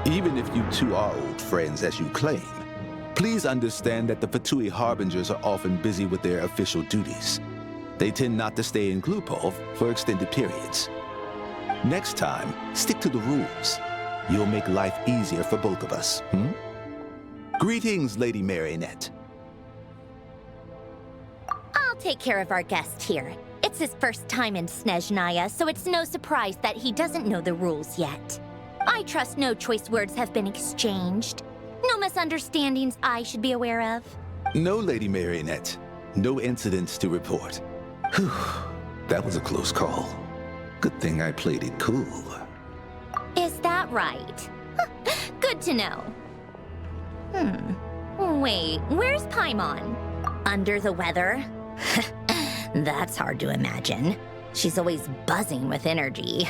Even if you two are old friends as you claim, please understand that the Fatui Harbingers are often busy with their official duties. They tend not to stay in Glupov for extended periods. Next time, stick to the rules. You'll make life easier for both of us, Greetings, Lady Marionette. I'll take care of our guest here. It's his first time in Snezhnaya, so it's no surprise that he doesn't know the rules yet. I trust no choice words have been exchanged. No misunderstandings I should be aware of. No, Lady Marionette. No incidents to report. Whew, that was a close call. Good thing I played it cool. Is that right? Good to know. Wait, where's Paimon? Under the weather? That's hard to imagine. She's always buzzing with energy.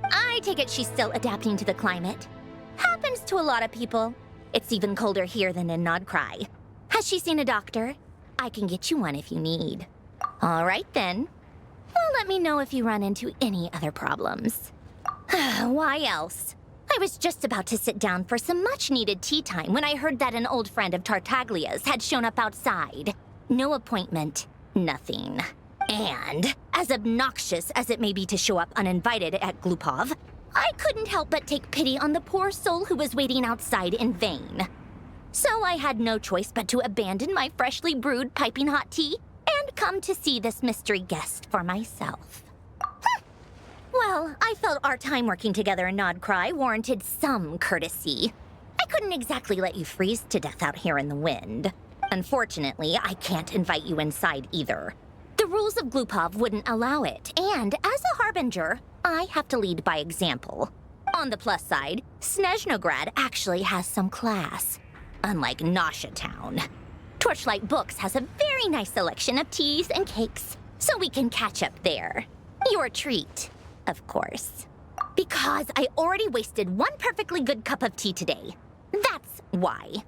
I take it she's still adapting to the climate. Happens to a lot of people. It's even colder here than in Nodcry. Has she seen a doctor? I can get you one if you need. All right then. Well, let me know if you run into any other problems. Why else? I was just about to sit down for some much-needed tea time when I heard that an old friend of Tartaglia's had shown up outside. No appointment, nothing. And, as obnoxious as it may be to show up uninvited at Glupov, I couldn't help but take pity on the poor soul who was waiting outside in vain. So I had no choice but to abandon my freshly brewed piping hot tea and come to see this mystery guest for myself. Well, I felt our time working together in Nodcry warranted some courtesy. I couldn't exactly let you freeze to death out here in the wind. Unfortunately, I can't invite you inside either. The rules of Glupov wouldn't allow it, and as a Harbinger, I have to lead by example. On the plus side, Snezhnograd actually has some class, unlike Nosha Town. Torchlight Books has a very nice selection of teas and cakes, so we can catch up there. Your treat, of course. Because I already wasted one perfectly good cup of tea today. That's why.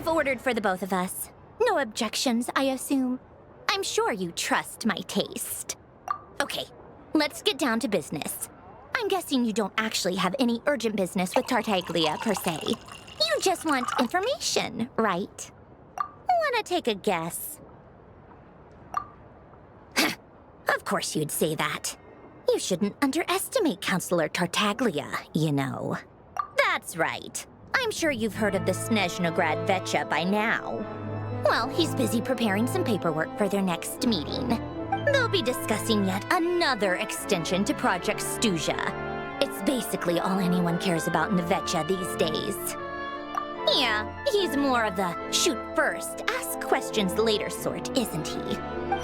I've ordered for the both of us. No objections, I assume. I'm sure you trust my taste. Okay, let's get down to business. I'm guessing you don't actually have any urgent business with Tartaglia, per se. You just want information, right? Wanna take a guess? Of course you'd say that. You shouldn't underestimate Counselor Tartaglia, you know. That's right. I'm sure you've heard of the Snezhnograd Vecha by now. Well, he's busy preparing some paperwork for their next meeting. They'll be discussing yet another extension to Project Stuzha. It's basically all anyone cares about in the Vecha these days. Yeah, he's more of the shoot first, ask questions later sort, isn't he?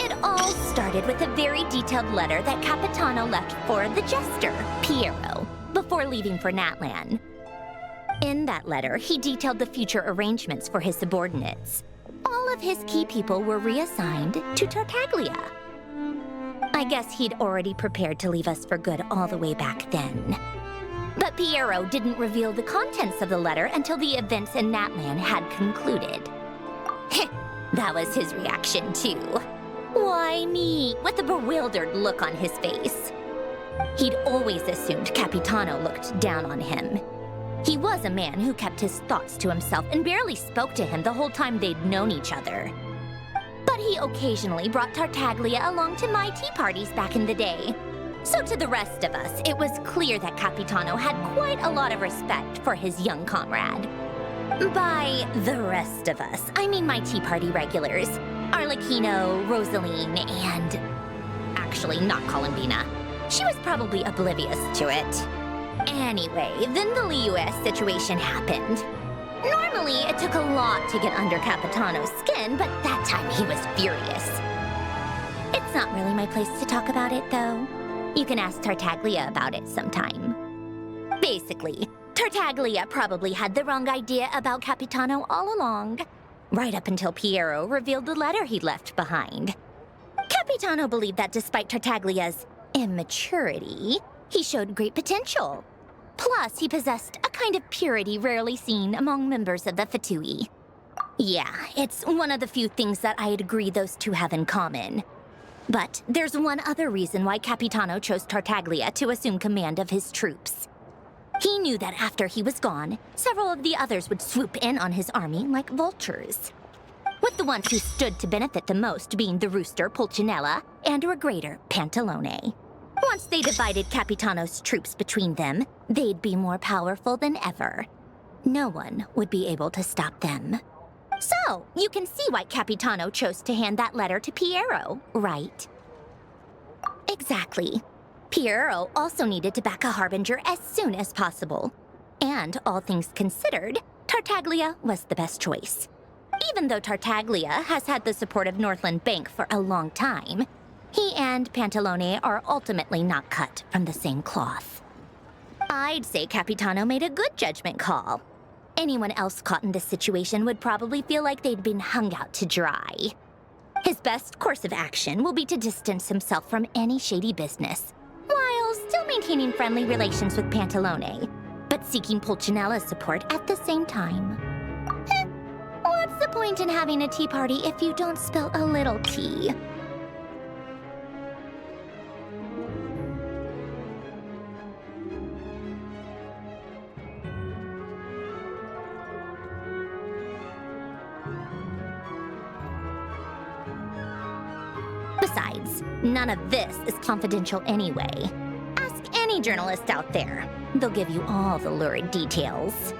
It all started with a very detailed letter that Capitano left for the jester, Piero, before leaving for Natlan. In that letter, he detailed the future arrangements for his subordinates. All of his key people were reassigned to Tartaglia. I guess he'd already prepared to leave us for good all the way back then. But Piero didn't reveal the contents of the letter until the events in Natlan had concluded. That was his reaction, too. Why me? With a bewildered look on his face. He'd always assumed Capitano looked down on him. He was a man who kept his thoughts to himself and barely spoke to him the whole time they'd known each other. But he occasionally brought Tartaglia along to my tea parties back in the day. So to the rest of us, it was clear that Capitano had quite a lot of respect for his young comrade. By the rest of us, I mean my tea party regulars. Arlecchino, Rosaline, and... actually, not Columbina. She was probably oblivious to it. Anyway, then the Liues situation happened. Normally, it took a lot to get under Capitano's skin, but that time he was furious. It's not really my place to talk about it, though. You can ask Tartaglia about it sometime. Basically, Tartaglia probably had the wrong idea about Capitano all along, right up until Piero revealed the letter he'd left behind. Capitano believed that despite Tartaglia's immaturity, he showed great potential. Plus, he possessed a kind of purity rarely seen among members of the Fatui. Yeah, it's one of the few things that I'd agree those two have in common. But there's one other reason why Capitano chose Tartaglia to assume command of his troops. He knew that after he was gone, several of the others would swoop in on his army like vultures. With the ones who stood to benefit the most being the rooster Pulcinella and Regrator Pantalone. Once they divided Capitano's troops between them, they'd be more powerful than ever. No one would be able to stop them. So, you can see why Capitano chose to hand that letter to Piero, right? Exactly. Piero also needed to back a harbinger as soon as possible. And, all things considered, Tartaglia was the best choice. Even though Tartaglia has had the support of Northland Bank for a long time, he and Pantalone are ultimately not cut from the same cloth. I'd say Capitano made a good judgment call. Anyone else caught in this situation would probably feel like they'd been hung out to dry. His best course of action will be to distance himself from any shady business, while still maintaining friendly relations with Pantalone, but seeking Pulcinella's support at the same time. What's the point in having a tea party if you don't spill a little tea? Besides, none of this is confidential anyway. Ask any journalist out there. They'll give you all the lurid details.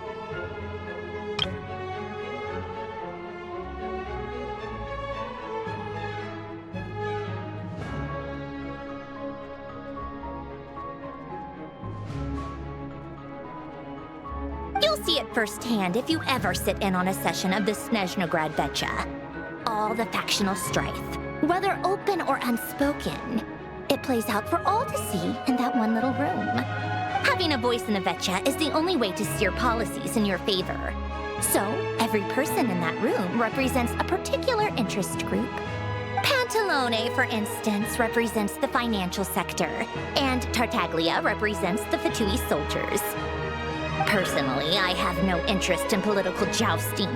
You'll see it firsthand if you ever sit in on a session of the Snezhnograd Vecha. All the factional strife, whether open or unspoken, it plays out for all to see in that one little room. Having a voice in the Vecha is the only way to steer policies in your favor. So, every person in that room represents a particular interest group. Pantalone, for instance, represents the financial sector, and Tartaglia represents the Fatui soldiers. Personally, I have no interest in political jousting.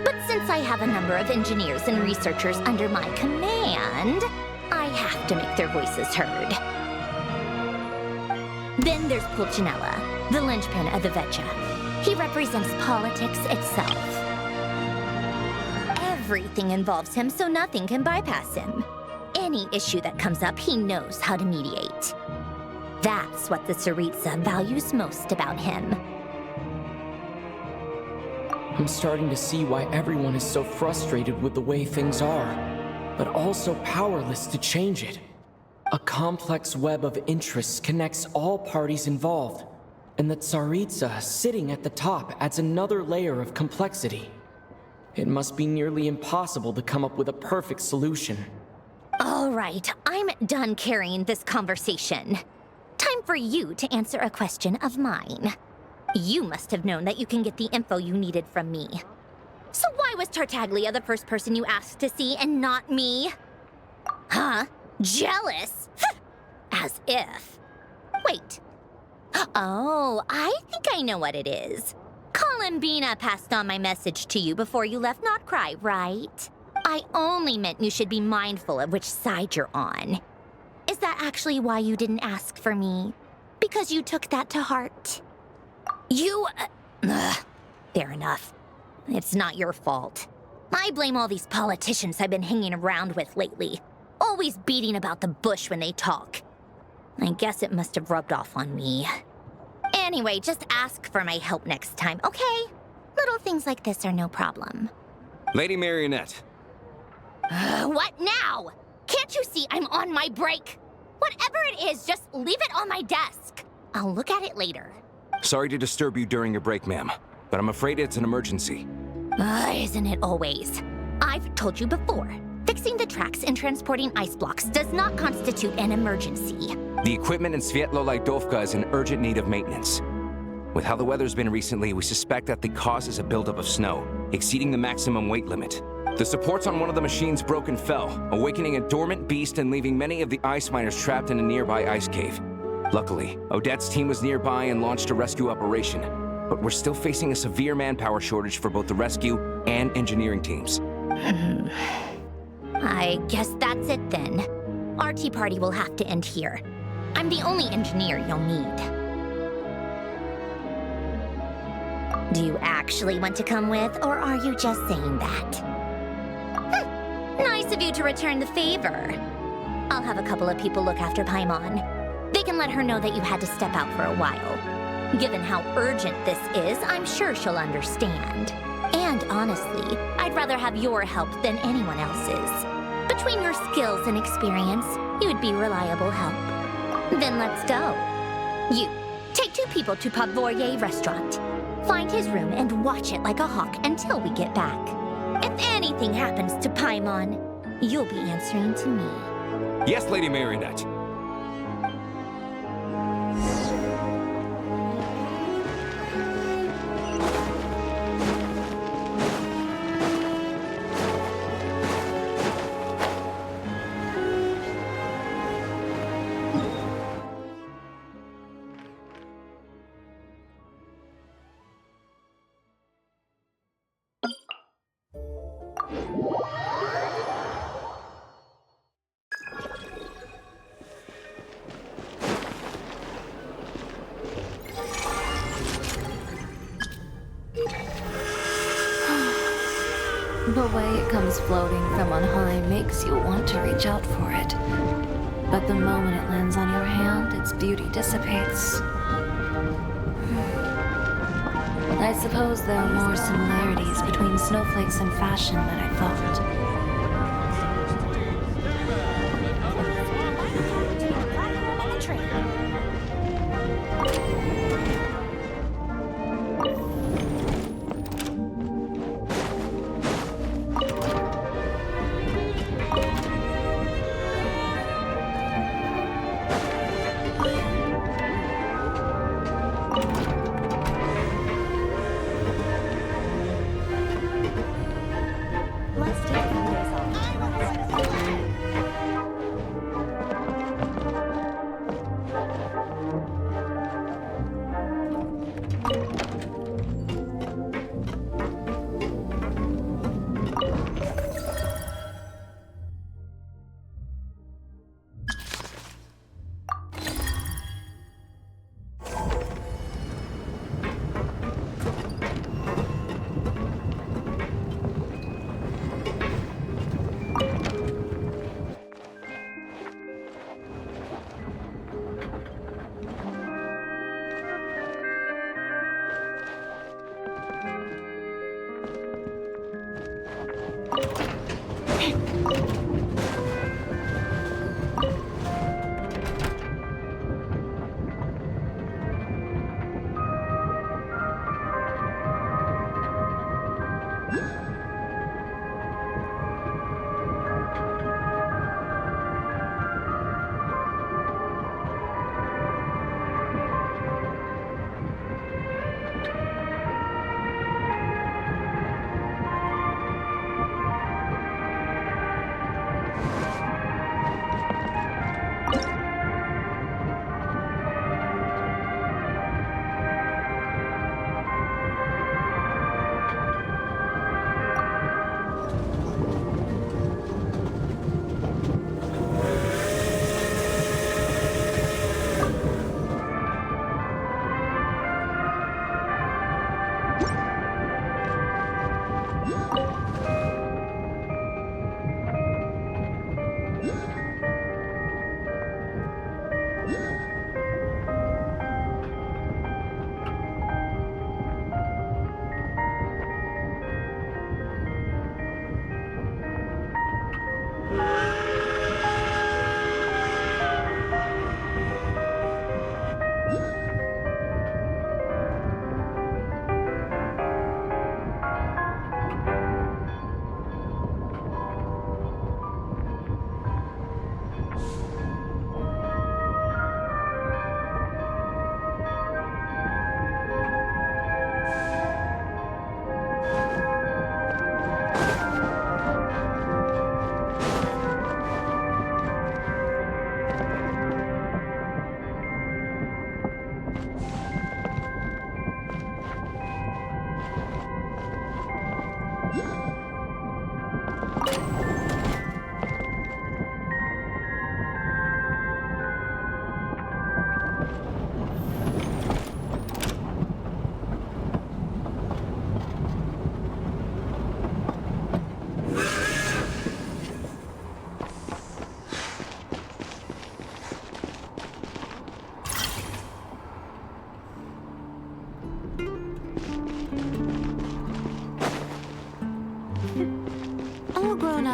But since I have a number of engineers and researchers under my command, I have to make their voices heard. Then there's Pulcinella, the linchpin of the VII. He represents politics itself. Everything involves him, so nothing can bypass him. Any issue that comes up, he knows how to mediate. That's what the Tsaritsa values most about him. I'm starting to see why everyone is so frustrated with the way things are, but also powerless to change it. A complex web of interests connects all parties involved, and the Tsaritsa sitting at the top adds another layer of complexity. It must be nearly impossible to come up with a perfect solution. All right, I'm done carrying this conversation. Time for you to answer a question of mine. You must have known that you can get the info you needed from me. So why was Tartaglia the first person you asked to see and not me? Huh? Jealous? As if. Wait. Oh, I think I know what it is. Columbina passed on my message to you before you left Notcry, right? I only meant you should be mindful of which side you're on. Is that actually why you didn't ask for me? Because you took that to heart? You... fair enough. It's not your fault. I blame all these politicians I've been hanging around with lately. Always beating about the bush when they talk. I guess it must have rubbed off on me. Anyway, just ask for my help next time, okay? Little things like this are no problem. Lady Marionette. What now? Can't you see I'm on my break? Whatever it is, just leave it on my desk. I'll look at it later. Sorry to disturb you during your break, ma'am, but I'm afraid it's an emergency. Isn't it always? I've told you before. Fixing the tracks and transporting ice blocks does not constitute an emergency. The equipment in Svietlolaidovka is in urgent need of maintenance. With how the weather's been recently, we suspect that the cause is a buildup of snow, exceeding the maximum weight limit. The supports on one of the machines broke and fell, awakening a dormant beast and leaving many of the ice miners trapped in a nearby ice cave. Luckily, Odette's team was nearby and launched a rescue operation, but we're still facing a severe manpower shortage for both the rescue and engineering teams. I guess that's it then. Our tea party will have to end here. I'm the only engineer you'll need. Do you actually want to come with, or are you just saying that? Nice of you to return the favor. I'll have a couple of people look after Paimon. They can let her know that you had to step out for a while. Given how urgent this is, I'm sure she'll understand. And honestly, I'd rather have your help than anyone else's. Between your skills and experience, you would be reliable help. Then let's go. You, take 2 people to Pavoye restaurant. Find his room and watch it like a hawk until we get back. If anything happens to Paimon, you'll be answering to me. Yes, Lady Marionette. The way it comes floating from on high makes you want to reach out for it. But the moment it lands on your hand, its beauty dissipates. I suppose there are more similarities between snowflakes and fashion than I thought. Let's take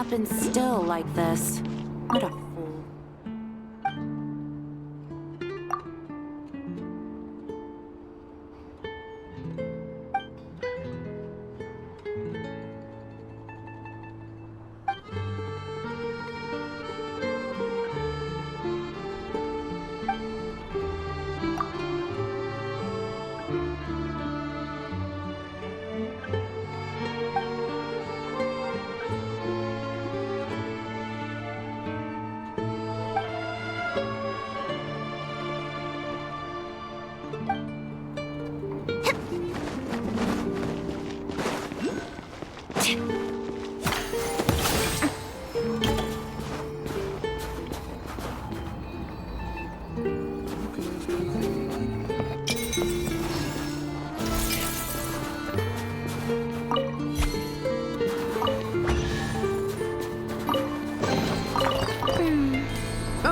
been still like this. What a fool.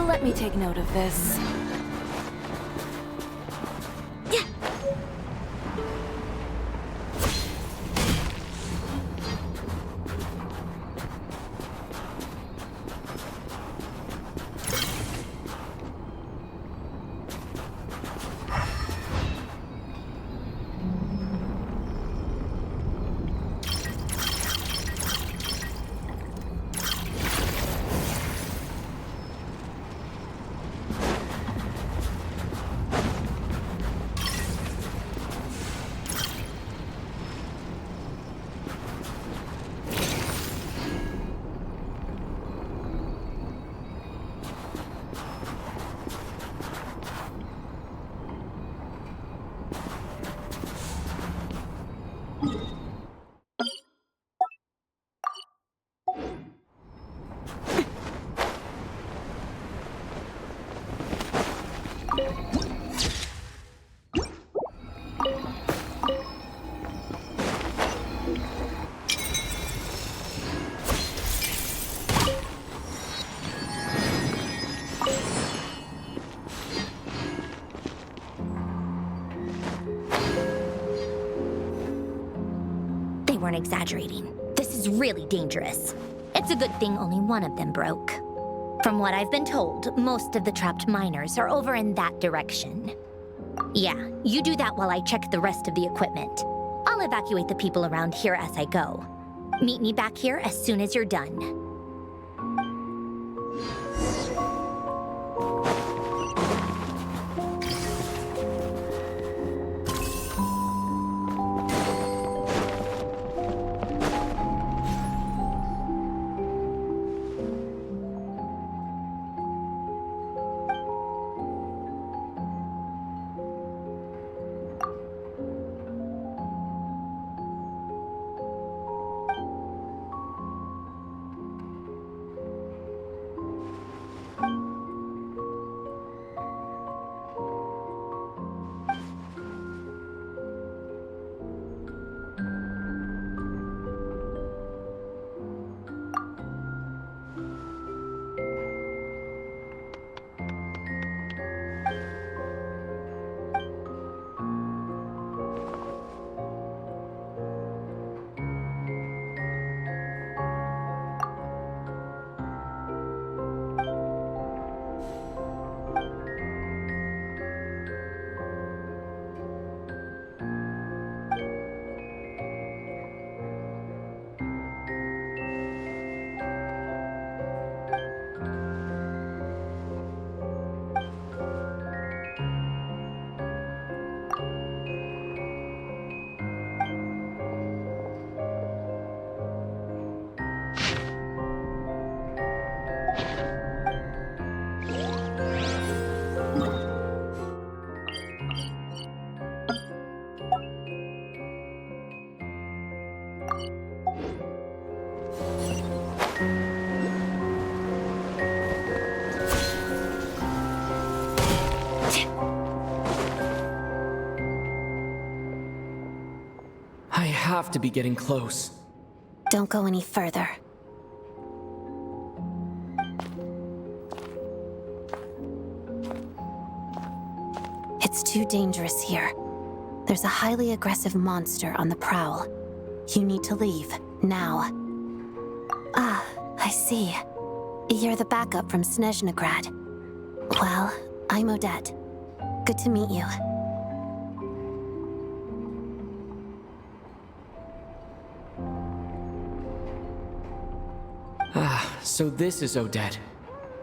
Let me take note of this. They weren't exaggerating. This is really dangerous. It's a good thing only one of them broke. From what I've been told, most of the trapped miners are over in that direction. Yeah, you do that while I check the rest of the equipment. I'll evacuate the people around here as I go. Meet me back here as soon as you're done. I have to be getting close. Don't go any further. It's too dangerous here. There's a highly aggressive monster on the prowl. You need to leave, now. Ah, I see. You're the backup from Snezhnograd. Well, I'm Odette. Good to meet you. Ah, so this is Odette.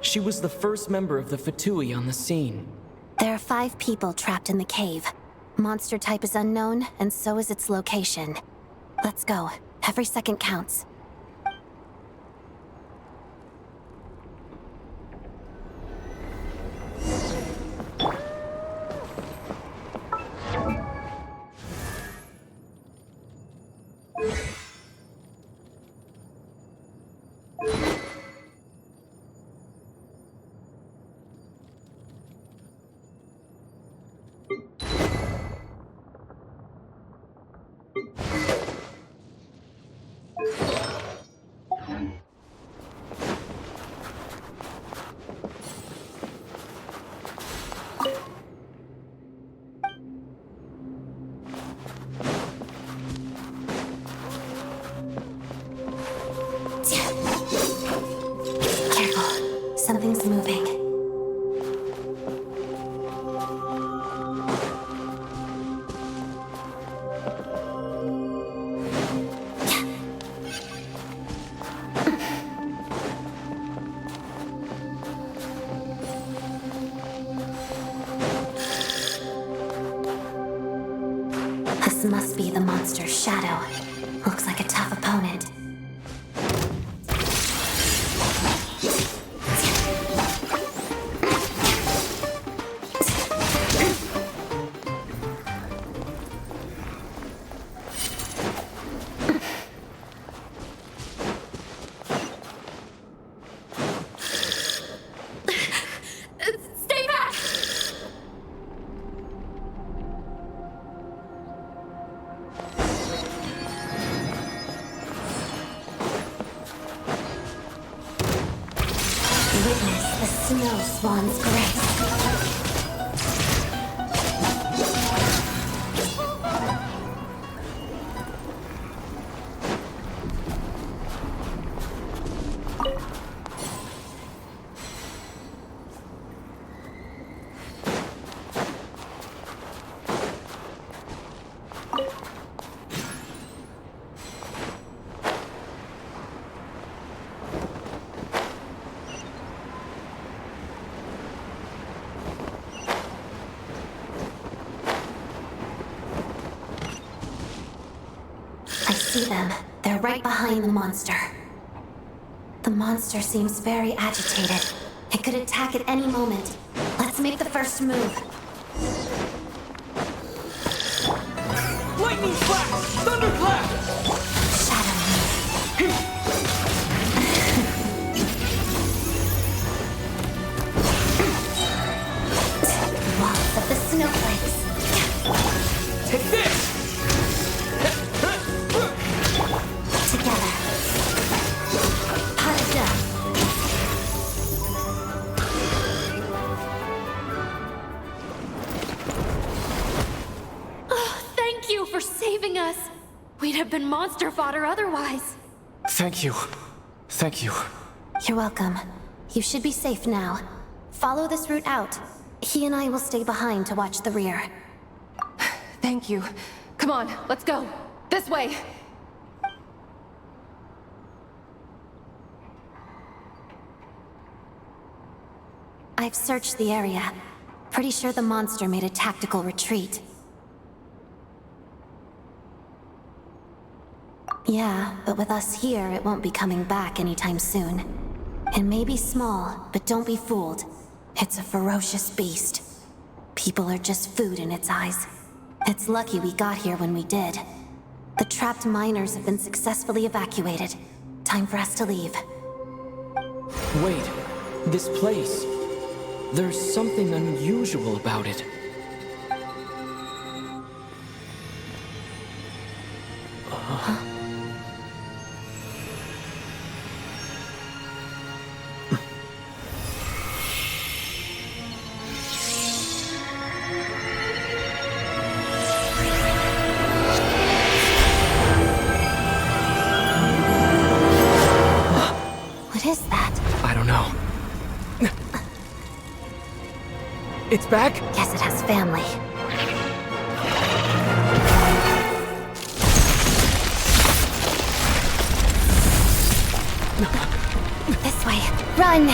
She was the first member of the Fatui on the scene. There are 5 people trapped in the cave. Monster type is unknown, and so is its location. Let's go. Every second counts. Careful. Something's moving. This must be the monster's shadow. Looks like a tough opponent. Stay back! Witness the snow swan's grace. I see them. They're right behind the monster. The monster seems very agitated. It could attack at any moment. Let's make the first move. Lightning flash! Thunderclap! Shadow move. Walls of the snowflakes. Take this! Together. Pot of death. Oh, thank you for saving us. We'd have been monster fodder otherwise. Thank you. Thank you. You're welcome. You should be safe now. Follow this route out. He and I will stay behind to watch the rear. Thank you. Come on, let's go. This way. I've searched the area. Pretty sure the monster made a tactical retreat. Yeah, but with us here, it won't be coming back anytime soon. It may be small, but don't be fooled. It's a ferocious beast. People are just food in its eyes. It's lucky we got here when we did. The trapped miners have been successfully evacuated. Time for us to leave. Wait, this place. There's something unusual about it. What that? I don't know. It's back? Guess it has family. This way. Run!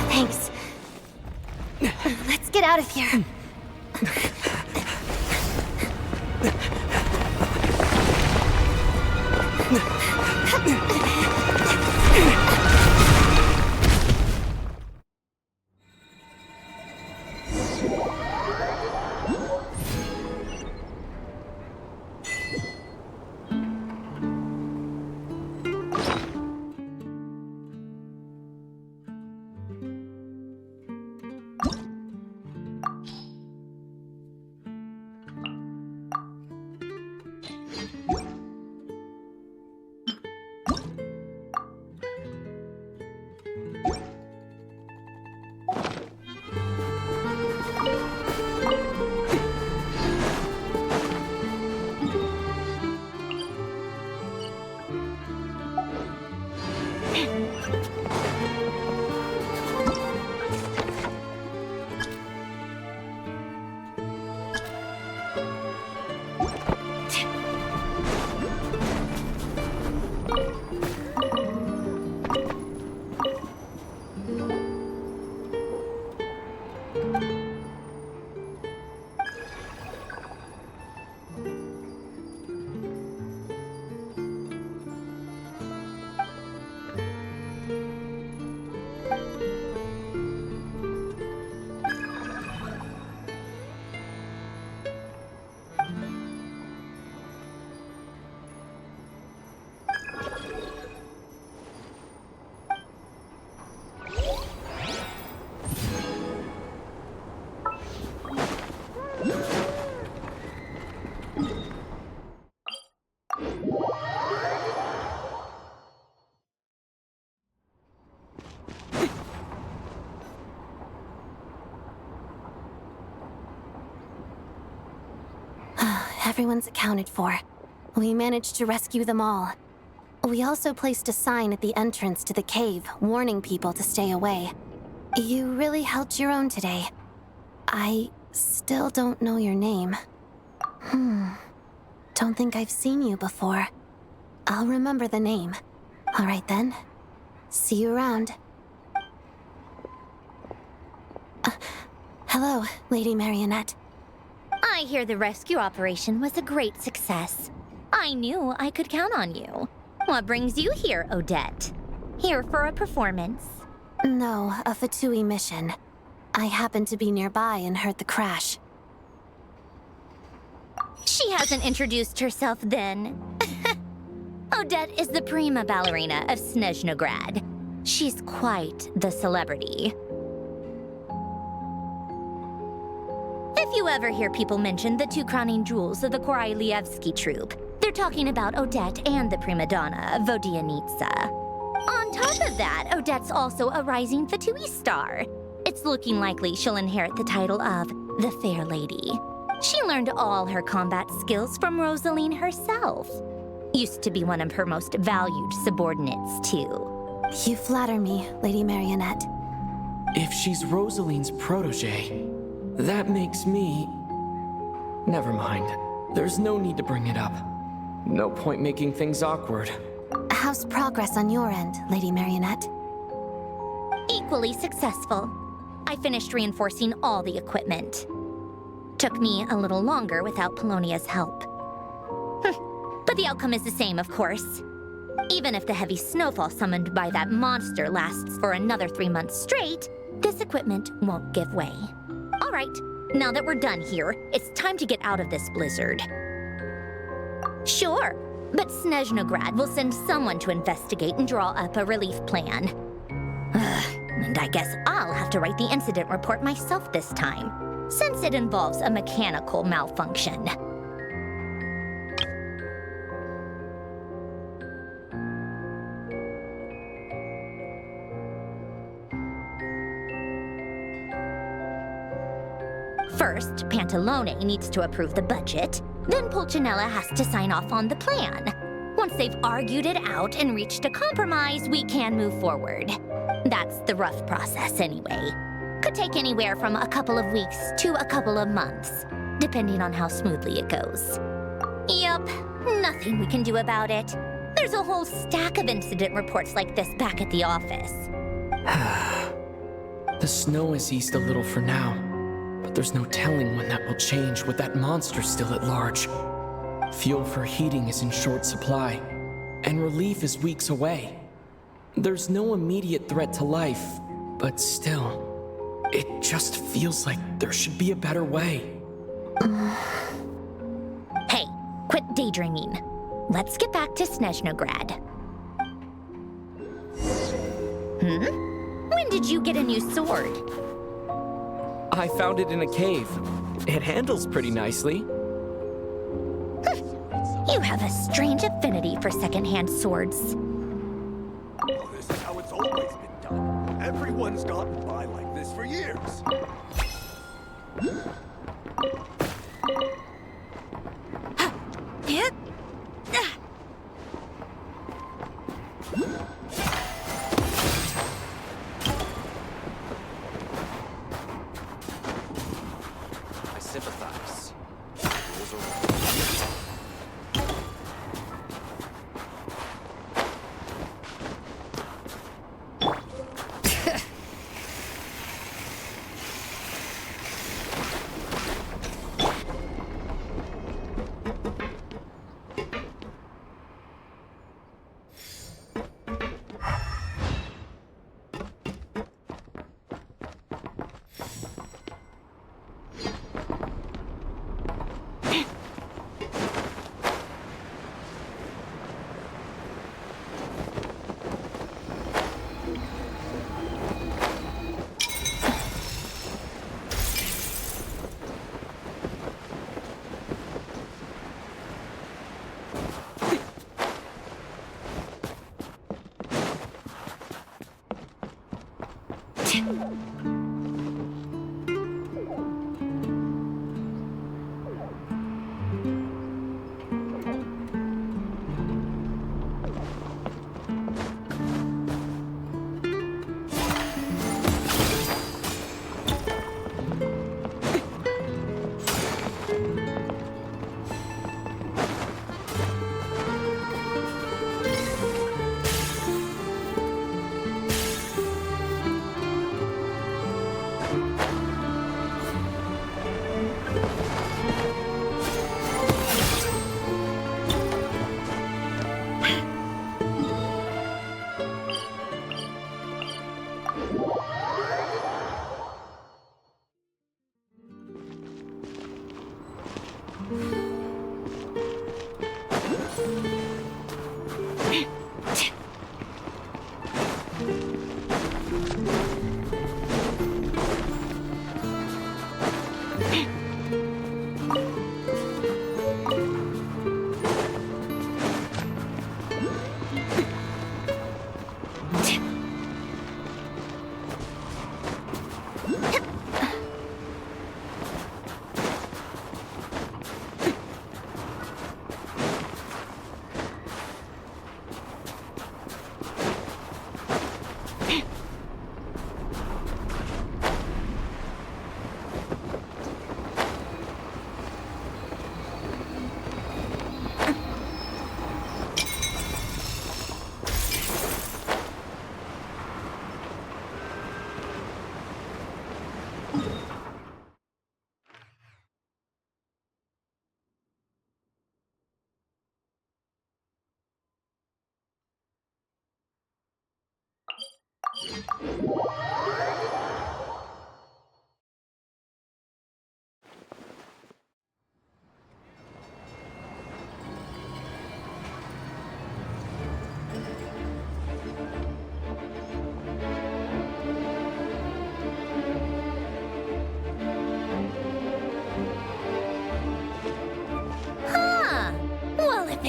Thanks. Let's get out of here. Everyone's accounted for. We managed to rescue them all. We also placed a sign at the entrance to the cave, warning people to stay away. You really held your own today. I still don't know your name. Don't think I've seen you before. I'll remember the name. All right then. See you around. Hello, Lady Marionette. I hear the rescue operation was a great success. I knew I could count on you. What brings you here, Odette? Here for a performance? No, a Fatui mission. I happened to be nearby and heard the crash. She hasn't introduced herself then. Odette is the prima ballerina of Snezhnograd. She's quite the celebrity. If you ever hear people mention the two crowning jewels of the Korailievsky troupe, they're talking about Odette and the prima donna, Vodianitsa. On top of that, Odette's also a rising Fatui star. It's looking likely she'll inherit the title of the Fair Lady. She learned all her combat skills from Rosaline herself. Used to be one of her most valued subordinates, too. You flatter me, Lady Marionette. If she's Rosaline's protege, that makes me... Never mind. There's no need to bring it up. No point making things awkward. How's progress on your end, Lady Marionette? Equally successful. I finished reinforcing all the equipment. Took me a little longer without Polonia's help. But the outcome is the same, of course. Even if the heavy snowfall summoned by that monster lasts for another 3 months straight, this equipment won't give way. All right, now that we're done here, it's time to get out of this blizzard. Sure, but Snezhnograd will send someone to investigate and draw up a relief plan. And I guess I'll have to write the incident report myself this time, since it involves a mechanical malfunction. First, Pantalone needs to approve the budget, then Pulcinella has to sign off on the plan. Once they've argued it out and reached a compromise, we can move forward. That's the rough process anyway. Could take anywhere from a couple of weeks to a couple of months, depending on how smoothly it goes. Yup, nothing we can do about it. There's a whole stack of incident reports like this back at the office. The snow has eased a little for now, but there's no telling when that will change with that monster still at large. Fuel for heating is in short supply, and relief is weeks away. There's no immediate threat to life, but still, it just feels like there should be a better way. Hey, quit daydreaming. Let's get back to Snezhnograd. When did you get a new sword? I found it in a cave. It handles pretty nicely. You have a strange affinity for secondhand swords. Oh, this is how it's always been done. Everyone's gotten by like this for years. I sympathize. Rules are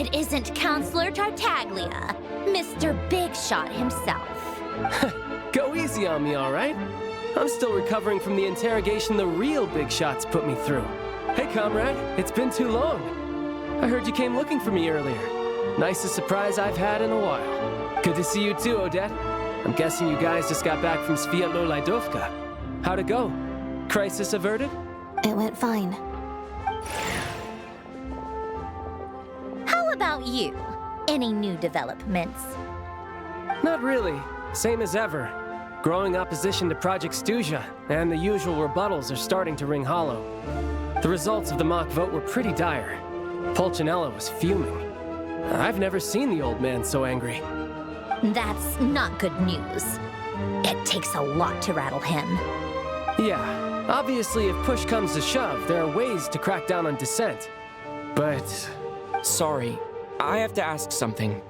it isn't Counselor Tartaglia, Mr. Big Shot himself. Go easy on me, all right? I'm still recovering from the interrogation the real Big Shots put me through. Hey, comrade, it's been too long. I heard you came looking for me earlier. Nicest surprise I've had in a while. Good to see you too, Odette. I'm guessing you guys just got back from Sviatlo-Lajdovka. How'd it go? Crisis averted? It went fine. How about you? Any new developments? Not really. Same as ever. Growing opposition to Project Stuja, and the usual rebuttals are starting to ring hollow. The results of the mock vote were pretty dire. Pulcinella was fuming. I've never seen the old man so angry. That's not good news. It takes a lot to rattle him. Yeah, obviously if push comes to shove, there are ways to crack down on dissent. But... Sorry, I have to ask something.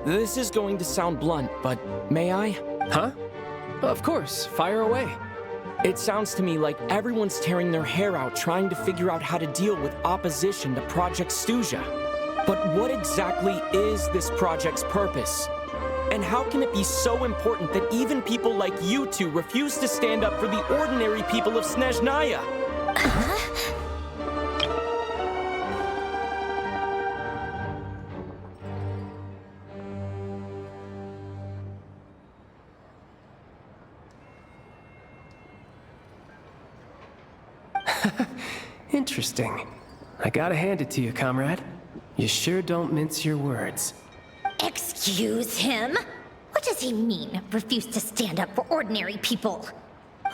This is going to sound blunt, but may I? Huh? Of course, fire away. It sounds to me like everyone's tearing their hair out trying to figure out how to deal with opposition to Project Stuja. But what exactly is this project's purpose? And how can it be so important that even people like you two refuse to stand up for the ordinary people of Snezhnaya? Interesting. I gotta hand it to you, comrade. You sure don't mince your words. Excuse him? What does he mean, refuse to stand up for ordinary people?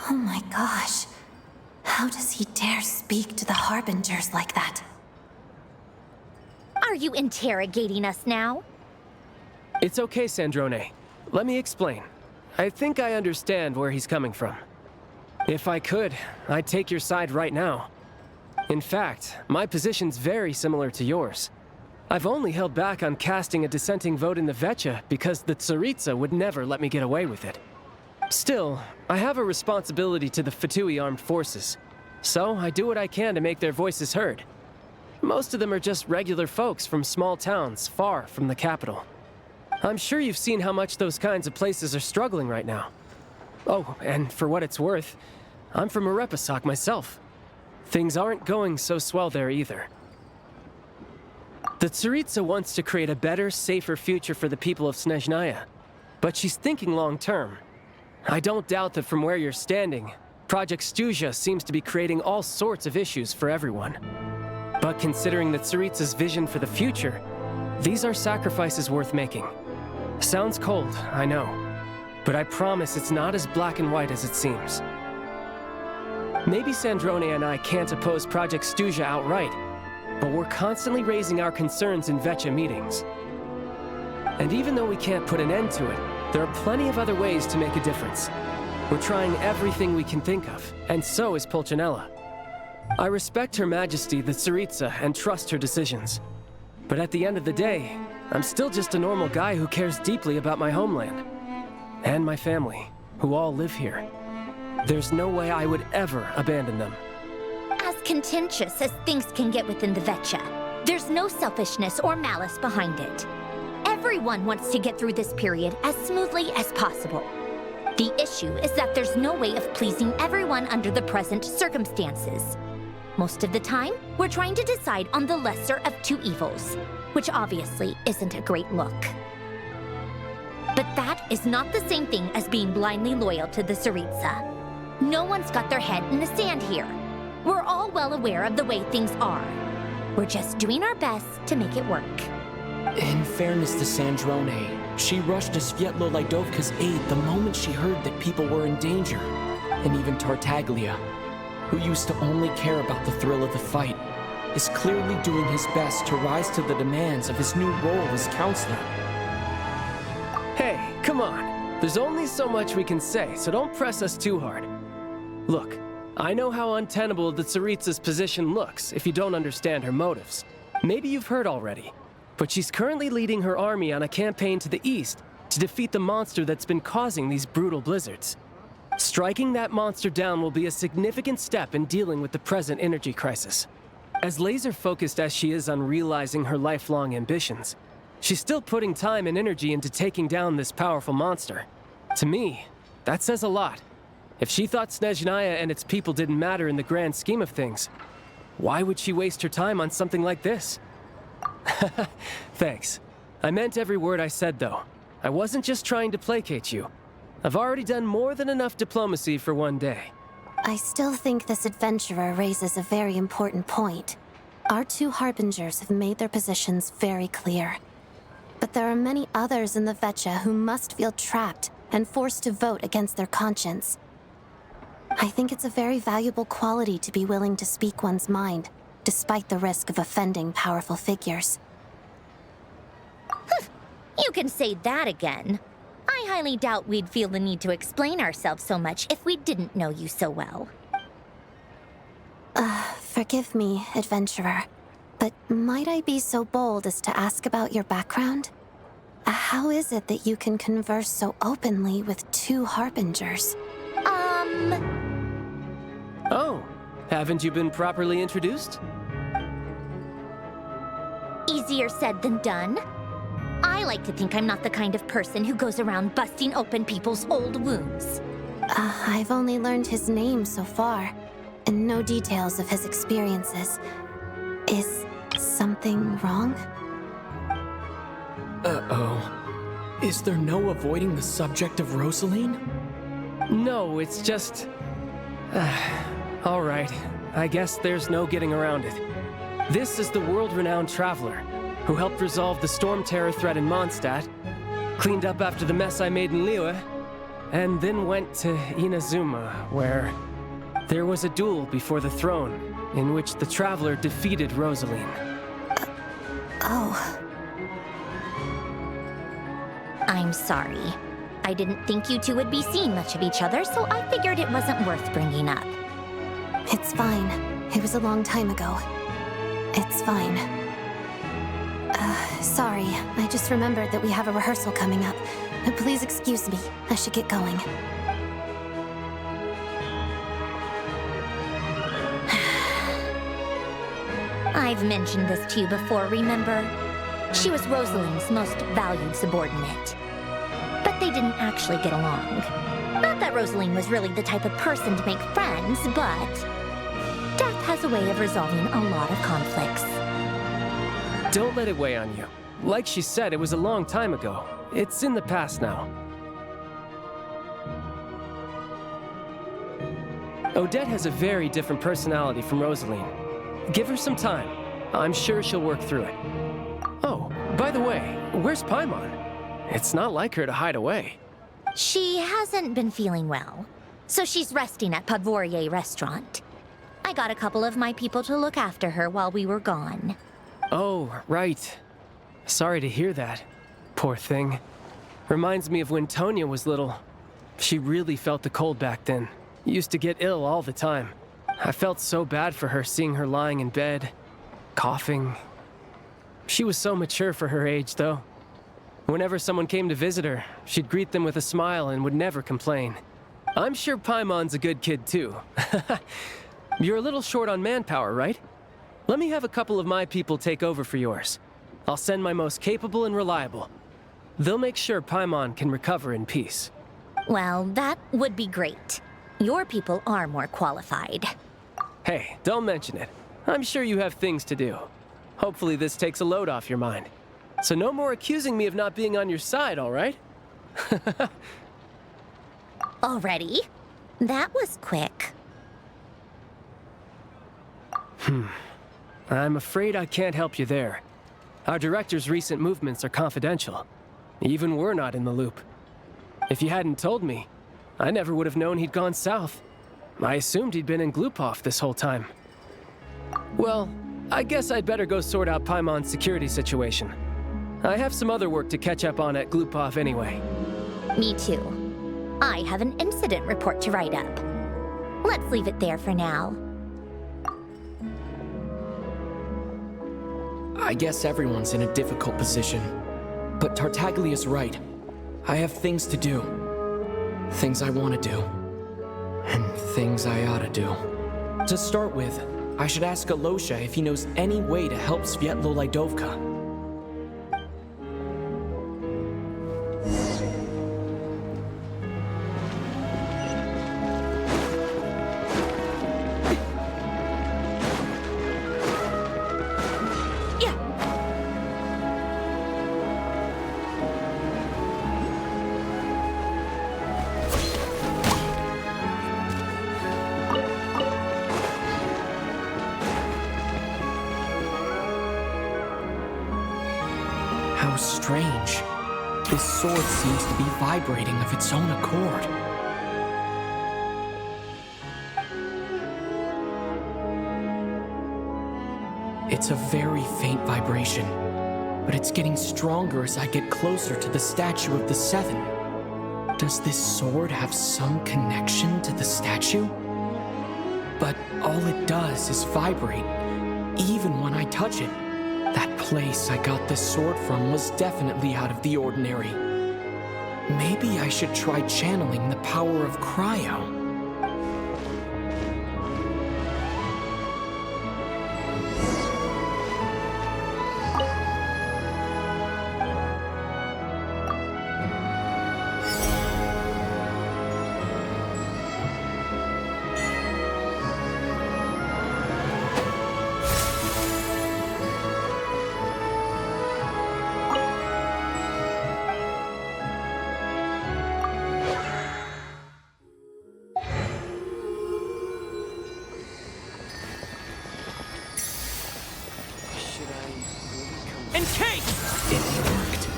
Oh my gosh. How does he dare speak to the Harbingers like that? Are you interrogating us now? It's okay, Sandrone. Let me explain. I think I understand where he's coming from. If I could, I'd take your side right now. In fact, my position's very similar to yours. I've only held back on casting a dissenting vote in the VII because the Tsaritsa would never let me get away with it. Still, I have a responsibility to the Fatui armed forces, so I do what I can to make their voices heard. Most of them are just regular folks from small towns far from the capital. I'm sure you've seen how much those kinds of places are struggling right now. Oh, and for what it's worth, I'm from Arepasak myself. Things aren't going so swell there either. The Tsaritsa wants to create a better, safer future for the people of Snezhnaya, but she's thinking long-term. I don't doubt that from where you're standing, Project Stuja seems to be creating all sorts of issues for everyone. But considering the Tsaritsa's vision for the future, these are sacrifices worth making. Sounds cold, I know, but I promise it's not as black and white as it seems. Maybe Sandrone and I can't oppose Project Stuja outright, but we're constantly raising our concerns in VII meetings. And even though we can't put an end to it, there are plenty of other ways to make a difference. We're trying everything we can think of, and so is Pulcinella. I respect Her Majesty the Tsaritsa and trust her decisions. But at the end of the day, I'm still just a normal guy who cares deeply about my homeland. And my family, who all live here. There's no way I would ever abandon them. As contentious as things can get within the VII, there's no selfishness or malice behind it. Everyone wants to get through this period as smoothly as possible. The issue is that there's no way of pleasing everyone under the present circumstances. Most of the time, we're trying to decide on the lesser of two evils, which obviously isn't a great look. But that is not the same thing as being blindly loyal to the Tsaritsa. No one's got their head in the sand here. We're all well aware of the way things are. We're just doing our best to make it work. In fairness to Sandrone, she rushed to Sviatlo-Lajdovka's aid the moment she heard that people were in danger. And even Tartaglia, who used to only care about the thrill of the fight, is clearly doing his best to rise to the demands of his new role as counselor. Hey, come on. There's only so much we can say, so don't press us too hard. Look, I know how untenable the Tsaritsa's position looks if you don't understand her motives. Maybe you've heard already, but she's currently leading her army on a campaign to the east to defeat the monster that's been causing these brutal blizzards. Striking that monster down will be a significant step in dealing with the present energy crisis. As laser-focused as she is on realizing her lifelong ambitions, she's still putting time and energy into taking down this powerful monster. To me, that says a lot. If she thought Snezhnaya and its people didn't matter in the grand scheme of things, why would she waste her time on something like this? Thanks. I meant every word I said, though. I wasn't just trying to placate you. I've already done more than enough diplomacy for one day. I still think this adventurer raises a very important point. Our two harbingers have made their positions very clear. But there are many others in the VII who must feel trapped and forced to vote against their conscience. I think it's a very valuable quality to be willing to speak one's mind, despite the risk of offending powerful figures. You can say that again. I highly doubt we'd feel the need to explain ourselves so much if we didn't know you so well. Forgive me, adventurer, but might I be so bold as to ask about your background? How is it that you can converse so openly with two harbingers? Oh, haven't you been properly introduced? Easier said than done. I like to think I'm not the kind of person who goes around busting open people's old wounds. I've only learned his name so far, and no details of his experiences. Is something wrong? Uh-oh. Is there no avoiding the subject of Rosaline? No, it's just... all right. I guess there's no getting around it. This is the world-renowned traveler who helped resolve the storm terror threat in Mondstadt, cleaned up after the mess I made in Liyue, and then went to Inazuma, where there was a duel before the throne in which the traveler defeated Rosaline. Oh. I'm sorry. I didn't think you two would be seeing much of each other, so I figured it wasn't worth bringing up. It's fine. It was a long time ago. It's fine. Sorry. I just remembered that we have a rehearsal coming up. Please excuse me. I should get going. I've mentioned this to you before, remember? She was Rosaline's most valued subordinate. But they didn't actually get along. Not that Rosaline was really the type of person to make friends, but death has a way of resolving a lot of conflicts. Don't let it weigh on you. Like she said, it was a long time ago. It's in the past now. Odette has a very different personality from Rosaline. Give her some time. I'm sure she'll work through it. Oh, by the way, where's Paimon? It's not like her to hide away. She hasn't been feeling well, so she's resting at Podvorier Restaurant. I got a couple of my people to look after her while we were gone. Oh, right. Sorry to hear that. Poor thing. Reminds me of when Tonya was little. She really felt the cold back then. Used to get ill all the time. I felt so bad for her seeing her lying in bed, coughing. She was so mature for her age, though. Whenever someone came to visit her, she'd greet them with a smile and would never complain. I'm sure Paimon's a good kid, too. You're a little short on manpower, right? Let me have a couple of my people take over for yours. I'll send my most capable and reliable. They'll make sure Paimon can recover in peace. Well, that would be great. Your people are more qualified. Hey, don't mention it. I'm sure you have things to do. Hopefully this takes a load off your mind. So no more accusing me of not being on your side, all right? Already? That was quick. I'm afraid I can't help you there. Our director's recent movements are confidential. Even we're not in the loop. If you hadn't told me, I never would have known he'd gone south. I assumed he'd been in Glupov this whole time. Well, I guess I'd better go sort out Paimon's security situation. I have some other work to catch up on at Glupov anyway. Me too. I have an incident report to write up. Let's leave it there for now. I guess everyone's in a difficult position. But Tartaglia's right. I have things to do. Things I want to do. And things I ought to do. To start with, I should ask Alosha if he knows any way to help Svietlolaidovka. How strange. This sword seems to be vibrating of its own accord. It's a very faint vibration, but it's getting stronger as I get closer to the statue of the Seven. Does this sword have some connection to the statue? But all it does is vibrate, even when I touch it. That place I got this sword from was definitely out of the ordinary. Maybe I should try channeling the power of cryo. It worked.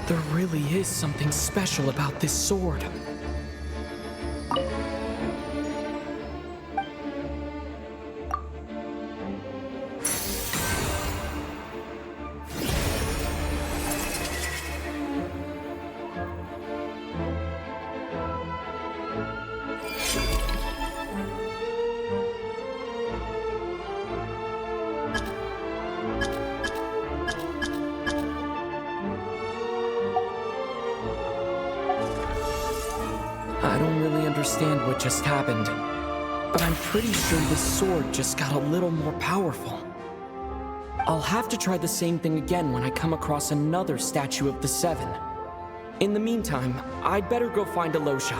There really is something special about this sword. I don't really understand what just happened, but I'm pretty sure this sword just got a little more powerful. I'll have to try the same thing again when I come across another statue of the Seven. In the meantime, I'd better go find Alosha.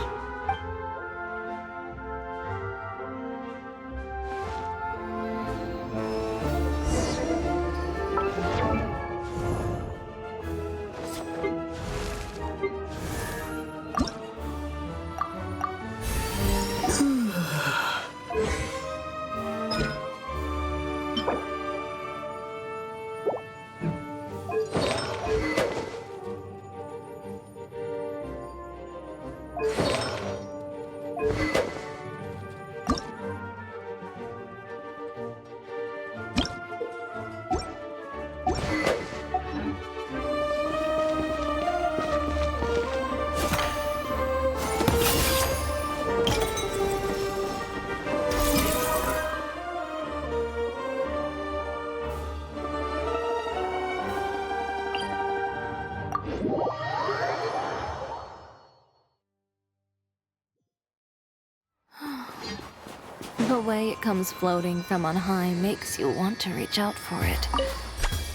The way it comes floating from on high makes you want to reach out for it.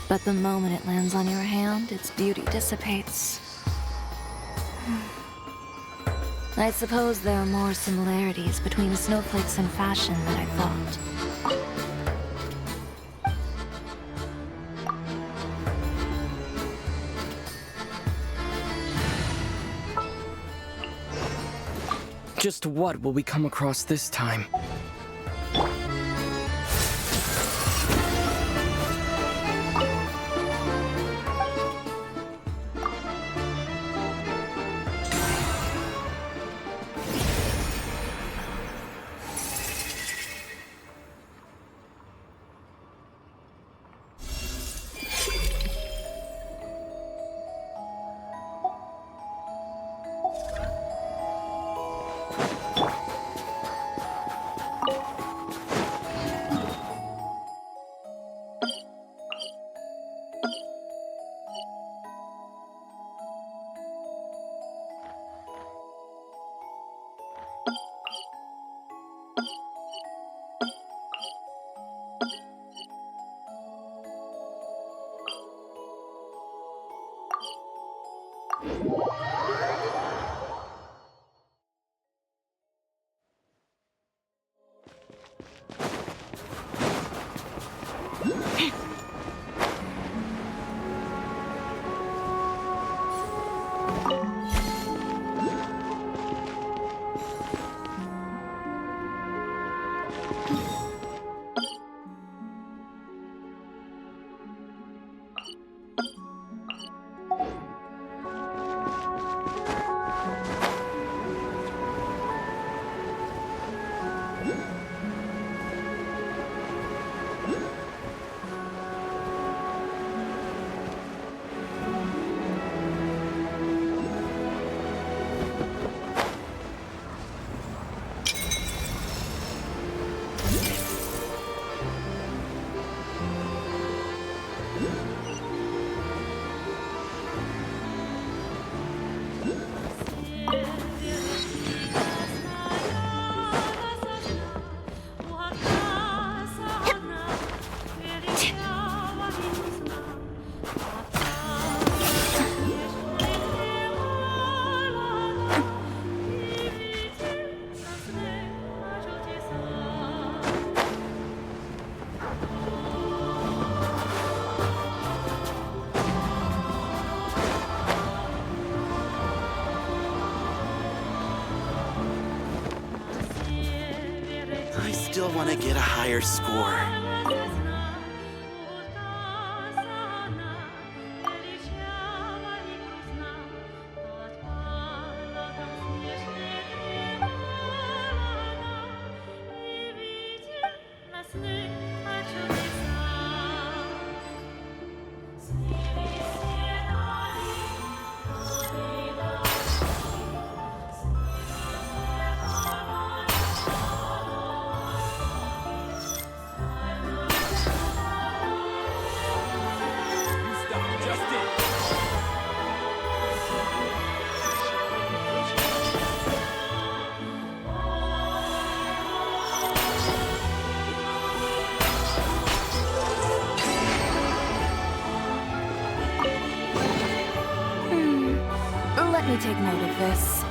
But the moment it lands on your hand, its beauty dissipates. I suppose there are more similarities between snowflakes and fashion than I thought. Just what will we come across this time? I still want to get a higher score. Let me take note of this.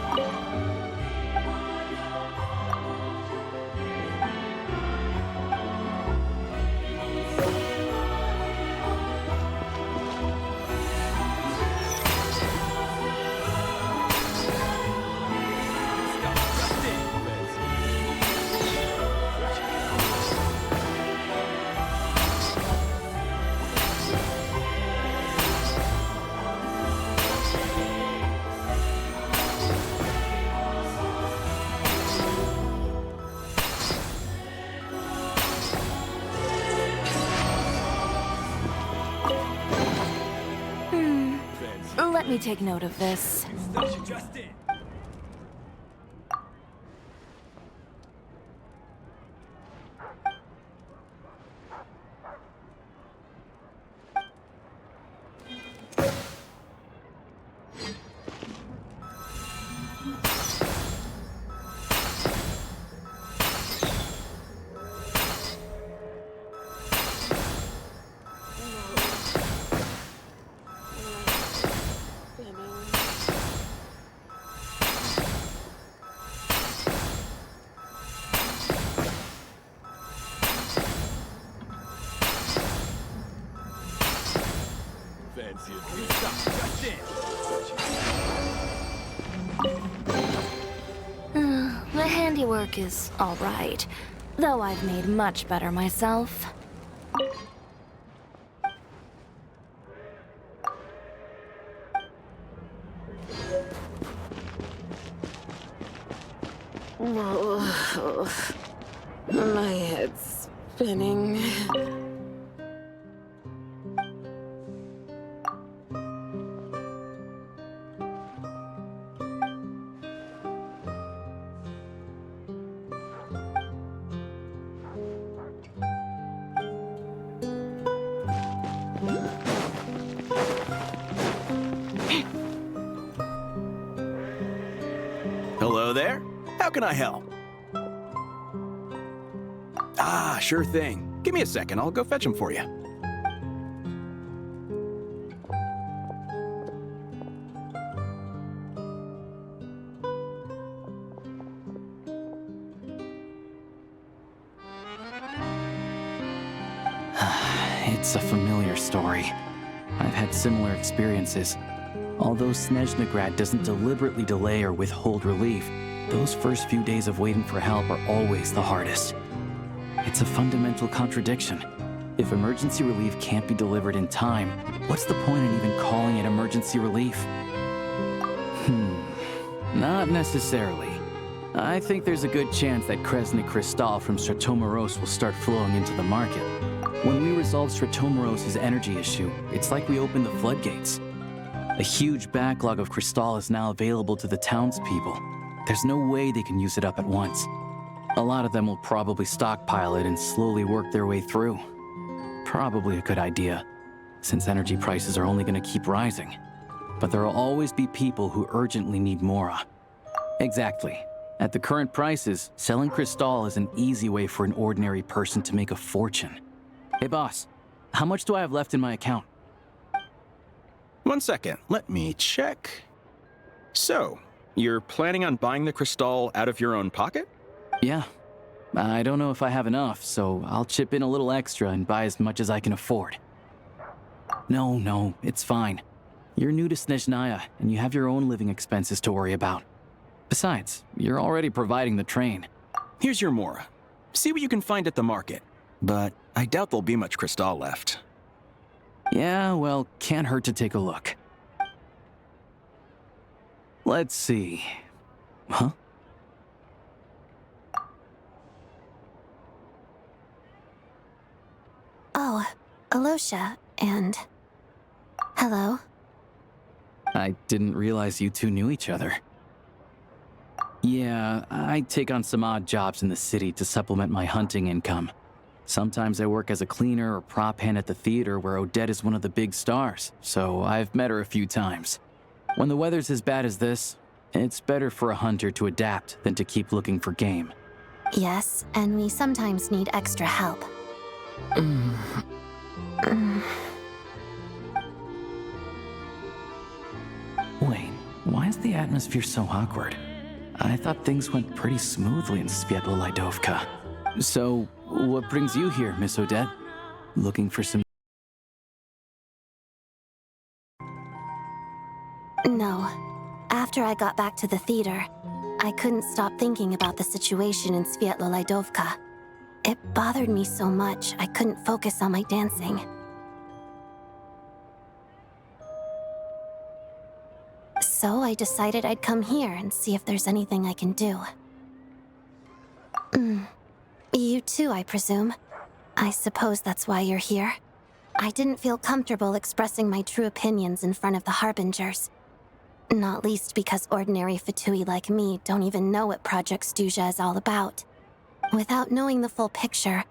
Let me take note of this. The handiwork is all right, though I've made much better myself. Oh, my head's spinning. Hello there. How can I help? Ah, sure thing. Give me a second. I'll go fetch them for you. It's a familiar story. I've had similar experiences. Although Snezhnegrad doesn't deliberately delay or withhold relief, those first few days of waiting for help are always the hardest. It's a fundamental contradiction. If emergency relief can't be delivered in time, what's the point in even calling it emergency relief? Not necessarily. I think there's a good chance that Kresnik Kristall from Stratomoros will start flowing into the market. When we resolve Stratomoros' energy issue, it's like we open the floodgates. A huge backlog of Kristall is now available to the townspeople. There's no way they can use it up at once. A lot of them will probably stockpile it and slowly work their way through. Probably a good idea, since energy prices are only going to keep rising. But there will always be people who urgently need Mora. Exactly. At the current prices, selling Kristall is an easy way for an ordinary person to make a fortune. Hey boss, how much do I have left in my account? 1 second, let me check. So, you're planning on buying the Kristall out of your own pocket? Yeah. I don't know if I have enough, so I'll chip in a little extra and buy as much as I can afford. No, it's fine. You're new to Snezhnaya, and you have your own living expenses to worry about. Besides, you're already providing the train. Here's your Mora. See what you can find at the market. But I doubt there'll be much Kristall left. Yeah, well, can't hurt to take a look. Let's see. Huh? Oh, Alosha, and... Hello? I didn't realize you two knew each other. Yeah, I take on some odd jobs in the city to supplement my hunting income. Sometimes I work as a cleaner or prop hand at the theater where Odette is one of the big stars, so I've met her a few times. When the weather's as bad as this, it's better for a hunter to adapt than to keep looking for game. Yes, and we sometimes need extra help. Wait, why is the atmosphere so awkward? I thought things went pretty smoothly in Sviatlo-Lydovka. So, what brings you here, Miss Odette? Looking for some... No. After I got back to the theater, I couldn't stop thinking about the situation in Sviatlo-Lydovka. It bothered me so much, I couldn't focus on my dancing. So I decided I'd come here and see if there's anything I can do. You too, I presume. I suppose that's why you're here. I didn't feel comfortable expressing my true opinions in front of the Harbingers. Not least because ordinary Fatui like me don't even know what Project Stuja is all about. Without knowing the full picture,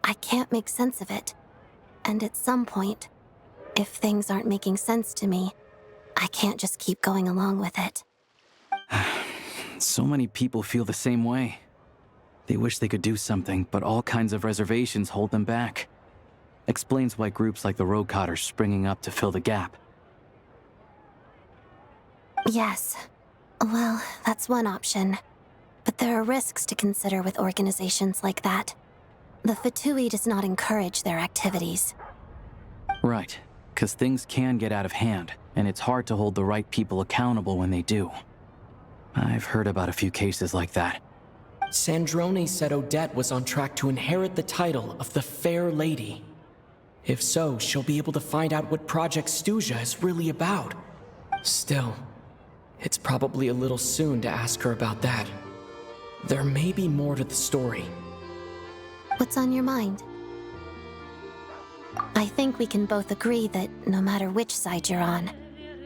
I can't make sense of it. And at some point, if things aren't making sense to me, I can't just keep going along with it. So many people feel the same way. They wish they could do something, but all kinds of reservations hold them back. Explains why groups like the Rokot are springing up to fill the gap. Yes. Well, that's one option. But there are risks to consider with organizations like that. The Fatui does not encourage their activities. Right, because things can get out of hand, and it's hard to hold the right people accountable when they do. I've heard about a few cases like that. Sandrone said Odette was on track to inherit the title of the Fair Lady. If so, she'll be able to find out what Project Stuja is really about. Still, it's probably a little soon to ask her about that. There may be more to the story. What's on your mind? I think we can both agree that no matter which side you're on,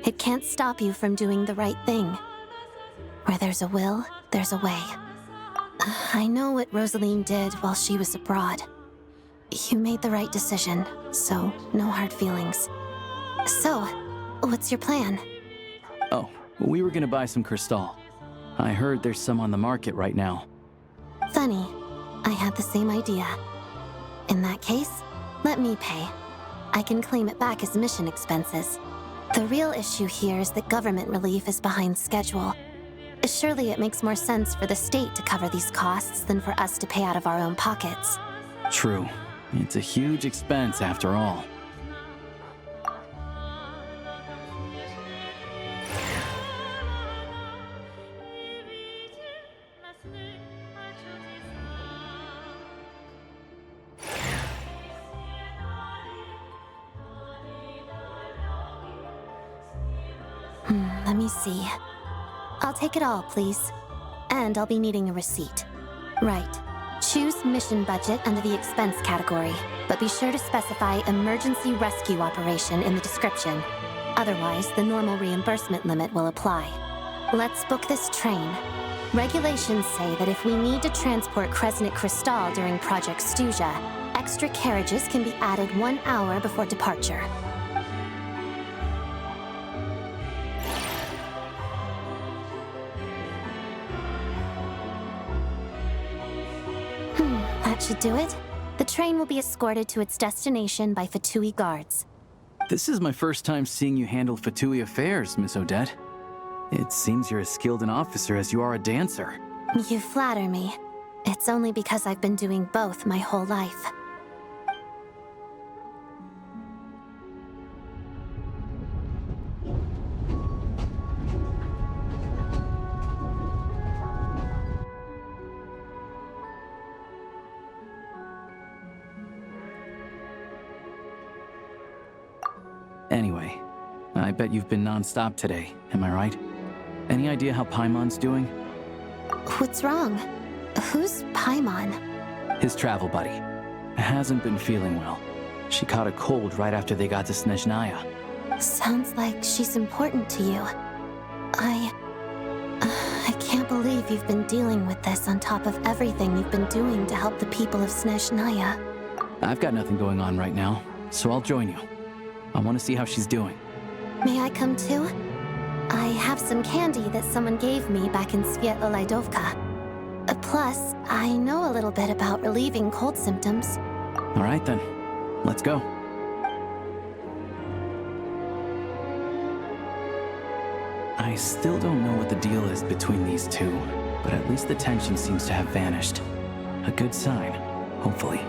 it can't stop you from doing the right thing. Where there's a will, there's a way. I know what Rosaline did while she was abroad. You made the right decision, so no hard feelings. So, what's your plan? Oh, we were gonna buy some Kristall. I heard there's some on the market right now. Funny, I had the same idea. In that case, let me pay. I can claim it back as mission expenses. The real issue here is that government relief is behind schedule. Surely it makes more sense for the state to cover these costs than for us to pay out of our own pockets. True. It's a huge expense after all. Let me see. I'll take it all, please. And I'll be needing a receipt. Right. Choose mission budget under the expense category, but be sure to specify emergency rescue operation in the description. Otherwise, the normal reimbursement limit will apply. Let's book this train. Regulations say that if we need to transport Kresnik Crystal during Project Stuja, extra carriages can be added 1 hour before departure. That should do it. The train will be escorted to its destination by Fatui guards. This is my first time seeing you handle Fatui affairs, Miss Odette. It seems you're as skilled an officer as you are a dancer. You flatter me. It's only because I've been doing both my whole life. Anyway, I bet you've been non-stop today, am I right? Any idea how Paimon's doing? What's wrong? Who's Paimon? His travel buddy. Hasn't been feeling well. She caught a cold right after they got to Snezhnaya. Sounds like she's important to you. I can't believe you've been dealing with this on top of everything you've been doing to help the people of Snezhnaya. I've got nothing going on right now, so I'll join you. I want to see how she's doing. May I come too? I have some candy that someone gave me back in Svietlolaidovka. Plus, I know a little bit about relieving cold symptoms. All right then, let's go. I still don't know what the deal is between these two, but at least the tension seems to have vanished. A good sign, hopefully.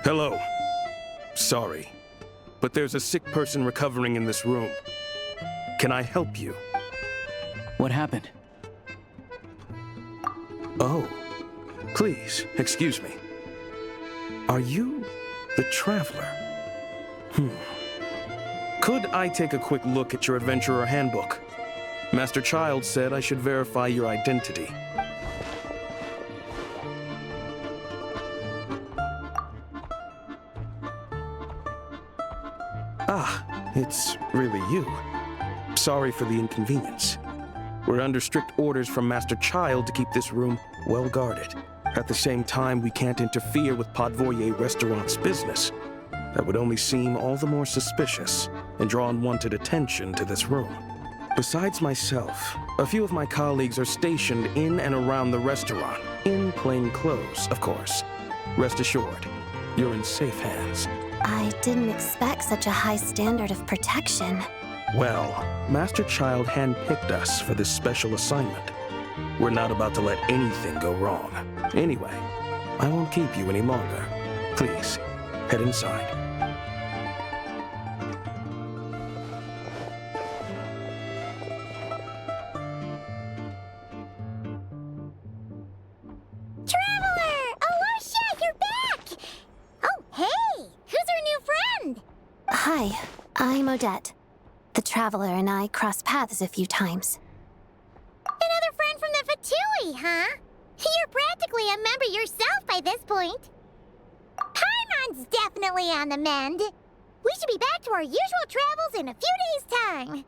Hello. Sorry, but there's a sick person recovering in this room. Can I help you? What happened? Oh, please, excuse me. Are you the Traveler? Could I take a quick look at your Adventurer Handbook? Master Child said I should verify your identity. Ah, it's really you. Sorry for the inconvenience. We're under strict orders from Master Child to keep this room well guarded. At the same time, we can't interfere with Podvoye Restaurant's business. That would only seem all the more suspicious and draw unwanted attention to this room. Besides myself, a few of my colleagues are stationed in and around the restaurant, in plain clothes, of course. Rest assured, you're in safe hands. I didn't expect such a high standard of protection. Well, Master Child handpicked us for this special assignment. We're not about to let anything go wrong. Anyway, I won't keep you any longer. Please, head inside. Traveler! Alicia, you're back! Oh, hey! Who's our new friend? Hi, I'm Odette. The Traveler and I crossed paths a few times. Another friend from the Fatui, huh? You're practically a member yourself by this point. Paimon's definitely on the mend. We should be back to our usual travels in a few days' time.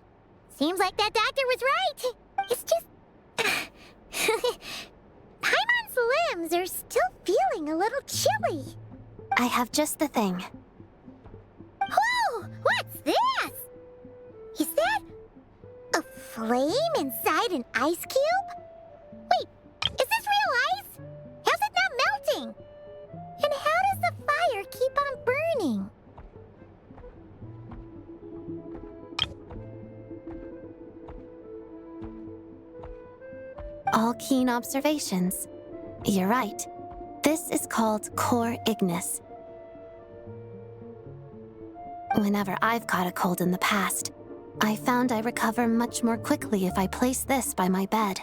Seems like that doctor was right. It's just... Paimon's limbs are still feeling a little chilly. I have just the thing. Whoa! What's this? Is that a flame inside an ice cube? Wait, is this real ice? How's it not melting? And how does the fire keep on burning? All keen observations. You're right. This is called core ignis. Whenever I've caught a cold in the past, I found I recover much more quickly if I place this by my bed.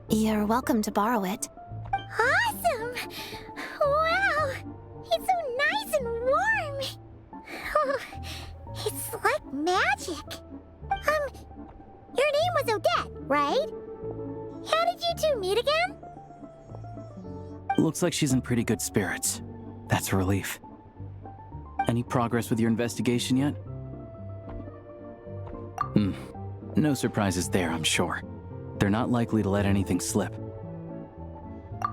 You're welcome to borrow it. Awesome! Wow! It's so nice and warm! Oh, it's like magic. Your name was Odette, right? How did you two meet again? Looks like she's in pretty good spirits. That's a relief. Any progress with your investigation yet? No surprises there, I'm sure. They're not likely to let anything slip.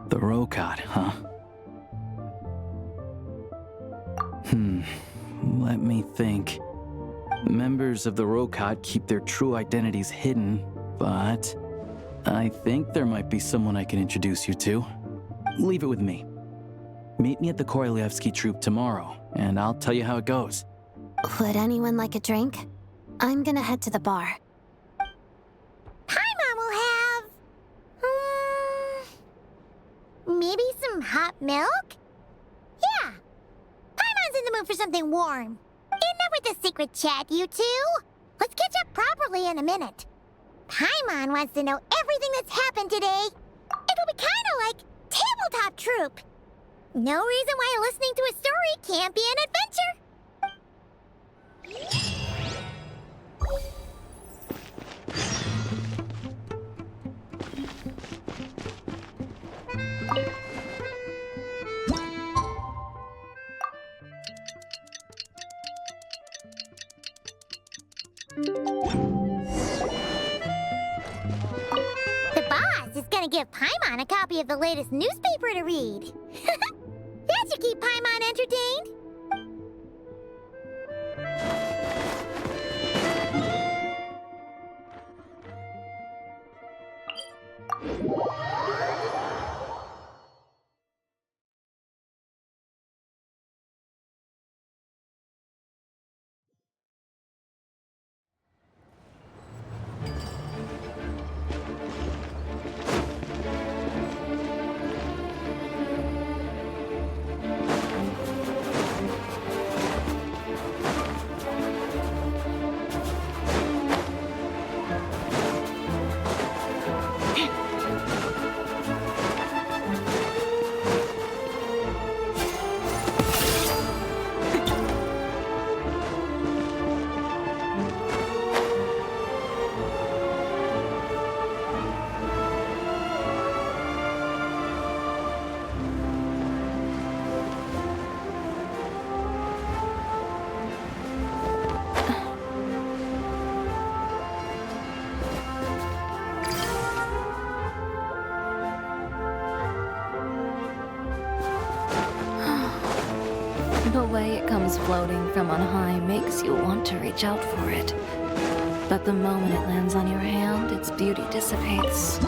The Rokad, huh? Let me think. Members of the Rokad keep their true identities hidden, but I think there might be someone I can introduce you to. Leave it with me. Meet me at the Korolyevsky Troop tomorrow, and I'll tell you how it goes. Would anyone like a drink? I'm gonna head to the bar. Paimon will have... maybe some hot milk? Yeah. Paimon's in the mood for something warm. Enough with the secret chat, you two. Let's catch up properly in a minute. Paimon wants to know everything that's happened today. It'll be kinda like Tabletop Troop. No reason why listening to a story can't be an adventure. The boss is gonna gonna give Paimon a copy of the latest newspaper to read. That should keep Paimon entertained. The way it comes floating from on high makes you want to reach out for it. But the moment it lands on your hand, its beauty dissipates.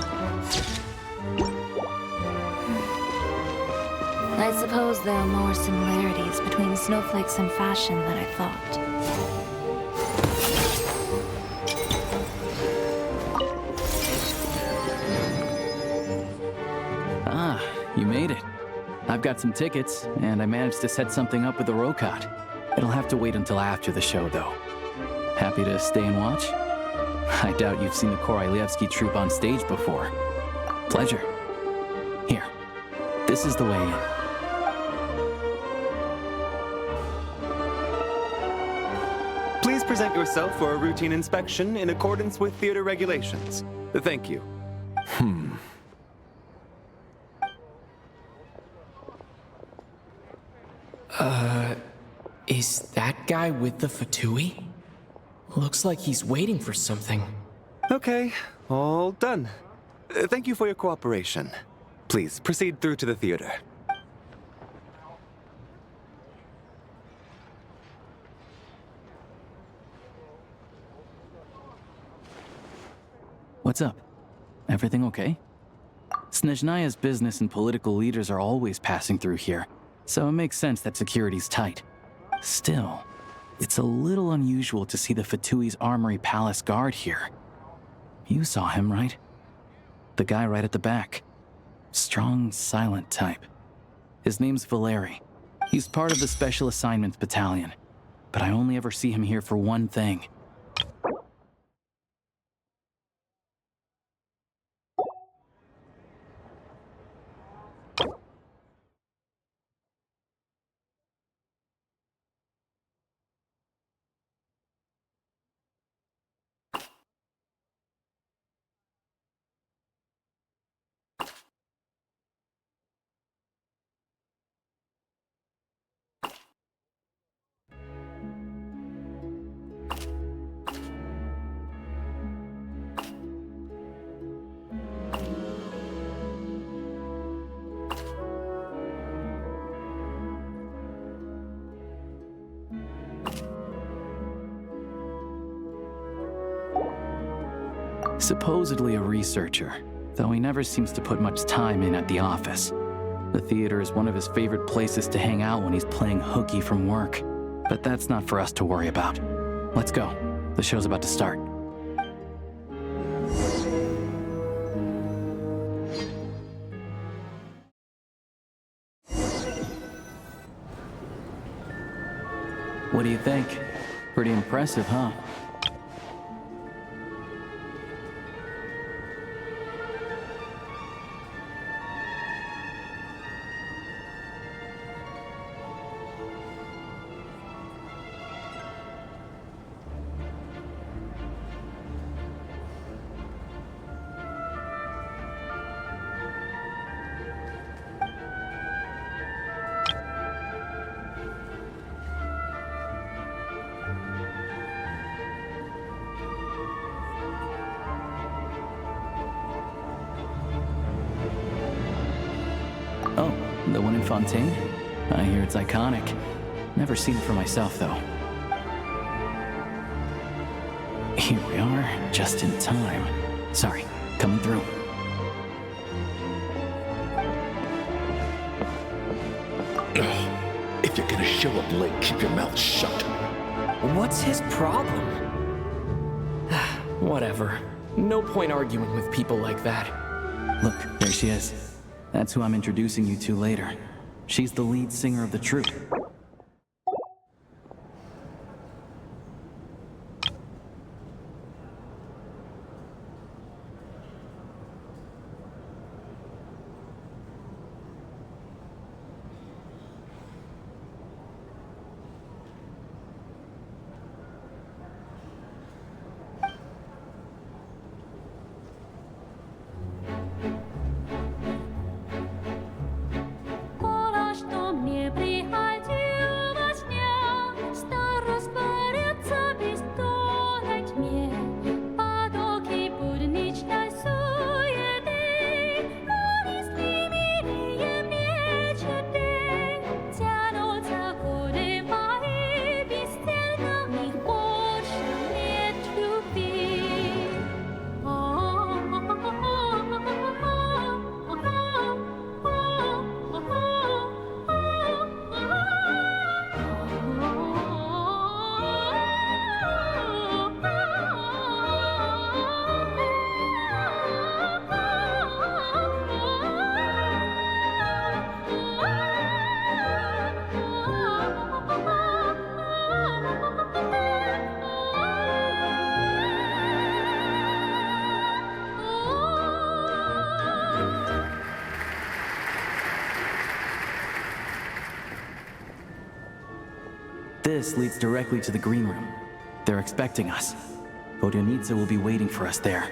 I suppose there are more similarities between snowflakes and fashion than I thought. Ah, you made it. I've got some tickets, and I managed to set something up with the Rokot. It'll have to wait until after the show, though. Happy to stay and watch? I doubt you've seen the Korolyevsky troupe on stage before. Pleasure. Here, this is the way in. Please present yourself for a routine inspection in accordance with theater regulations. Thank you. Is that guy with the Fatui? Looks like he's waiting for something. Okay, all done. Thank you for your cooperation. Please proceed through to the theater. What's up? Everything okay? Snezhnaya's business and political leaders are always passing through here, so it makes sense that security's tight. Still, it's a little unusual to see the Fatui's Armory Palace guard here. You saw him, right? The guy right at the back. Strong, silent type. His name's Valeri. He's part of the Special Assignments Battalion, but I only ever see him here for one thing. Supposedly a researcher, though he never seems to put much time in at the office. The theater is one of his favorite places to hang out when he's playing hooky from work. But that's not for us to worry about. Let's go. The show's about to start. What do you think? Pretty impressive, huh? The one in Fontaine? I hear it's iconic. Never seen it for myself, though. Here we are, just in time. Sorry, coming through. If you're gonna show up late, keep your mouth shut. What's his problem? Whatever. No point arguing with people like that. Look, there she is. That's who I'm introducing you to later. She's the lead singer of the troupe. This leads directly to the green room. They're expecting us. Vodionitsa will be waiting for us there.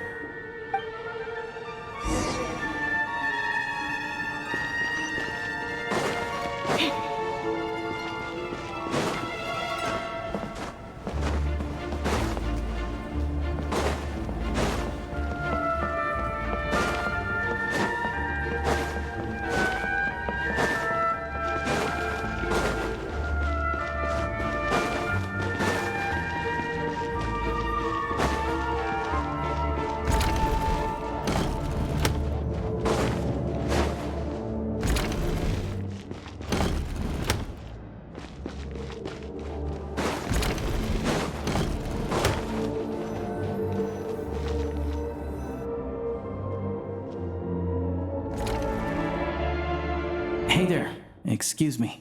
Hey there. Excuse me.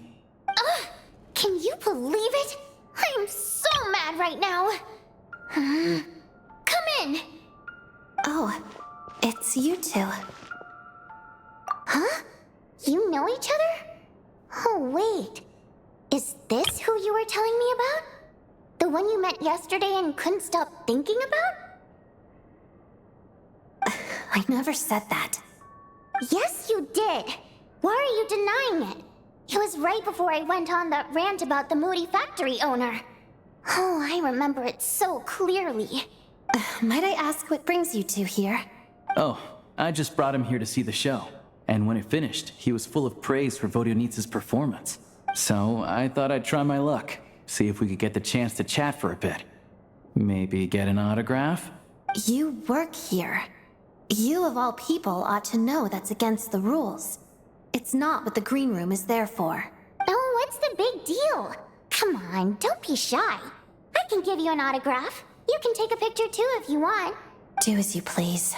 Can you believe it? I'm so mad right now. Come in. Oh, it's you two. Huh? You know each other? Oh, wait. Is this who you were telling me about? The one you met yesterday and couldn't stop thinking about? I never said that. Yes, you did. Why are you denying it? It was right before I went on that rant about the moody factory owner. Oh, I remember it so clearly. Might I ask what brings you two here? Oh, I just brought him here to see the show. And when it finished, he was full of praise for Vodionitsa's performance. So I thought I'd try my luck, see if we could get the chance to chat for a bit. Maybe get an autograph? You work here. You of all people ought to know that's against the rules. It's not what the green room is there for. Oh, what's the big deal? Come on, don't be shy. I can give you an autograph. You can take a picture too if you want. Do as you please.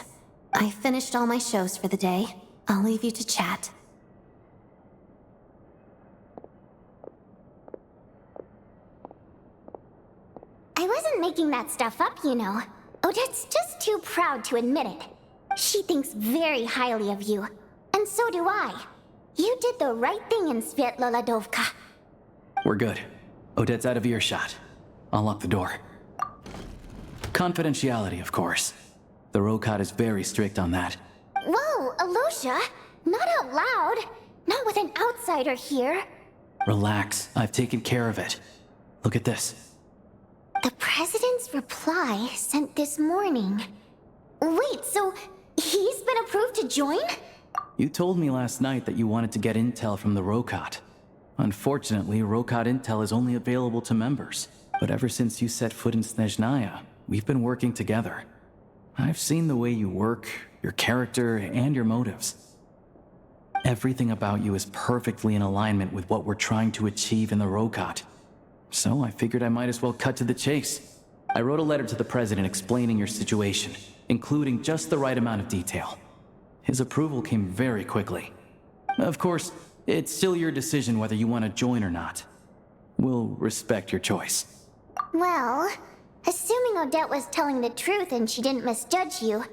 I finished all my shows for the day. I'll leave you to chat. I wasn't making that stuff up, you know. Odette's just too proud to admit it. She thinks very highly of you. And so do I. You did the right thing in Svietloladovka. We're good. Odette's out of earshot. I'll lock the door. Confidentiality, of course. The Rokad is very strict on that. Whoa, Alosha! Not out loud! Not with an outsider here! Relax, I've taken care of it. Look at this. The President's reply sent this morning. Wait, so he's been approved to join? You told me last night that you wanted to get intel from the Rokot. Unfortunately, Rokot intel is only available to members. But ever since you set foot in Snezhnaya, we've been working together. I've seen the way you work, your character, and your motives. Everything about you is perfectly in alignment with what we're trying to achieve in the Rokot. So I figured I might as well cut to the chase. I wrote a letter to the president explaining your situation, including just the right amount of detail. His approval came very quickly. Of course, it's still your decision whether you want to join or not. We'll respect your choice. Well, assuming Odette was telling the truth and she didn't misjudge you,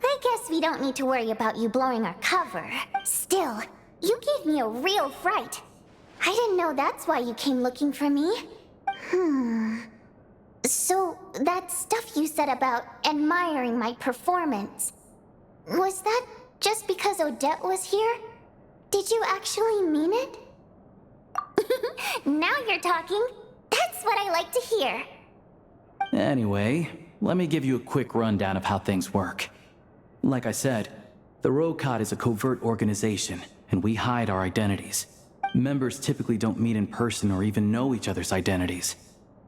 I guess we don't need to worry about you blowing our cover. Still, you gave me a real fright. I didn't know that's why you came looking for me. So, that stuff you said about admiring my performance, was that just because Odette was here? Did you actually mean it? Now you're talking. That's what I like to hear. Anyway, let me give you a quick rundown of how things work. Like I said, the Rokot is a covert organization, and we hide our identities. Members typically don't meet in person or even know each other's identities.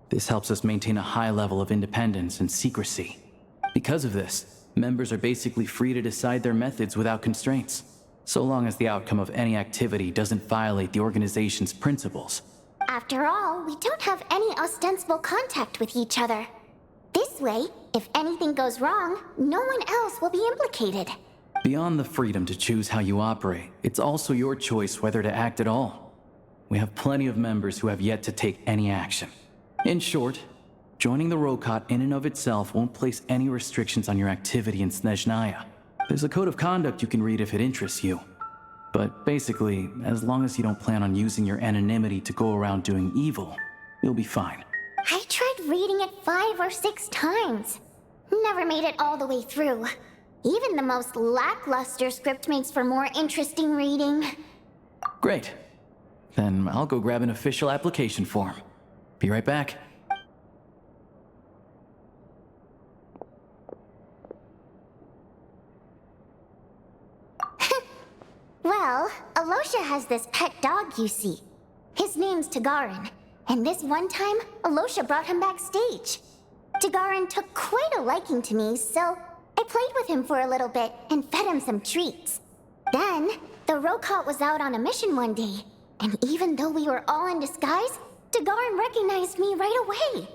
This helps us maintain a high level of independence and secrecy. Because of this, members are basically free to decide their methods without constraints, so long as the outcome of any activity doesn't violate the organization's principles. After all, we don't have any ostensible contact with each other. This way, if anything goes wrong, no one else will be implicated. Beyond the freedom to choose how you operate, it's also your choice whether to act at all. We have plenty of members who have yet to take any action. In short, joining the Rokot in and of itself won't place any restrictions on your activity in Snezhnaya. There's a code of conduct you can read if it interests you. But basically, as long as you don't plan on using your anonymity to go around doing evil, you'll be fine. I tried reading it 5 or 6 times. Never made it all the way through. Even the most lackluster script makes for more interesting reading. Great. Then I'll go grab an official application form. Be right back. Well, Alosha has this pet dog, you see. His name's Tagarin, and this one time, Alosha brought him backstage. Tagarin took quite a liking to me, so I played with him for a little bit and fed him some treats. Then, the Rokot was out on a mission one day, and even though we were all in disguise, Tagarin recognized me right away.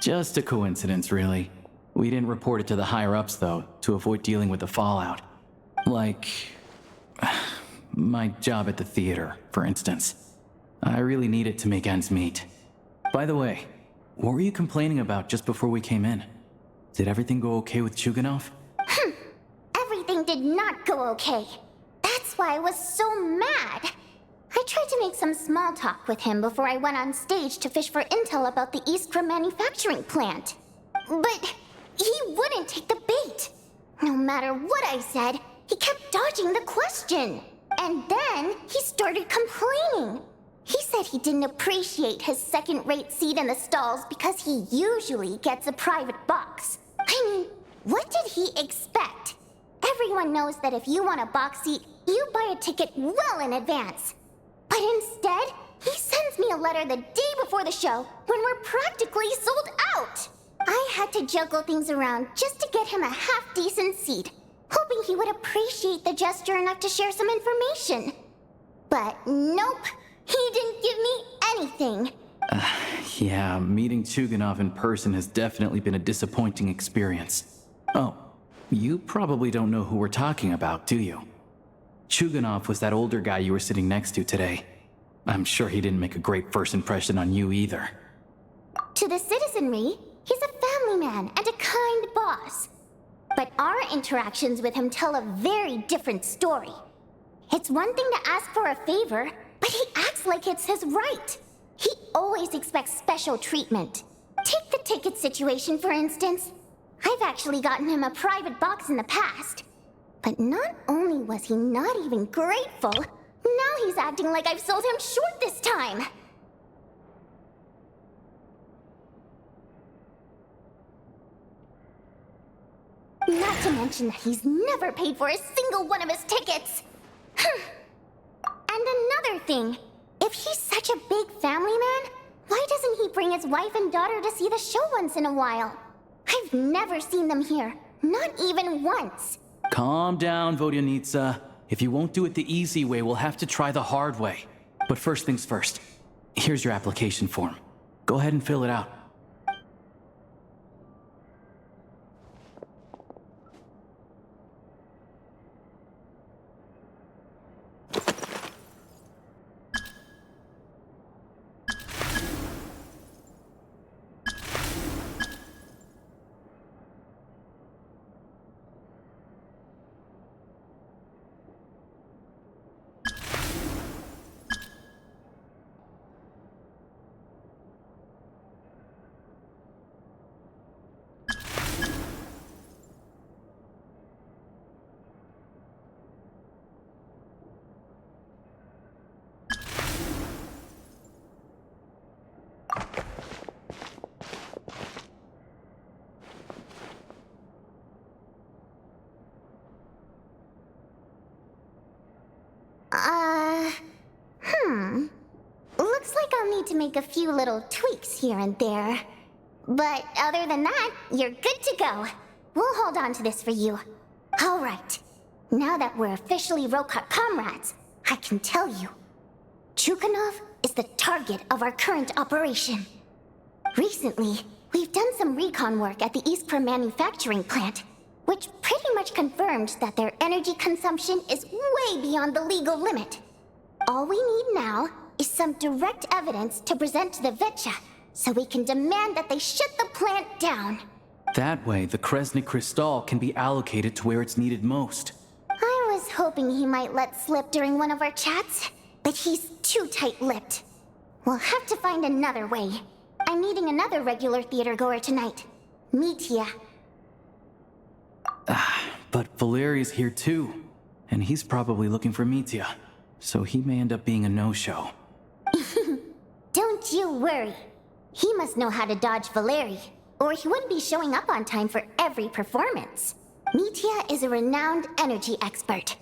Just a coincidence, really. We didn't report it to the higher-ups, though, to avoid dealing with the fallout. Like my job at the theater, for instance. I really need it to make ends meet. By the way, what were you complaining about just before we came in? Did everything go okay with Chuganov? Everything did not go okay. That's why I was so mad. I tried to make some small talk with him before I went on stage to fish for intel about the Iskra manufacturing plant. But he wouldn't take the bait. No matter what I said, he kept dodging the question. And then he started complaining. He said he didn't appreciate his second-rate seat in the stalls because he usually gets a private box. I mean, what did he expect? Everyone knows that if you want a box seat, you buy a ticket well in advance. But instead, he sends me a letter the day before the show when we're practically sold out. I had to juggle things around just to get him a half-decent seat, hoping he would appreciate the gesture enough to share some information. But nope, he didn't give me anything. Yeah, meeting Chuganov in person has definitely been a disappointing experience. Oh, you probably don't know who we're talking about, do you? Chuganov was that older guy you were sitting next to today. I'm sure he didn't make a great first impression on you either. To the citizenry, he's a family man and a kind boss. But our interactions with him tell a very different story. It's one thing to ask for a favor, but he acts like it's his right. He always expects special treatment. Take the ticket situation, for instance. I've actually gotten him a private box in the past. But not only was he not even grateful, now he's acting like I've sold him short this time. Not to mention that he's never paid for a single one of his tickets. And another thing, if he's such a big family man, why doesn't he bring his wife and daughter to see the show once in a while? I've never seen them here, not even once. Calm down, Vodyanitsa. If you won't do it the easy way, we'll have to try the hard way. But first things first. Here's your application form. Go ahead and fill it out. Looks like I'll need to make a few little tweaks here and there. But other than that, you're good to go. We'll hold on to this for you. All right. Now that we're officially Rokot comrades, I can tell you. Chukhanov is the target of our current operation. Recently, we've done some recon work at the Iskra manufacturing plant, which pretty much confirmed that their energy consumption is way beyond the legal limit. All we need now is some direct evidence to present to the VII, so we can demand that they shut the plant down. That way, the Kresnik Crystal can be allocated to where it's needed most. I was hoping he might let slip during one of our chats, but he's too tight-lipped. We'll have to find another way. I'm meeting another regular theater goer tonight, Mitya. But Valeri's here too, and he's probably looking for Mitya, so he may end up being a no-show. Don't you worry. He must know how to dodge Valeri, or he wouldn't be showing up on time for every performance. Mitya is a renowned energy expert.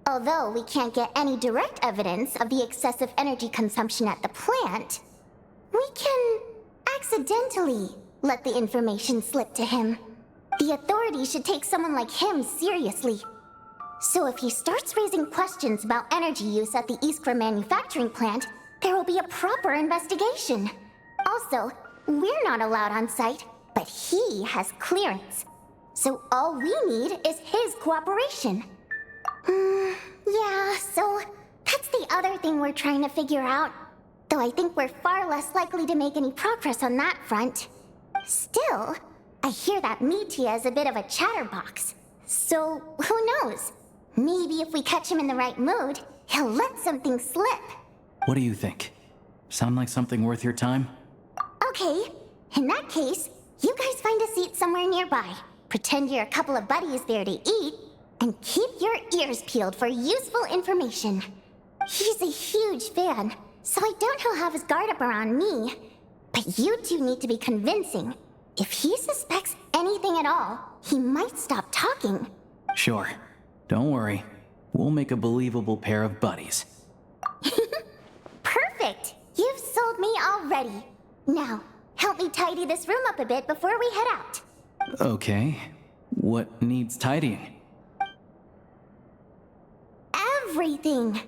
Although we can't get any direct evidence of the excessive energy consumption at the plant, we can accidentally let the information slip to him. The authorities should take someone like him seriously. So if he starts raising questions about energy use at the Iskra manufacturing plant, there will be a proper investigation. Also, we're not allowed on site, but he has clearance. So all we need is his cooperation. Yeah, so that's the other thing we're trying to figure out. Though I think we're far less likely to make any progress on that front. Still, I hear that Mitya is a bit of a chatterbox. So, who knows? Maybe if we catch him in the right mood, he'll let something slip. What do you think? Sound like something worth your time? Okay, in that case, you guys find a seat somewhere nearby. Pretend you're a couple of buddies there to eat, and keep your ears peeled for useful information. He's a huge fan, so I doubt he'll have his guard up around me. But you two need to be convincing. If he suspects anything at all, he might stop talking. Sure. Don't worry. We'll make a believable pair of buddies. Perfect! You've sold me already. Now, help me tidy this room up a bit before we head out. Okay. What needs tidying? Everything!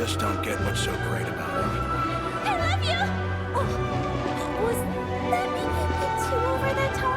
just don't get what's so great about it. I love you! Oh, was that maybe a bit too over the top?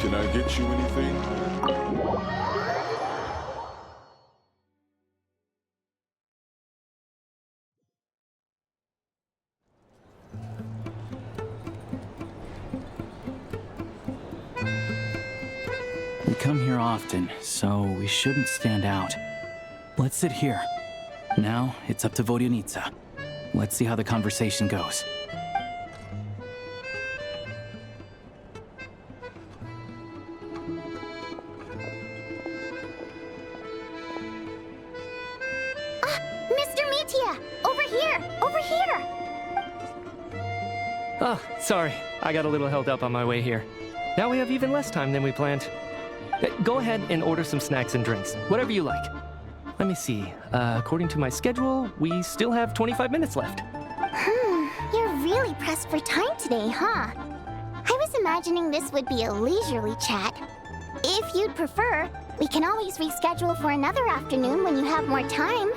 Can I get you anything? We come here often, so we shouldn't stand out. Let's sit here. Now, it's up to Vodyanica. Let's see how the conversation goes. Mr. Mitya! Over here! Over here! Oh, sorry. I got a little held up on my way here. Now we have even less time than we planned. Go ahead and order some snacks and drinks, whatever you like. Let me see. According to my schedule, we still have 25 minutes left. You're really pressed for time today, huh? I was imagining this would be a leisurely chat. If you'd prefer, we can always reschedule for another afternoon when you have more time.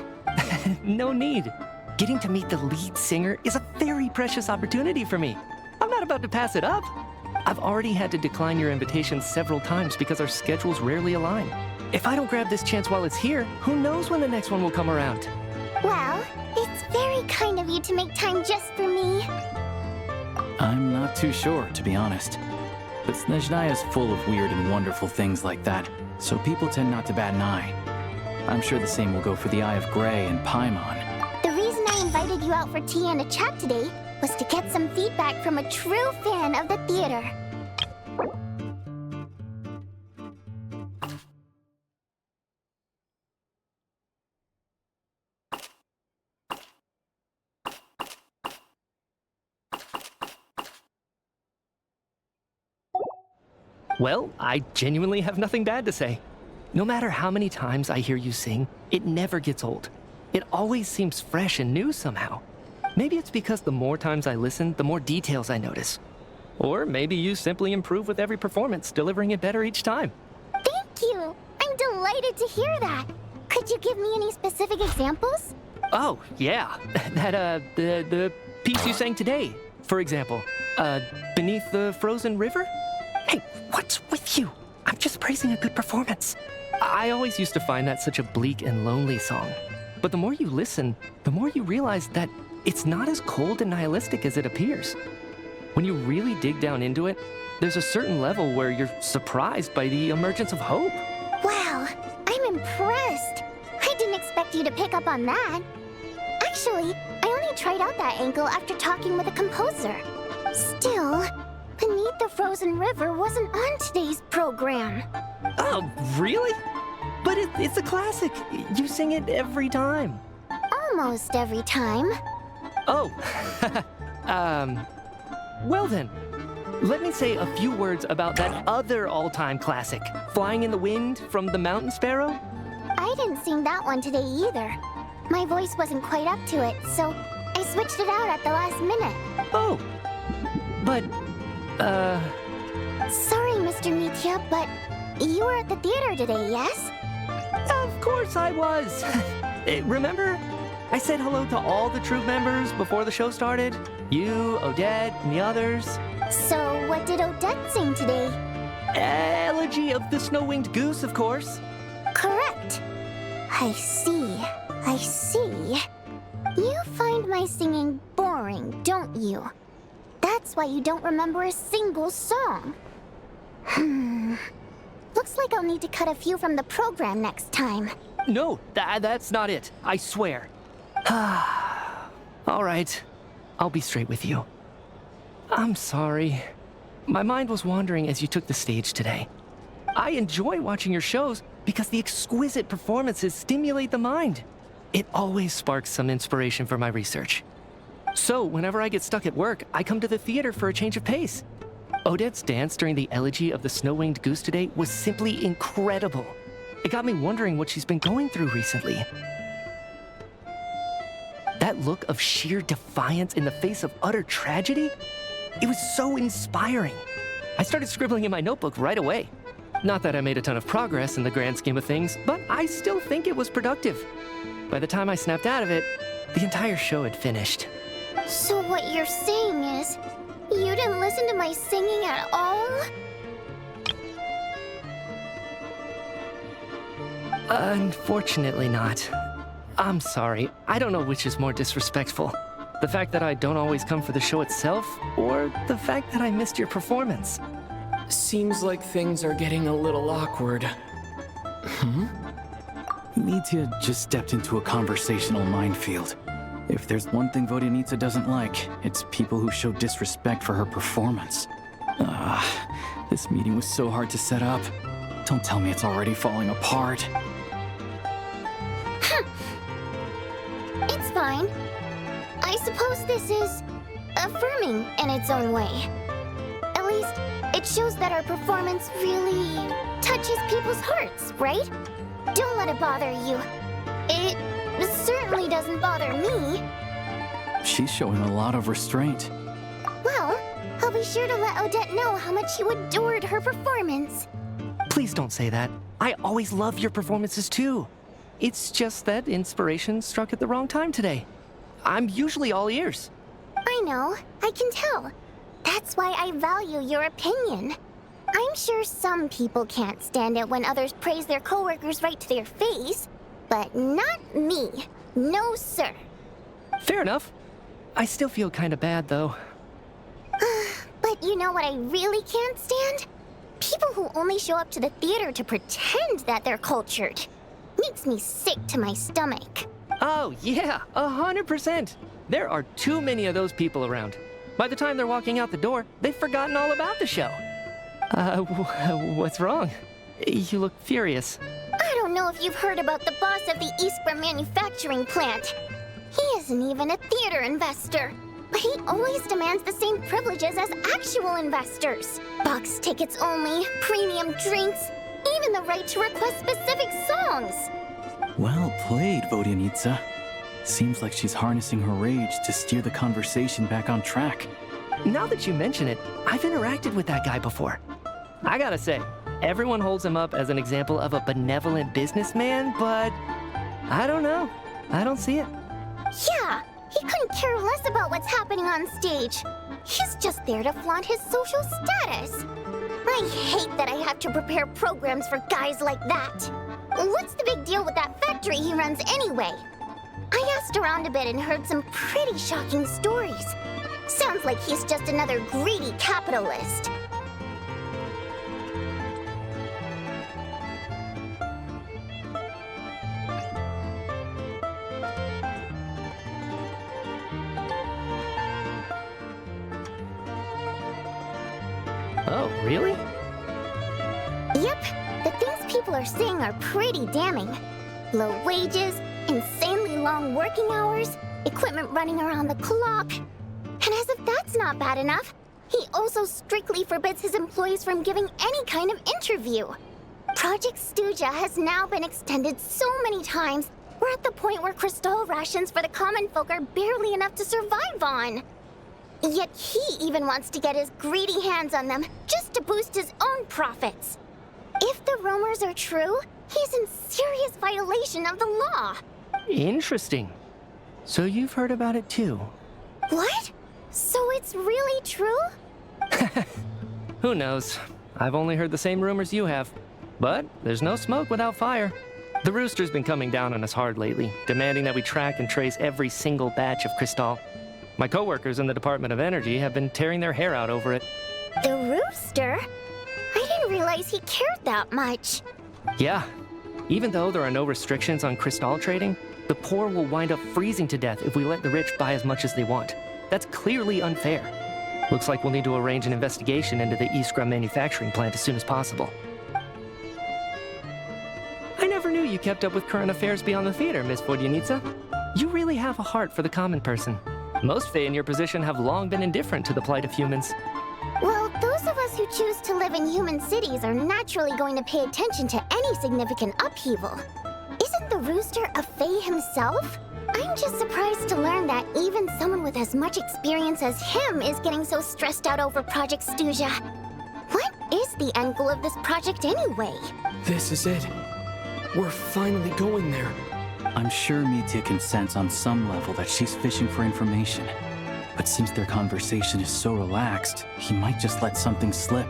No need. Getting to meet the lead singer is a very precious opportunity for me. I'm not about to pass it up. I've already had to decline your invitation several times because our schedules rarely align. If I don't grab this chance while it's here, who knows when the next one will come around? Well, it's very kind of you to make time just for me. I'm not too sure, to be honest. But Snezhnaya's full of weird and wonderful things like that, so people tend not to bat an eye. I'm sure the same will go for the Eye of Grey and Paimon. The reason I invited you out for tea and a chat today was to get some feedback from a true fan of the theater. Well, I genuinely have nothing bad to say. No matter how many times I hear you sing, it never gets old. It always seems fresh and new somehow. Maybe it's because the more times I listen, the more details I notice. Or maybe you simply improve with every performance, delivering it better each time. Thank you! I'm delighted to hear that. Could you give me any specific examples? Oh, yeah. The piece you sang today, for example. Beneath the Frozen River? Hey, what's with you? I'm just praising a good performance. I always used to find that such a bleak and lonely song. But the more you listen, the more you realize that it's not as cold and nihilistic as it appears. When you really dig down into it, there's a certain level where you're surprised by the emergence of hope. Wow, I'm impressed. I didn't expect you to pick up on that. Actually, I only tried out that angle after talking with a composer. Still, Beneath the Frozen River wasn't on today's program. Oh, really? But it's a classic. You sing it every time. Almost every time. Oh, well then, let me say a few words about that other all-time classic, Flying in the Wind from the Mountain Sparrow. I didn't sing that one today either. My voice wasn't quite up to it, so I switched it out at the last minute. Oh, but, Sorry, Mr. Mitya, but you were at the theater today, yes? Of course I was. Remember? I said hello to all the troupe members before the show started. You, Odette, and the others. So what did Odette sing today? Elegy of the Snow-Winged Goose, of course. Correct. I see. I see. You find my singing boring, don't you? That that's why you don't remember a single song. Looks like I'll need to cut a few from the program next time. No, that's not it. I swear. All right. I'll be straight with you. I'm sorry. My mind was wandering as you took the stage today. I enjoy watching your shows because the exquisite performances stimulate the mind. It always sparks some inspiration for my research. So, whenever I get stuck at work, I come to the theater for a change of pace. Odette's dance during the elegy of the snow-winged goose today was simply incredible. It got me wondering what she's been going through recently. That look of sheer defiance in the face of utter tragedy? It was so inspiring. I started scribbling in my notebook right away. Not that I made a ton of progress in the grand scheme of things, but I still think it was productive. By the time I snapped out of it, the entire show had finished. So what you're saying is, you didn't listen to my singing at all? Unfortunately not. I'm sorry. I don't know which is more disrespectful. The fact that I don't always come for the show itself, or the fact that I missed your performance. Seems like things are getting a little awkward. Nitia just stepped into a conversational minefield. If there's one thing Vodyanitsa doesn't like, it's people who show disrespect for her performance. This meeting was so hard to set up. Don't tell me it's already falling apart. It's fine. I suppose this is affirming in its own way. At least, it shows that our performance really touches people's hearts, right? Don't let it bother you. It certainly doesn't bother me. She's showing a lot of restraint. Well, I'll be sure to let Odette know how much you adored her performance. Please don't say that. I always love your performances too. It's just that inspiration struck at the wrong time today. I'm usually all ears. I know, I can tell. That's why I value your opinion. I'm sure some people can't stand it when others praise their coworkers right to their face, but not me. No, sir. Fair enough. I still feel kind of bad, though. But you know what I really can't stand? People who only show up to the theater to pretend that they're cultured. Makes me sick to my stomach. Oh, yeah, 100%. There are too many of those people around. By the time they're walking out the door, they've forgotten all about the show. What's wrong? You look furious. I don't know if you've heard about the boss of the Eastborough manufacturing plant. He isn't even a theater investor, but he always demands the same privileges as actual investors. Box tickets only, premium drinks, even the right to request specific songs. Well played, Vodyanitsa. Seems like she's harnessing her rage to steer the conversation back on track. Now that you mention it, I've interacted with that guy before. I gotta say, everyone holds him up as an example of a benevolent businessman, but I don't know. I don't see it. Yeah, he couldn't care less about what's happening on stage. He's just there to flaunt his social status. I hate that I have to prepare programs for guys like that. What's the big deal with that factory he runs anyway? I asked around a bit and heard some pretty shocking stories. Sounds like he's just another greedy capitalist. Oh, really? Yep, the things people are saying are pretty damning. Low wages, insanely long working hours, equipment running around the clock. And as if that's not bad enough, he also strictly forbids his employees from giving any kind of interview. Project Stuja has now been extended so many times, we're at the point where crystal rations for the common folk are barely enough to survive on. Yet he even wants to get his greedy hands on them just to boost his own profits. If the rumors are true, he's in serious violation of the law. Interesting. So you've heard about it too? What? So it's really true? Who knows? I've only heard the same rumors you have. But there's no smoke without fire. The Rooster's been coming down on us hard lately, demanding that we track and trace every single batch of Crystal. My coworkers in the Department of Energy have been tearing their hair out over it. The rooster? I didn't realize he cared that much. Yeah. Even though there are no restrictions on crystal trading, the poor will wind up freezing to death if we let the rich buy as much as they want. That's clearly unfair. Looks like we'll need to arrange an investigation into the Iskra manufacturing plant as soon as possible. I never knew you kept up with current affairs beyond the theater, Miss Vodyanitsa. You really have a heart for the common person. Most Fae in your position have long been indifferent to the plight of humans. Well, those of us who choose to live in human cities are naturally going to pay attention to any significant upheaval. Isn't the rooster a Fae himself? I'm just surprised to learn that even someone with as much experience as him is getting so stressed out over Project Stuja. What is the end goal of this project anyway? This is it. We're finally going there. I'm sure Mitya can sense on some level that she's fishing for information. But since their conversation is so relaxed, he might just let something slip.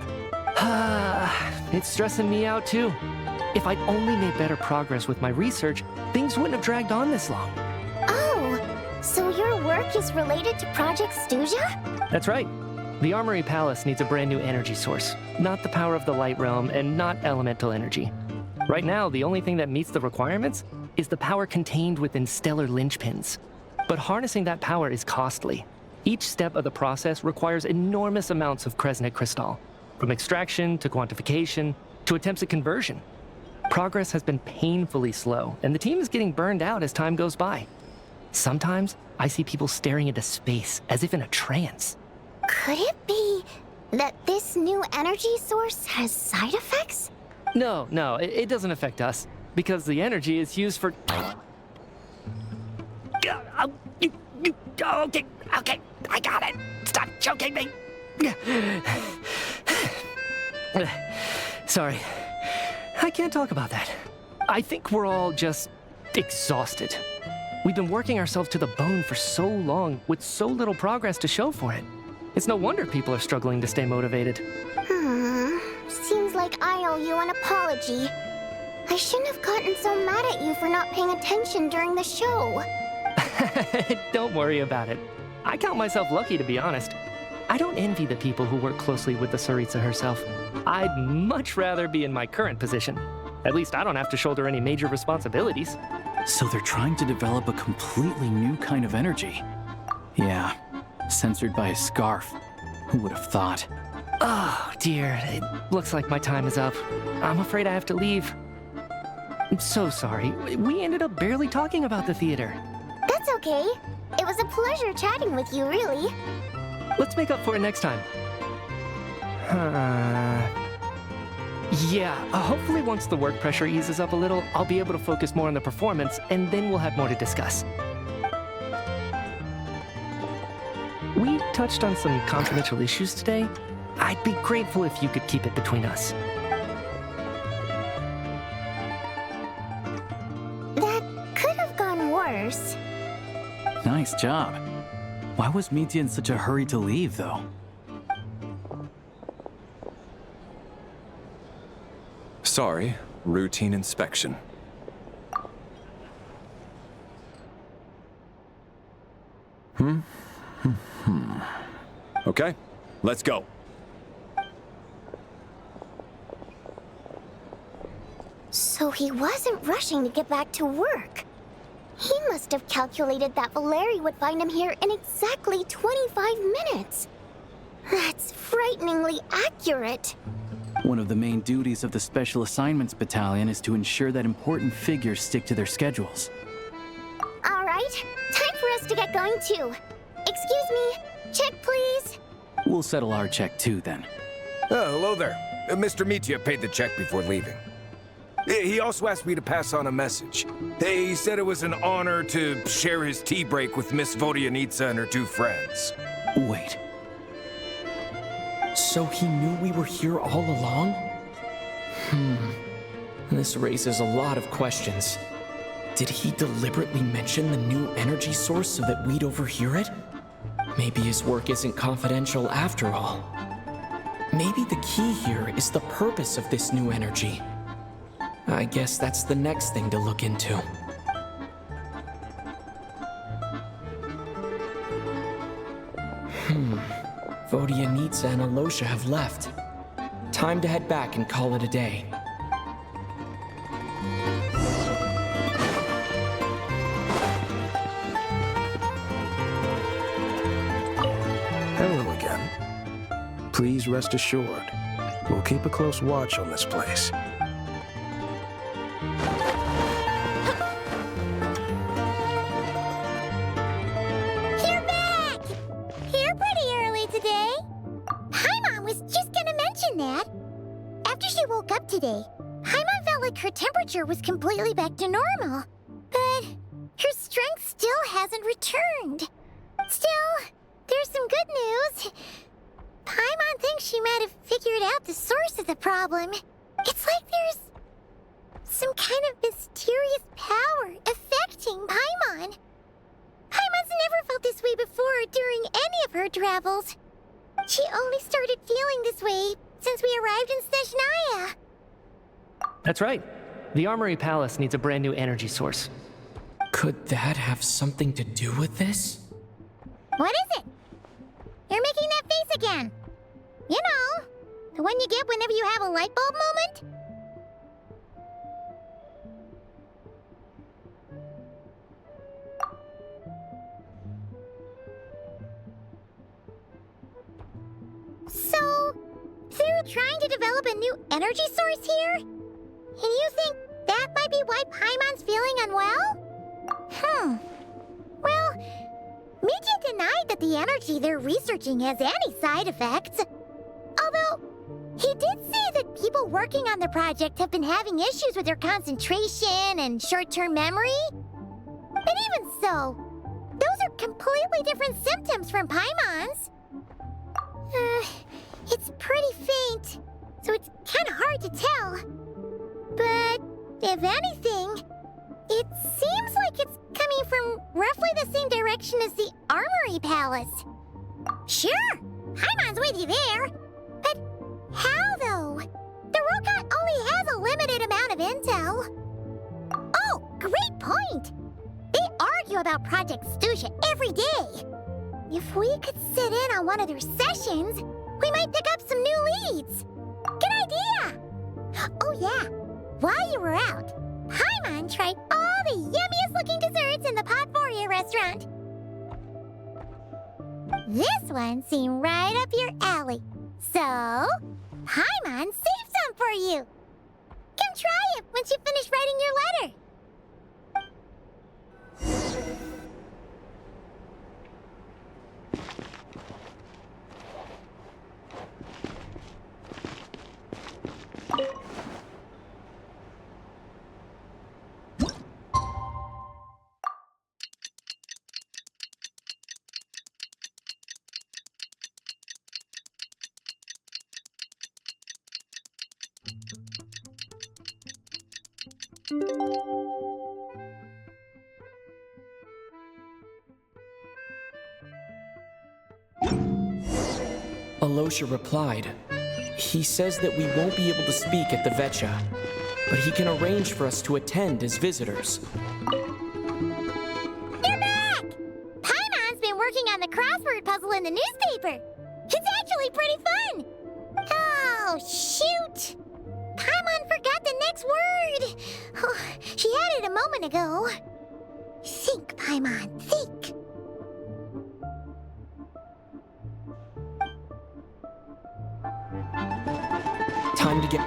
It's stressing me out too. If I'd only made better progress with my research, things wouldn't have dragged on this long. Oh, so your work is related to Project Stuja? That's right. The Armory Palace needs a brand new energy source. Not the power of the Light Realm and not elemental energy. Right now, the only thing that meets the requirements is the power contained within stellar linchpins. But harnessing that power is costly. Each step of the process requires enormous amounts of Kresnik crystal, from extraction to quantification to attempts at conversion. Progress has been painfully slow, and the team is getting burned out as time goes by. Sometimes, I see people staring into space as if in a trance. Could it be that this new energy source has side effects? No, it doesn't affect us, because the energy is used for... Okay, I got it. Stop choking me. Sorry, I can't talk about that. I think we're all just exhausted. We've been working ourselves to the bone for so long with so little progress to show for it. It's no wonder people are struggling to stay motivated. Seems like I owe you an apology. I shouldn't have gotten so mad at you for not paying attention during the show. Don't worry about it. I count myself lucky, to be honest. I don't envy the people who work closely with the Tsaritsa herself. I'd much rather be in my current position. At least I don't have to shoulder any major responsibilities. So they're trying to develop a completely new kind of energy. Yeah, censored by a scarf. Who would have thought? Oh, dear. It looks like my time is up. I'm afraid I have to leave. I'm so sorry. We ended up barely talking about the theater. That's okay. It was a pleasure chatting with you, really. Let's make up for it next time. Yeah, hopefully once the work pressure eases up a little, I'll be able to focus more on the performance, and then we'll have more to discuss. We touched on some confidential issues today. I'd be grateful if you could keep it between us. That could have gone worse. Nice job. Why was Mitya in such a hurry to leave, though? Sorry, routine inspection. Okay, let's go. So he wasn't rushing to get back to work. He must have calculated that Valeri would find him here in exactly 25 minutes. That's frighteningly accurate. One of the main duties of the Special Assignments Battalion is to ensure that important figures stick to their schedules. All right, time for us to get going too. Excuse me, check please. We'll settle our check too, then. Oh, hello there. Mr. Mitya paid the check before leaving. He also asked me to pass on a message. He said it was an honor to share his tea break with Miss Vodyanitsa and her two friends. Wait. So he knew we were here all along? This raises a lot of questions. Did he deliberately mention the new energy source so that we'd overhear it? Maybe his work isn't confidential after all. Maybe the key here is the purpose of this new energy. I guess that's the next thing to look into. Vodyanitsa and Alosha have left. Time to head back and call it a day. Hello again. Please rest assured, we'll keep a close watch on this place. You're back! Here pretty early today. Paimon was just gonna mention that. After she woke up today, Paimon felt like her temperature was completely back to normal. But her strength still hasn't returned. Still, there's some good news. Paimon thinks she might have figured out the source of the problem. It's like there's some kind of mysterious power affecting Paimon. Paimon's never felt this way before during any of her travels. She only started feeling this way since we arrived in Snezhnaya. That's right. The Armory Palace needs a brand new energy source. Could that have something to do with this? What is it? You're making that face again. You know, the one you get whenever you have a light bulb moment? So, they're trying to develop a new energy source here? And you think that might be why Paimon's feeling unwell? Well, Mitya denied that the energy they're researching has any side effects. Although, he did say that people working on the project have been having issues with their concentration and short-term memory. But even so, those are completely different symptoms from Paimon's. It's pretty faint, so it's kind of hard to tell. But if anything, it seems like it's coming from roughly the same direction as the Armory Palace. Sure, Paimon's with you there. But how, though? The Rokat only has a limited amount of intel. Oh, great point! They argue about Project Stuja every day. If we could sit in on one of their sessions, we might pick up some new leads. Good idea! Oh yeah, while you were out, Paimon tried all the yummiest looking desserts in the Potvoria restaurant. This one seemed right up your alley. So, Paimon saved some for you. Come try it once you finish writing your letter. Alosha replied. He says that we won't be able to speak at the VII, but he can arrange for us to attend as visitors. You're back! Paimon's been working on the crossword puzzle in the newspaper. It's actually pretty fun. Oh, shoot! Paimon forgot the next word. Oh, she had it a moment ago. Think, Paimon, think. Time to get...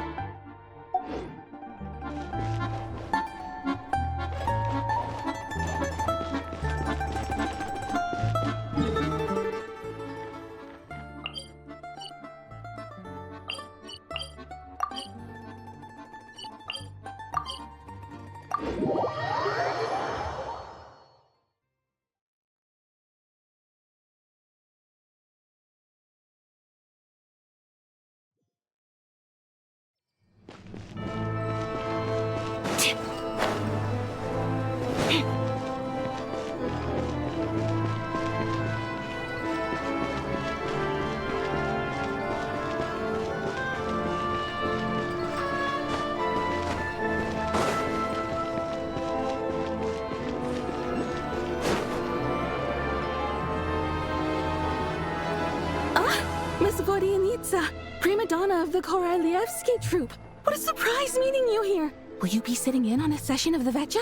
Vodianitsa, prima donna of the Korolievsky troupe. What a surprise meeting you here. Will you be sitting in on a session of the VII?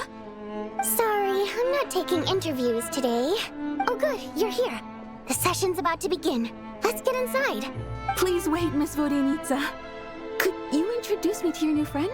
Sorry, I'm not taking interviews today. Oh good, you're here. The session's about to begin. Let's get inside. Please wait, Miss Vodianitsa. Could you introduce me to your new friend?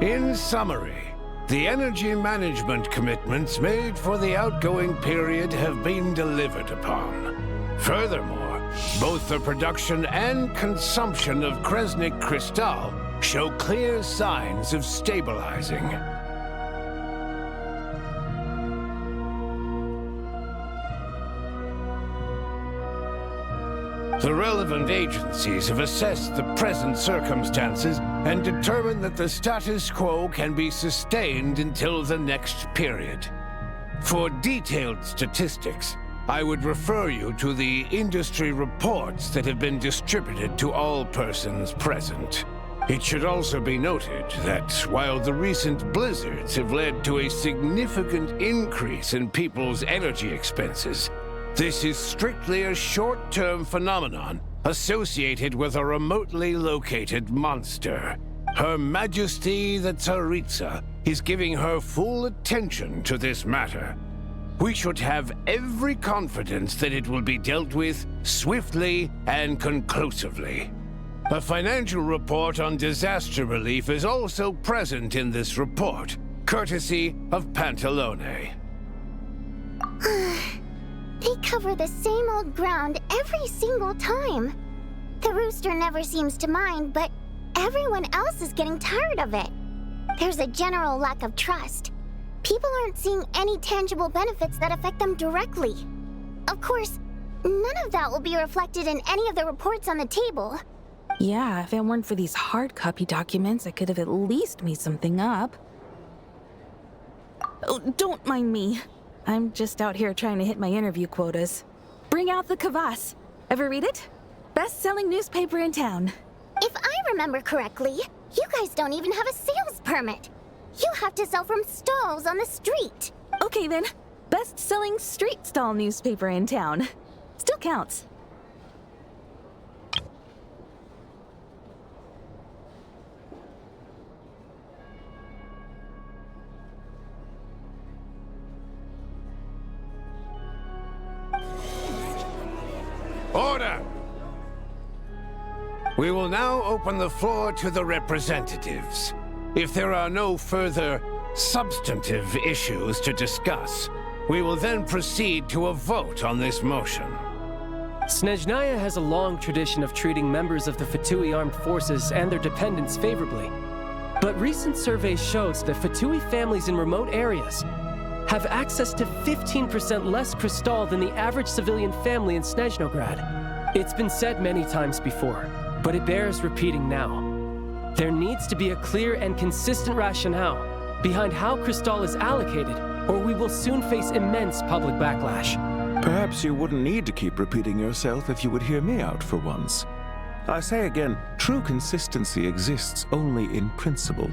In summary, the energy management commitments made for the outgoing period have been delivered upon. Furthermore, both the production and consumption of Kresnik Crystal show clear signs of stabilizing. The relevant agencies have assessed the present circumstances and determined that the status quo can be sustained until the next period. For detailed statistics, I would refer you to the industry reports that have been distributed to all persons present. It should also be noted that while the recent blizzards have led to a significant increase in people's energy expenses, this is strictly a short-term phenomenon associated with a remotely located monster. Her Majesty the Tsaritsa is giving her full attention to this matter. We should have every confidence that it will be dealt with swiftly and conclusively. A financial report on disaster relief is also present in this report, courtesy of Pantalone. They cover the same old ground every single time. The rooster never seems to mind, but everyone else is getting tired of it. There's a general lack of trust. People aren't seeing any tangible benefits that affect them directly. Of course, none of that will be reflected in any of the reports on the table. Yeah, if it weren't for these hard copy documents, I could have at least made something up. Oh, don't mind me. I'm just out here trying to hit my interview quotas. Bring out the kvass. Ever read it? Best-selling newspaper in town. If I remember correctly, you guys don't even have a sales permit. You have to sell from stalls on the street. Okay then, best-selling street stall newspaper in town. Still counts. Order! We will now open the floor to the representatives. If there are no further substantive issues to discuss, we will then proceed to a vote on this motion. Snezhnaya has a long tradition of treating members of the Fatui armed forces and their dependents favorably. But recent surveys shows that Fatui families in remote areas have access to 15% less crystal than the average civilian family in Snezhnograd. It's been said many times before, but it bears repeating now. There needs to be a clear and consistent rationale behind how crystal is allocated, or we will soon face immense public backlash. Perhaps you wouldn't need to keep repeating yourself if you would hear me out for once. I say again, true consistency exists only in principle.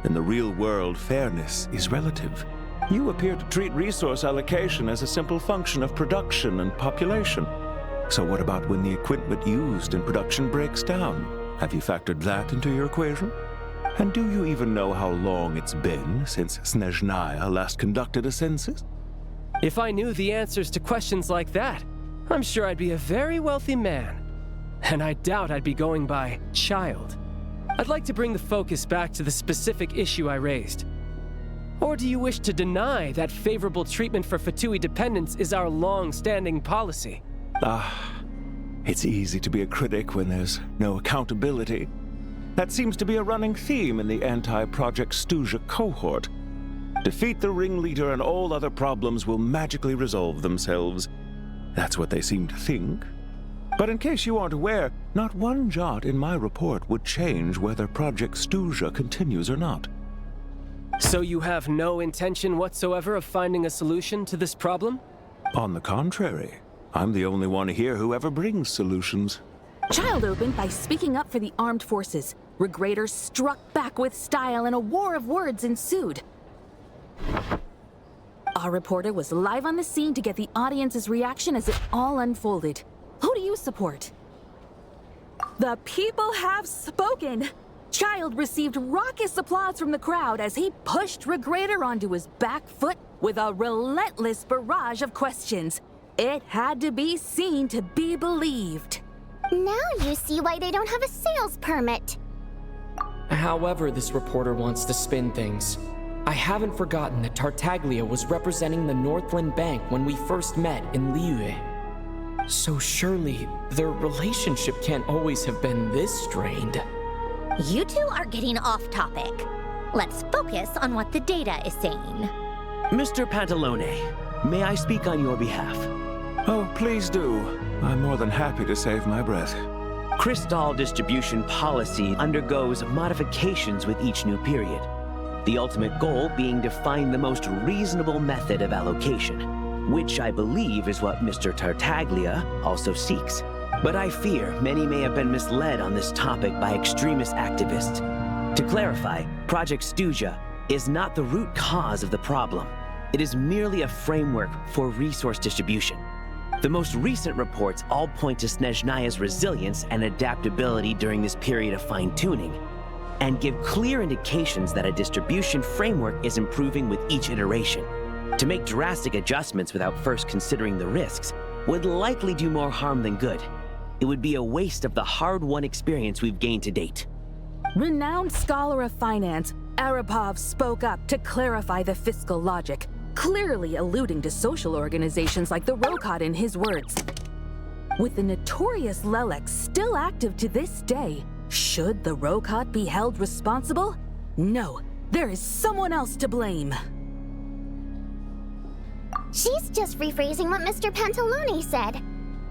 In the real world, fairness is relative. You appear to treat resource allocation as a simple function of production and population. So what about when the equipment used in production breaks down? Have you factored that into your equation? And do you even know how long it's been since Snezhnaya last conducted a census? If I knew the answers to questions like that, I'm sure I'd be a very wealthy man. And I doubt I'd be going by child. I'd like to bring the focus back to the specific issue I raised. Or do you wish to deny that favorable treatment for Fatui dependents is our long-standing policy? It's easy to be a critic when there's no accountability. That seems to be a running theme in the anti-Project Stuzha cohort. Defeat the ringleader and all other problems will magically resolve themselves. That's what they seem to think. But in case you aren't aware, not one jot in my report would change whether Project Stuja continues or not. So you have no intention whatsoever of finding a solution to this problem? On the contrary, I'm the only one here who ever brings solutions. Child opened by speaking up for the armed forces. Regrator struck back with style and a war of words ensued. Our reporter was live on the scene to get the audience's reaction as it all unfolded. Who do you support? The people have spoken! Child received raucous applause from the crowd as he pushed Regrator onto his back foot with a relentless barrage of questions. It had to be seen to be believed. Now you see why they don't have a sales permit. However this reporter wants to spin things, I haven't forgotten that Tartaglia was representing the Northland Bank when we first met in Liyue. So surely, their relationship can't always have been this strained. You two are getting off topic. Let's focus on what the data is saying. Mr. Pantalone, may I speak on your behalf? Oh, please do. I'm more than happy to save my breath. Crystal distribution policy undergoes modifications with each new period. The ultimate goal being to find the most reasonable method of allocation, which I believe is what Mr. Tartaglia also seeks. But I fear many may have been misled on this topic by extremist activists. To clarify, Project Stuja is not the root cause of the problem. It is merely a framework for resource distribution. The most recent reports all point to Snezhnaya's resilience and adaptability during this period of fine-tuning, and give clear indications that a distribution framework is improving with each iteration. To make drastic adjustments without first considering the risks would likely do more harm than good. It would be a waste of the hard-won experience we've gained to date. Renowned scholar of finance, Arapov spoke up to clarify the fiscal logic, clearly alluding to social organizations like the Rokot in his words. With the notorious Lelek still active to this day, should the Rokot be held responsible? No, there is someone else to blame. She's just rephrasing what Mr. Pantalone said.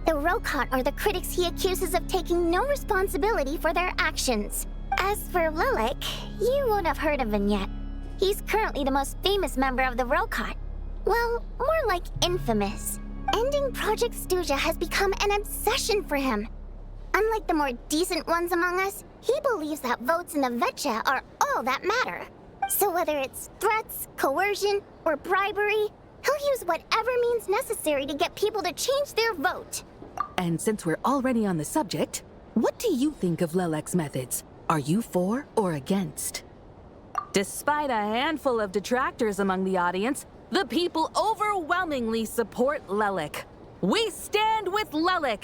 The Rokot are the critics he accuses of taking no responsibility for their actions. As for Lelek, you won't have heard of him yet. He's currently the most famous member of the Rokot. Well, more like infamous. Ending Project Stuja has become an obsession for him. Unlike the more decent ones among us, he believes that votes in the Vetcha are all that matter. So whether it's threats, coercion, or bribery, he'll use whatever means necessary to get people to change their vote. And since we're already on the subject, what do you think of Lelek's methods? Are you for or against? Despite a handful of detractors among the audience, the people overwhelmingly support Lelek. We stand with Lelek!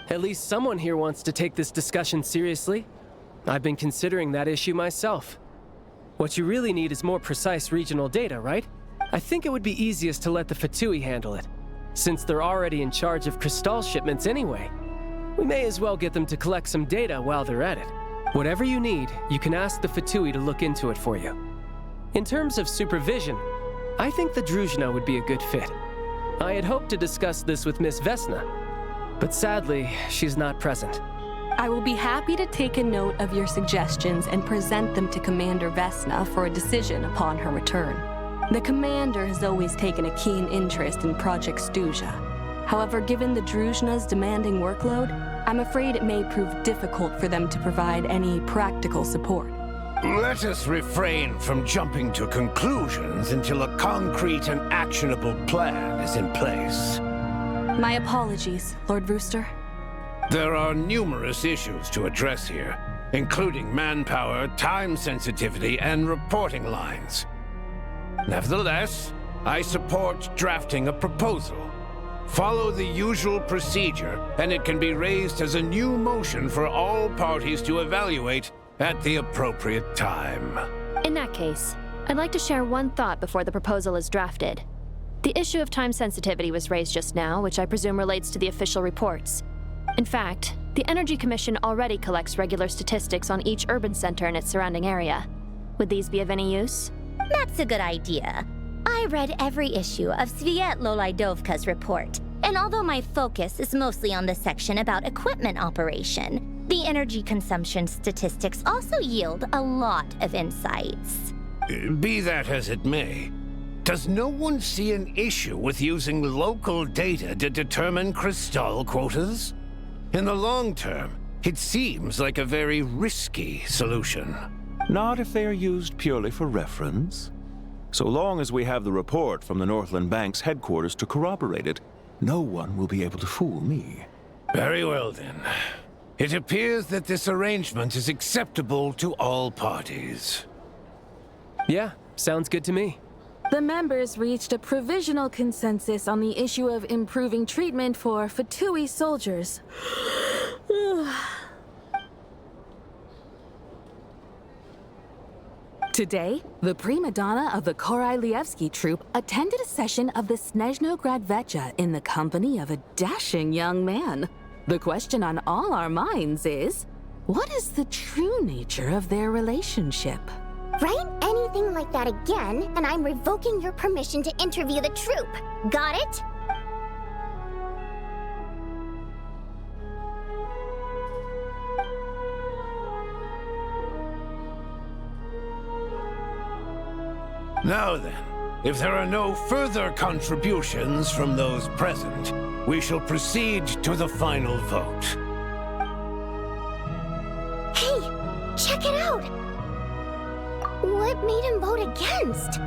At least someone here wants to take this discussion seriously. I've been considering that issue myself. What you really need is more precise regional data, right? I think it would be easiest to let the Fatui handle it, since they're already in charge of Crystal shipments anyway. We may as well get them to collect some data while they're at it. Whatever you need, you can ask the Fatui to look into it for you. In terms of supervision, I think the Druzhna would be a good fit. I had hoped to discuss this with Miss Vesna, but sadly, she's not present. I will be happy to take a note of your suggestions and present them to Commander Vesna for a decision upon her return. The Commander has always taken a keen interest in Project Stuja. However, given the Druzhna's demanding workload, I'm afraid it may prove difficult for them to provide any practical support. Let us refrain from jumping to conclusions until a concrete and actionable plan is in place. My apologies, Lord Rooster. There are numerous issues to address here, including manpower, time sensitivity, and reporting lines. Nevertheless, I support drafting a proposal. Follow the usual procedure, and it can be raised as a new motion for all parties to evaluate at the appropriate time. In that case, I'd like to share one thought before the proposal is drafted. The issue of time sensitivity was raised just now, which I presume relates to the official reports. In fact, the Energy Commission already collects regular statistics on each urban center and its surrounding area. Would these be of any use? That's a good idea. I read every issue of Sviet Lolaidovka's report, And although my focus is mostly on the section about equipment operation, the energy consumption statistics also yield a lot of insights. Be that as it may, does no one see an issue with using local data to determine crystal quotas? In the long term, it seems like a very risky solution. Not if they are used purely for reference. So long as we have the report from the Northland Bank's headquarters to corroborate it, no one will be able to fool me. Very well then. It appears that this arrangement is acceptable to all parties. Yeah, sounds good to me. The members reached a provisional consensus on the issue of improving treatment for Fatui soldiers. Today, the prima donna of the Korailievsky troupe attended a session of the Snezhnograd Vecha in the company of a dashing young man. The question on all our minds is, what is the true nature of their relationship? Write anything like that again, and I'm revoking your permission to interview the troupe. Got it? Now then, if there are no further contributions from those present, we shall proceed to the final vote. Hey, check it out! What made him vote against?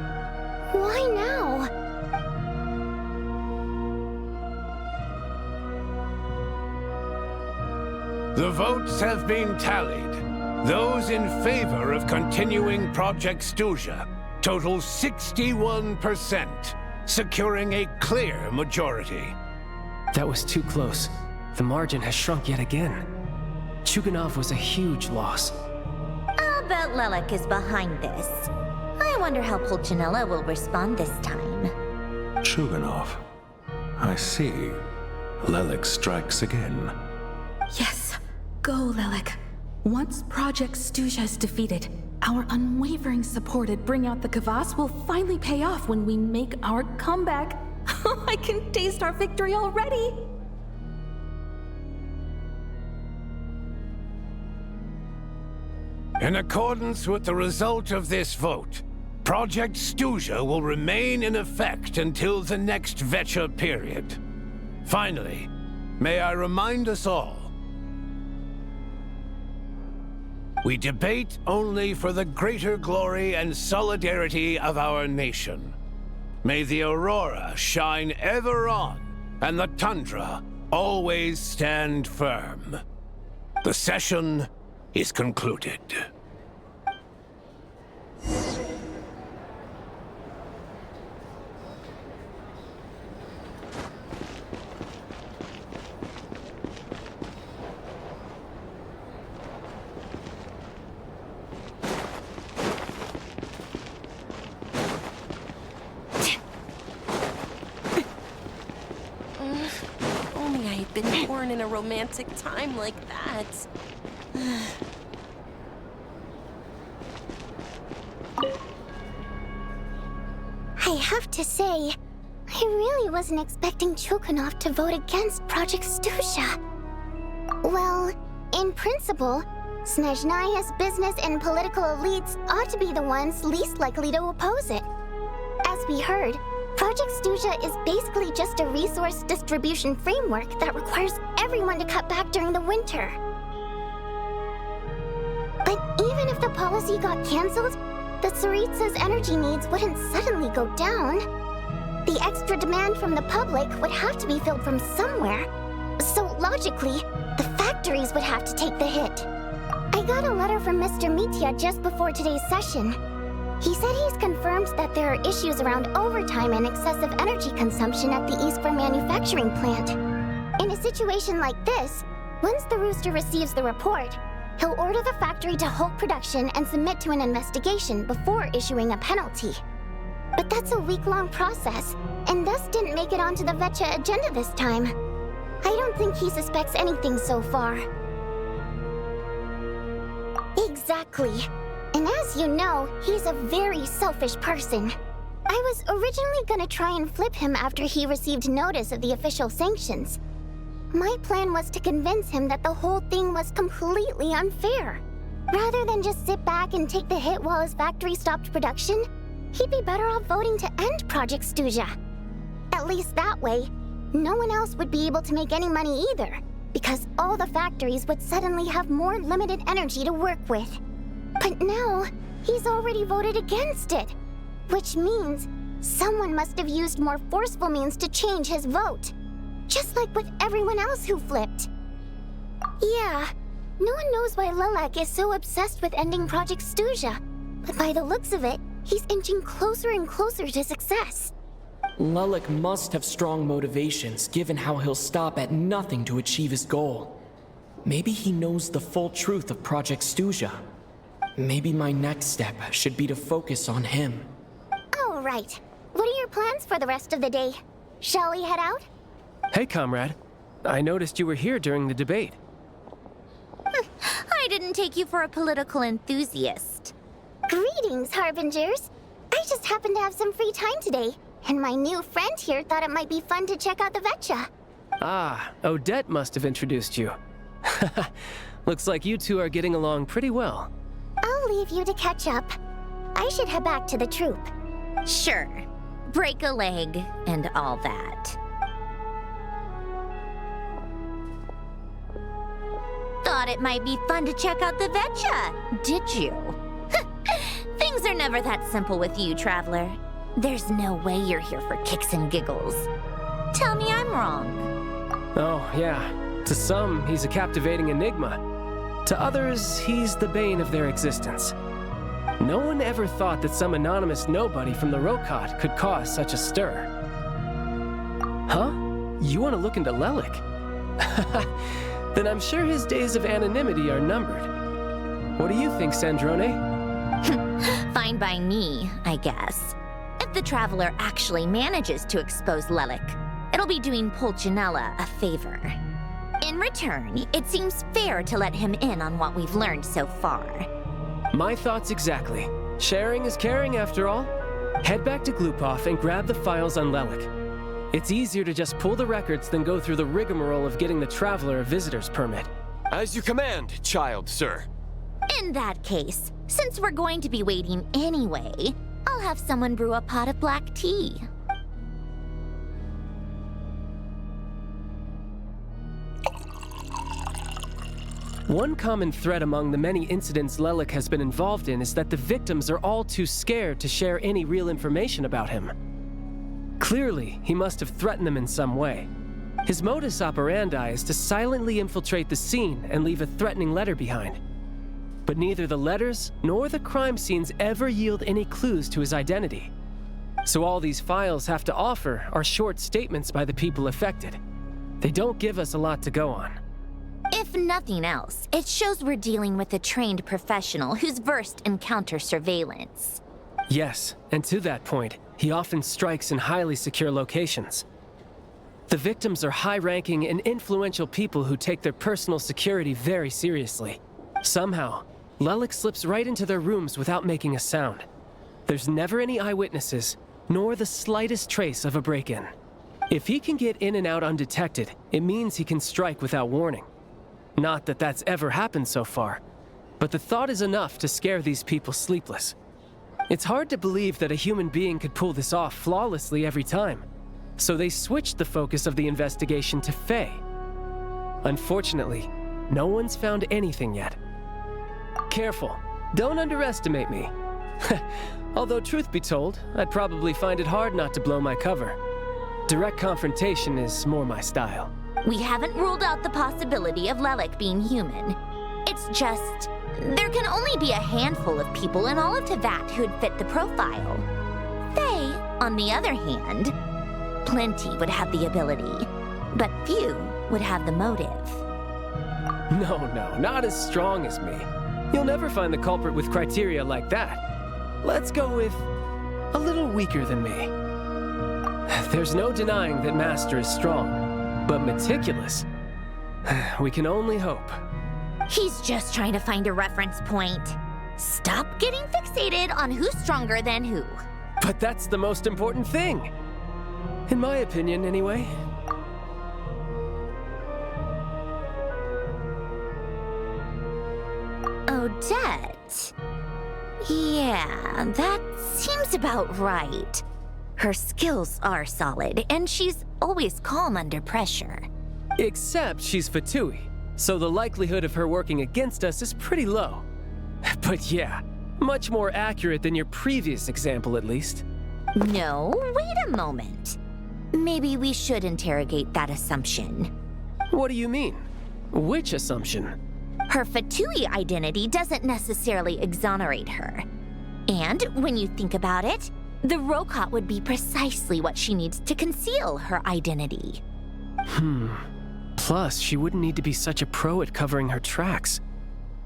Why now? The votes have been tallied. Those in favor of continuing Project Stuja total 61%, securing a clear majority. That was too close. The margin has shrunk yet again. Chuganov was a huge loss. I'll bet Lelek is behind this. I wonder how Pulcinella will respond this time. Chuganov. I see. Lelek strikes again. Yes, go Lelek. Once Project Stuja is defeated, our unwavering support at Bring Out the Kvass will finally pay off when we make our comeback. I can taste our victory already! In accordance with the result of this vote, Project Stuja will remain in effect until the next Vecha period. Finally, may I remind us all, we debate only for the greater glory and solidarity of our nation. May the aurora shine ever on, and the tundra always stand firm. The session is concluded. Only I had been born in a romantic time like that. I have to say, I really wasn't expecting Chuganov to vote against Project Stuja. Well, in principle, Snezhnaya's business and political elites ought to be the ones least likely to oppose it. As we heard, Project Stuja is basically just a resource distribution framework that requires everyone to cut back during the winter. But even if the policy got cancelled, the Tsaritsa's energy needs wouldn't suddenly go down. The extra demand from the public would have to be filled from somewhere. So logically, the factories would have to take the hit. I got a letter from Mr. Mitya just before today's session. He said he's confirmed that there are issues around overtime and excessive energy consumption at the Iskra manufacturing plant. In a situation like this, once the Rooster receives the report, he'll order the factory to halt production and submit to an investigation before issuing a penalty. But that's a week-long process, and thus didn't make it onto the Vecha agenda this time. I don't think he suspects anything so far. Exactly. And as you know, he's a very selfish person. I was originally gonna try and flip him after he received notice of the official sanctions. My plan was to convince him that the whole thing was completely unfair. Rather than just sit back and take the hit while his factory stopped production, he'd be better off voting to end Project Stuja. At least that way, no one else would be able to make any money either, because all the factories would suddenly have more limited energy to work with. But now, he's already voted against it, which means someone must have used more forceful means to change his vote. Just like with everyone else who flipped. Yeah, no one knows why Lilac is so obsessed with ending Project Stuja, but by the looks of it, he's inching closer and closer to success. Lilac must have strong motivations, given how he'll stop at nothing to achieve his goal. Maybe he knows the full truth of Project Stuja. Maybe my next step should be to focus on him. All right. What are your plans for the rest of the day? Shall we head out? Hey, comrade. I noticed you were here during the debate. I didn't take you for a political enthusiast. Greetings, Harbingers. I just happened to have some free time today, and my new friend here thought it might be fun to check out the Vetcha. Ah, Odette must have introduced you. Looks like you two are getting along pretty well. I'll leave you to catch up. I should head back to the troop. Sure. Break a leg and all that. Thought it might be fun to check out the Vetcha, did you? Things are never that simple with you, Traveler. There's no way you're here for kicks and giggles. Tell me I'm wrong. Oh, yeah. To some, he's a captivating enigma. To others, he's the bane of their existence. No one ever thought that some anonymous nobody from the Rokot could cause such a stir. Huh? You want to look into Lelik? Then I'm sure his days of anonymity are numbered. What do you think, Sandrone? Fine by me, I guess. If the Traveler actually manages to expose Lelik, it'll be doing Pulcinella a favor. In return, it seems fair to let him in on what we've learned so far. My thoughts exactly. Sharing is caring, after all. Head back to Glupov and grab the files on Lelik. It's easier to just pull the records than go through the rigmarole of getting the Traveler a visitor's permit. As you command, child, sir. In that case, since we're going to be waiting anyway, I'll have someone brew a pot of black tea. One common thread among the many incidents Lelik has been involved in is that the victims are all too scared to share any real information about him. Clearly, he must have threatened them in some way. His modus operandi is to silently infiltrate the scene and leave a threatening letter behind. But neither the letters nor the crime scenes ever yield any clues to his identity. So all these files have to offer are short statements by the people affected. They don't give us a lot to go on. If nothing else, it shows we're dealing with a trained professional who's versed in counter-surveillance. Yes, and to that point, he often strikes in highly secure locations. The victims are high-ranking and influential people who take their personal security very seriously. Somehow, Lelik slips right into their rooms without making a sound. There's never any eyewitnesses, nor the slightest trace of a break-in. If he can get in and out undetected, it means he can strike without warning. Not that that's ever happened so far, but the thought is enough to scare these people sleepless. It's hard to believe that a human being could pull this off flawlessly every time, so they switched the focus of the investigation to Faye. Unfortunately, no one's found anything yet. Careful, don't underestimate me. Although truth be told, I'd probably find it hard not to blow my cover. Direct confrontation is more my style. We haven't ruled out the possibility of Lelik being human. It's just, there can only be a handful of people in all of Teyvat who'd fit the profile. Faye, on the other hand, plenty would have the ability, but few would have the motive. No, not as strong as me. You'll never find the culprit with criteria like that. Let's go with a little weaker than me. There's no denying that Master is strong, but meticulous. We can only hope. He's just trying to find a reference point. Stop getting fixated on who's stronger than who. But that's the most important thing. In my opinion, anyway. Odette? Yeah, that seems about right. Her skills are solid, and she's always calm under pressure. Except she's Fatui, so the likelihood of her working against us is pretty low. But yeah, much more accurate than your previous example, at least. No, wait a moment. Maybe we should interrogate that assumption. What do you mean? Which assumption? Her Fatui identity doesn't necessarily exonerate her. And when you think about it, the Rokot would be precisely what she needs to conceal her identity. Plus, she wouldn't need to be such a pro at covering her tracks.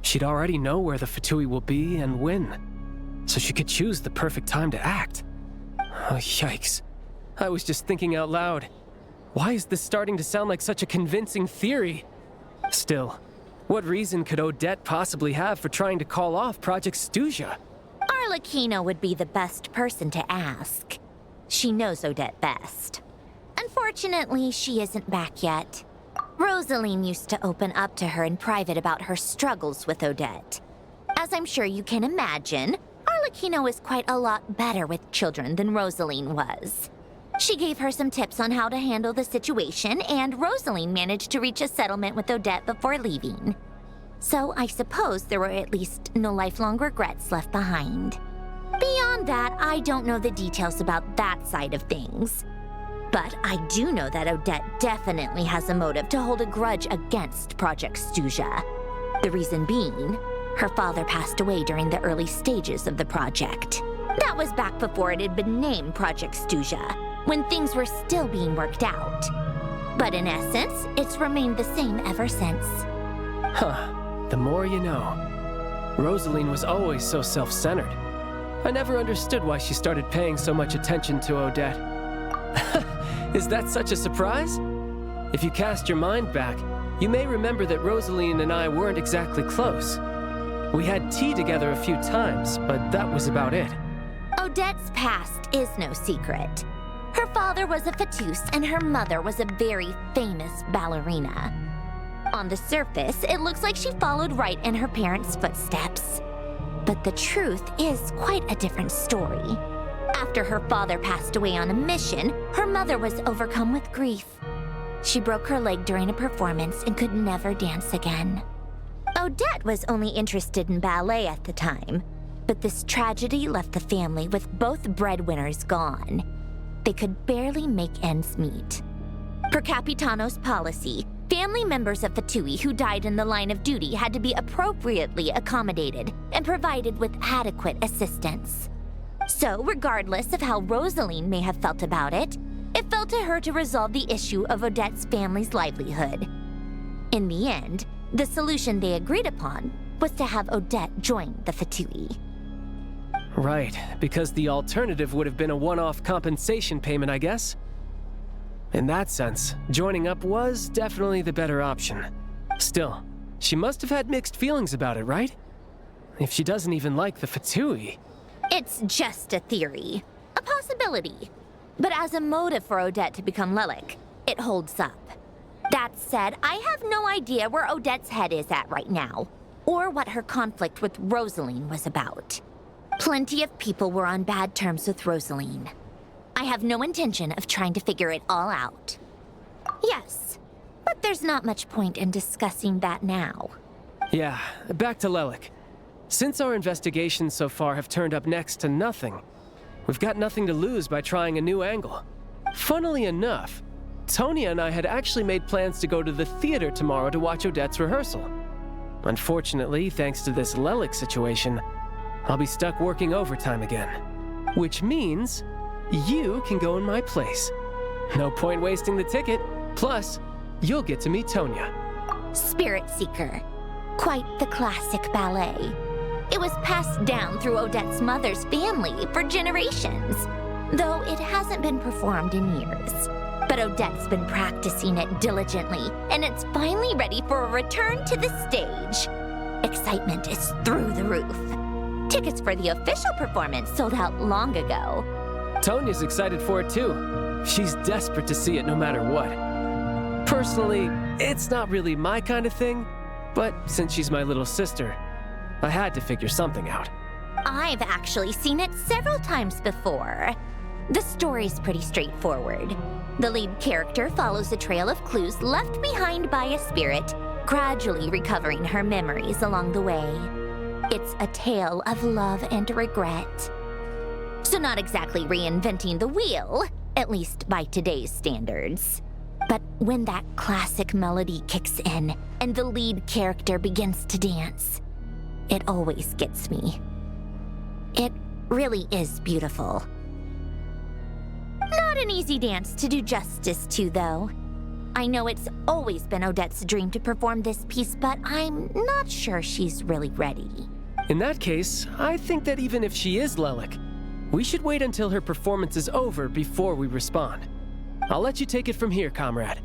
She'd already know where the Fatui will be and when, so she could choose the perfect time to act. Oh, yikes. I was just thinking out loud. Why is this starting to sound like such a convincing theory? Still, what reason could Odette possibly have for trying to call off Project Stuja? Arlecchino would be the best person to ask. She knows Odette best. Unfortunately, she isn't back yet. Rosaline used to open up to her in private about her struggles with Odette. As I'm sure you can imagine, Arlecchino is quite a lot better with children than Rosaline was. She gave her some tips on how to handle the situation, and Rosaline managed to reach a settlement with Odette before leaving. So I suppose there were at least no lifelong regrets left behind. Beyond that, I don't know the details about that side of things. But I do know that Odette definitely has a motive to hold a grudge against Project Stuja. The reason being, her father passed away during the early stages of the project. That was back before it had been named Project Stuja, when things were still being worked out. But in essence, it's remained the same ever since. Huh. The more you know. Rosaline was always so self-centered. I never understood why she started paying so much attention to Odette. Is that such a surprise? If you cast your mind back, you may remember that Rosaline and I weren't exactly close. We had tea together a few times, but that was about it. Odette's past is no secret. Her father was a fatus and her mother was a very famous ballerina. On the surface, it looks like she followed right in her parents' footsteps. But the truth is quite a different story. After her father passed away on a mission, her mother was overcome with grief. She broke her leg during a performance and could never dance again. Odette was only interested in ballet at the time, but this tragedy left the family with both breadwinners gone. They could barely make ends meet. Per Capitano's policy, family members of Fatui who died in the line of duty had to be appropriately accommodated and provided with adequate assistance. So, regardless of how Rosaline may have felt about it, it fell to her to resolve the issue of Odette's family's livelihood. In the end, the solution they agreed upon was to have Odette join the Fatui. Right, because the alternative would have been a one-off compensation payment, I guess. In that sense, joining up was definitely the better option. Still, she must have had mixed feelings about it, right? If she doesn't even like the Fatui. It's just a theory, a possibility. But as a motive for Odette to become Lelik, it holds up. That said, I have no idea where Odette's head is at right now, or what her conflict with Rosaline was about. Plenty of people were on bad terms with Rosaline. I have no intention of trying to figure it all out. Yes, but there's not much point in discussing that now. Yeah, back to Lelik. Since our investigations so far have turned up next to nothing, we've got nothing to lose by trying a new angle. Funnily enough, Tonya and I had actually made plans to go to the theater tomorrow to watch Odette's rehearsal. Unfortunately, thanks to this Lelik situation, I'll be stuck working overtime again. Which means you can go in my place. No point wasting the ticket. Plus, you'll get to meet Tonya. Spirit Seeker. Quite the classic ballet. It was passed down through Odette's mother's family for generations, though it hasn't been performed in years. But Odette's been practicing it diligently, and it's finally ready for a return to the stage. Excitement is through the roof. Tickets for the official performance sold out long ago, Tonya's excited for it too. She's desperate to see it no matter what. Personally, it's not really my kind of thing, but since she's my little sister, I had to figure something out. I've actually seen it several times before. The story's pretty straightforward. The lead character follows a trail of clues left behind by a spirit, gradually recovering her memories along the way. It's a tale of love and regret. So not exactly reinventing the wheel, at least by today's standards. But when that classic melody kicks in and the lead character begins to dance, it always gets me. It really is beautiful. Not an easy dance to do justice to, though. I know it's always been Odette's dream to perform this piece, but I'm not sure she's really ready. In that case, I think that even if she is Lelik, we should wait until her performance is over before we respond. I'll let you take it from here, comrade.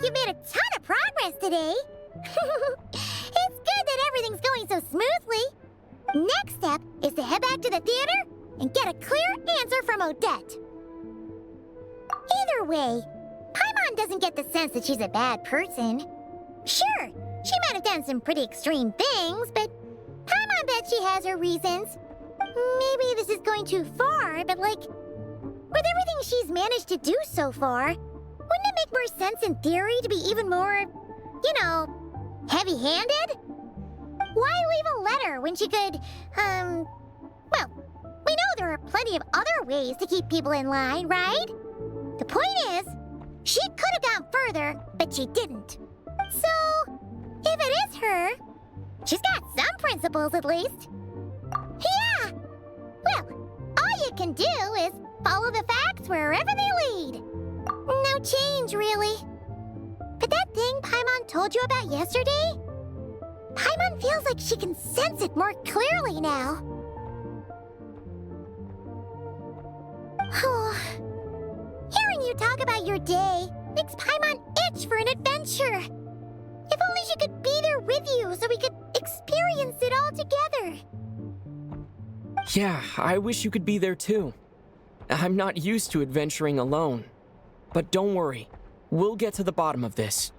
You made a ton of progress today. It's good that everything's going so smoothly. Next step is to head back to the theater and get a clear answer from Odette. Either way, Paimon doesn't get the sense that she's a bad person. Sure, she might have done some pretty extreme things, but Paimon bet she has her reasons. Maybe this is going too far, but with everything she's managed to do so far, wouldn't it make more sense in theory to be even more, heavy-handed? Why leave a letter when she could, we know there are plenty of other ways to keep people in line, right? The point is, she could have gone further, but she didn't. So, if it is her, she's got some principles at least. Yeah! Well, all you can do is follow the facts wherever they lead. No change, really. But that thing Paimon told you about yesterday? Paimon feels like she can sense it more clearly now. Hearing you talk about your day makes Paimon itch for an adventure. If only she could be there with you so we could experience it all together. Yeah, I wish you could be there too. I'm not used to adventuring alone. But don't worry, we'll get to the bottom of this.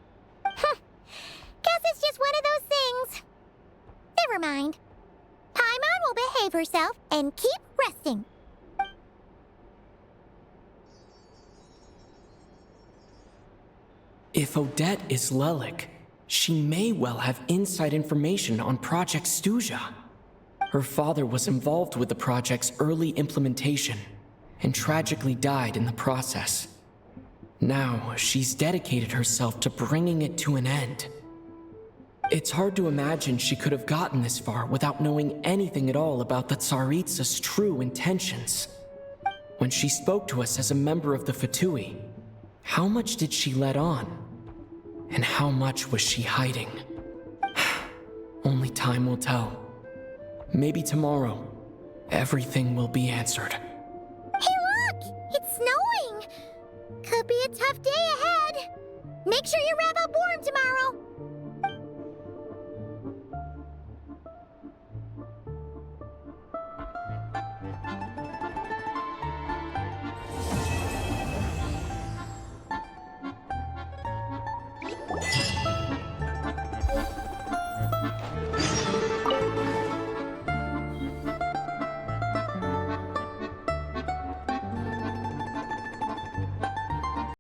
Guess it's just one of those things. Never mind. Paimon will behave herself and keep resting. If Odette is Lelik, she may well have inside information on Project Stuja. Her father was involved with the project's early implementation and tragically died in the process. Now, she's dedicated herself to bringing it to an end. It's hard to imagine she could have gotten this far without knowing anything at all about the Tsaritsa's true intentions. When she spoke to us as a member of the Fatui, how much did she let on? And how much was she hiding? Only time will tell. Maybe tomorrow, everything will be answered. Hey look! It's snowing! Could be a tough day ahead. Make sure you wrap up warm tomorrow.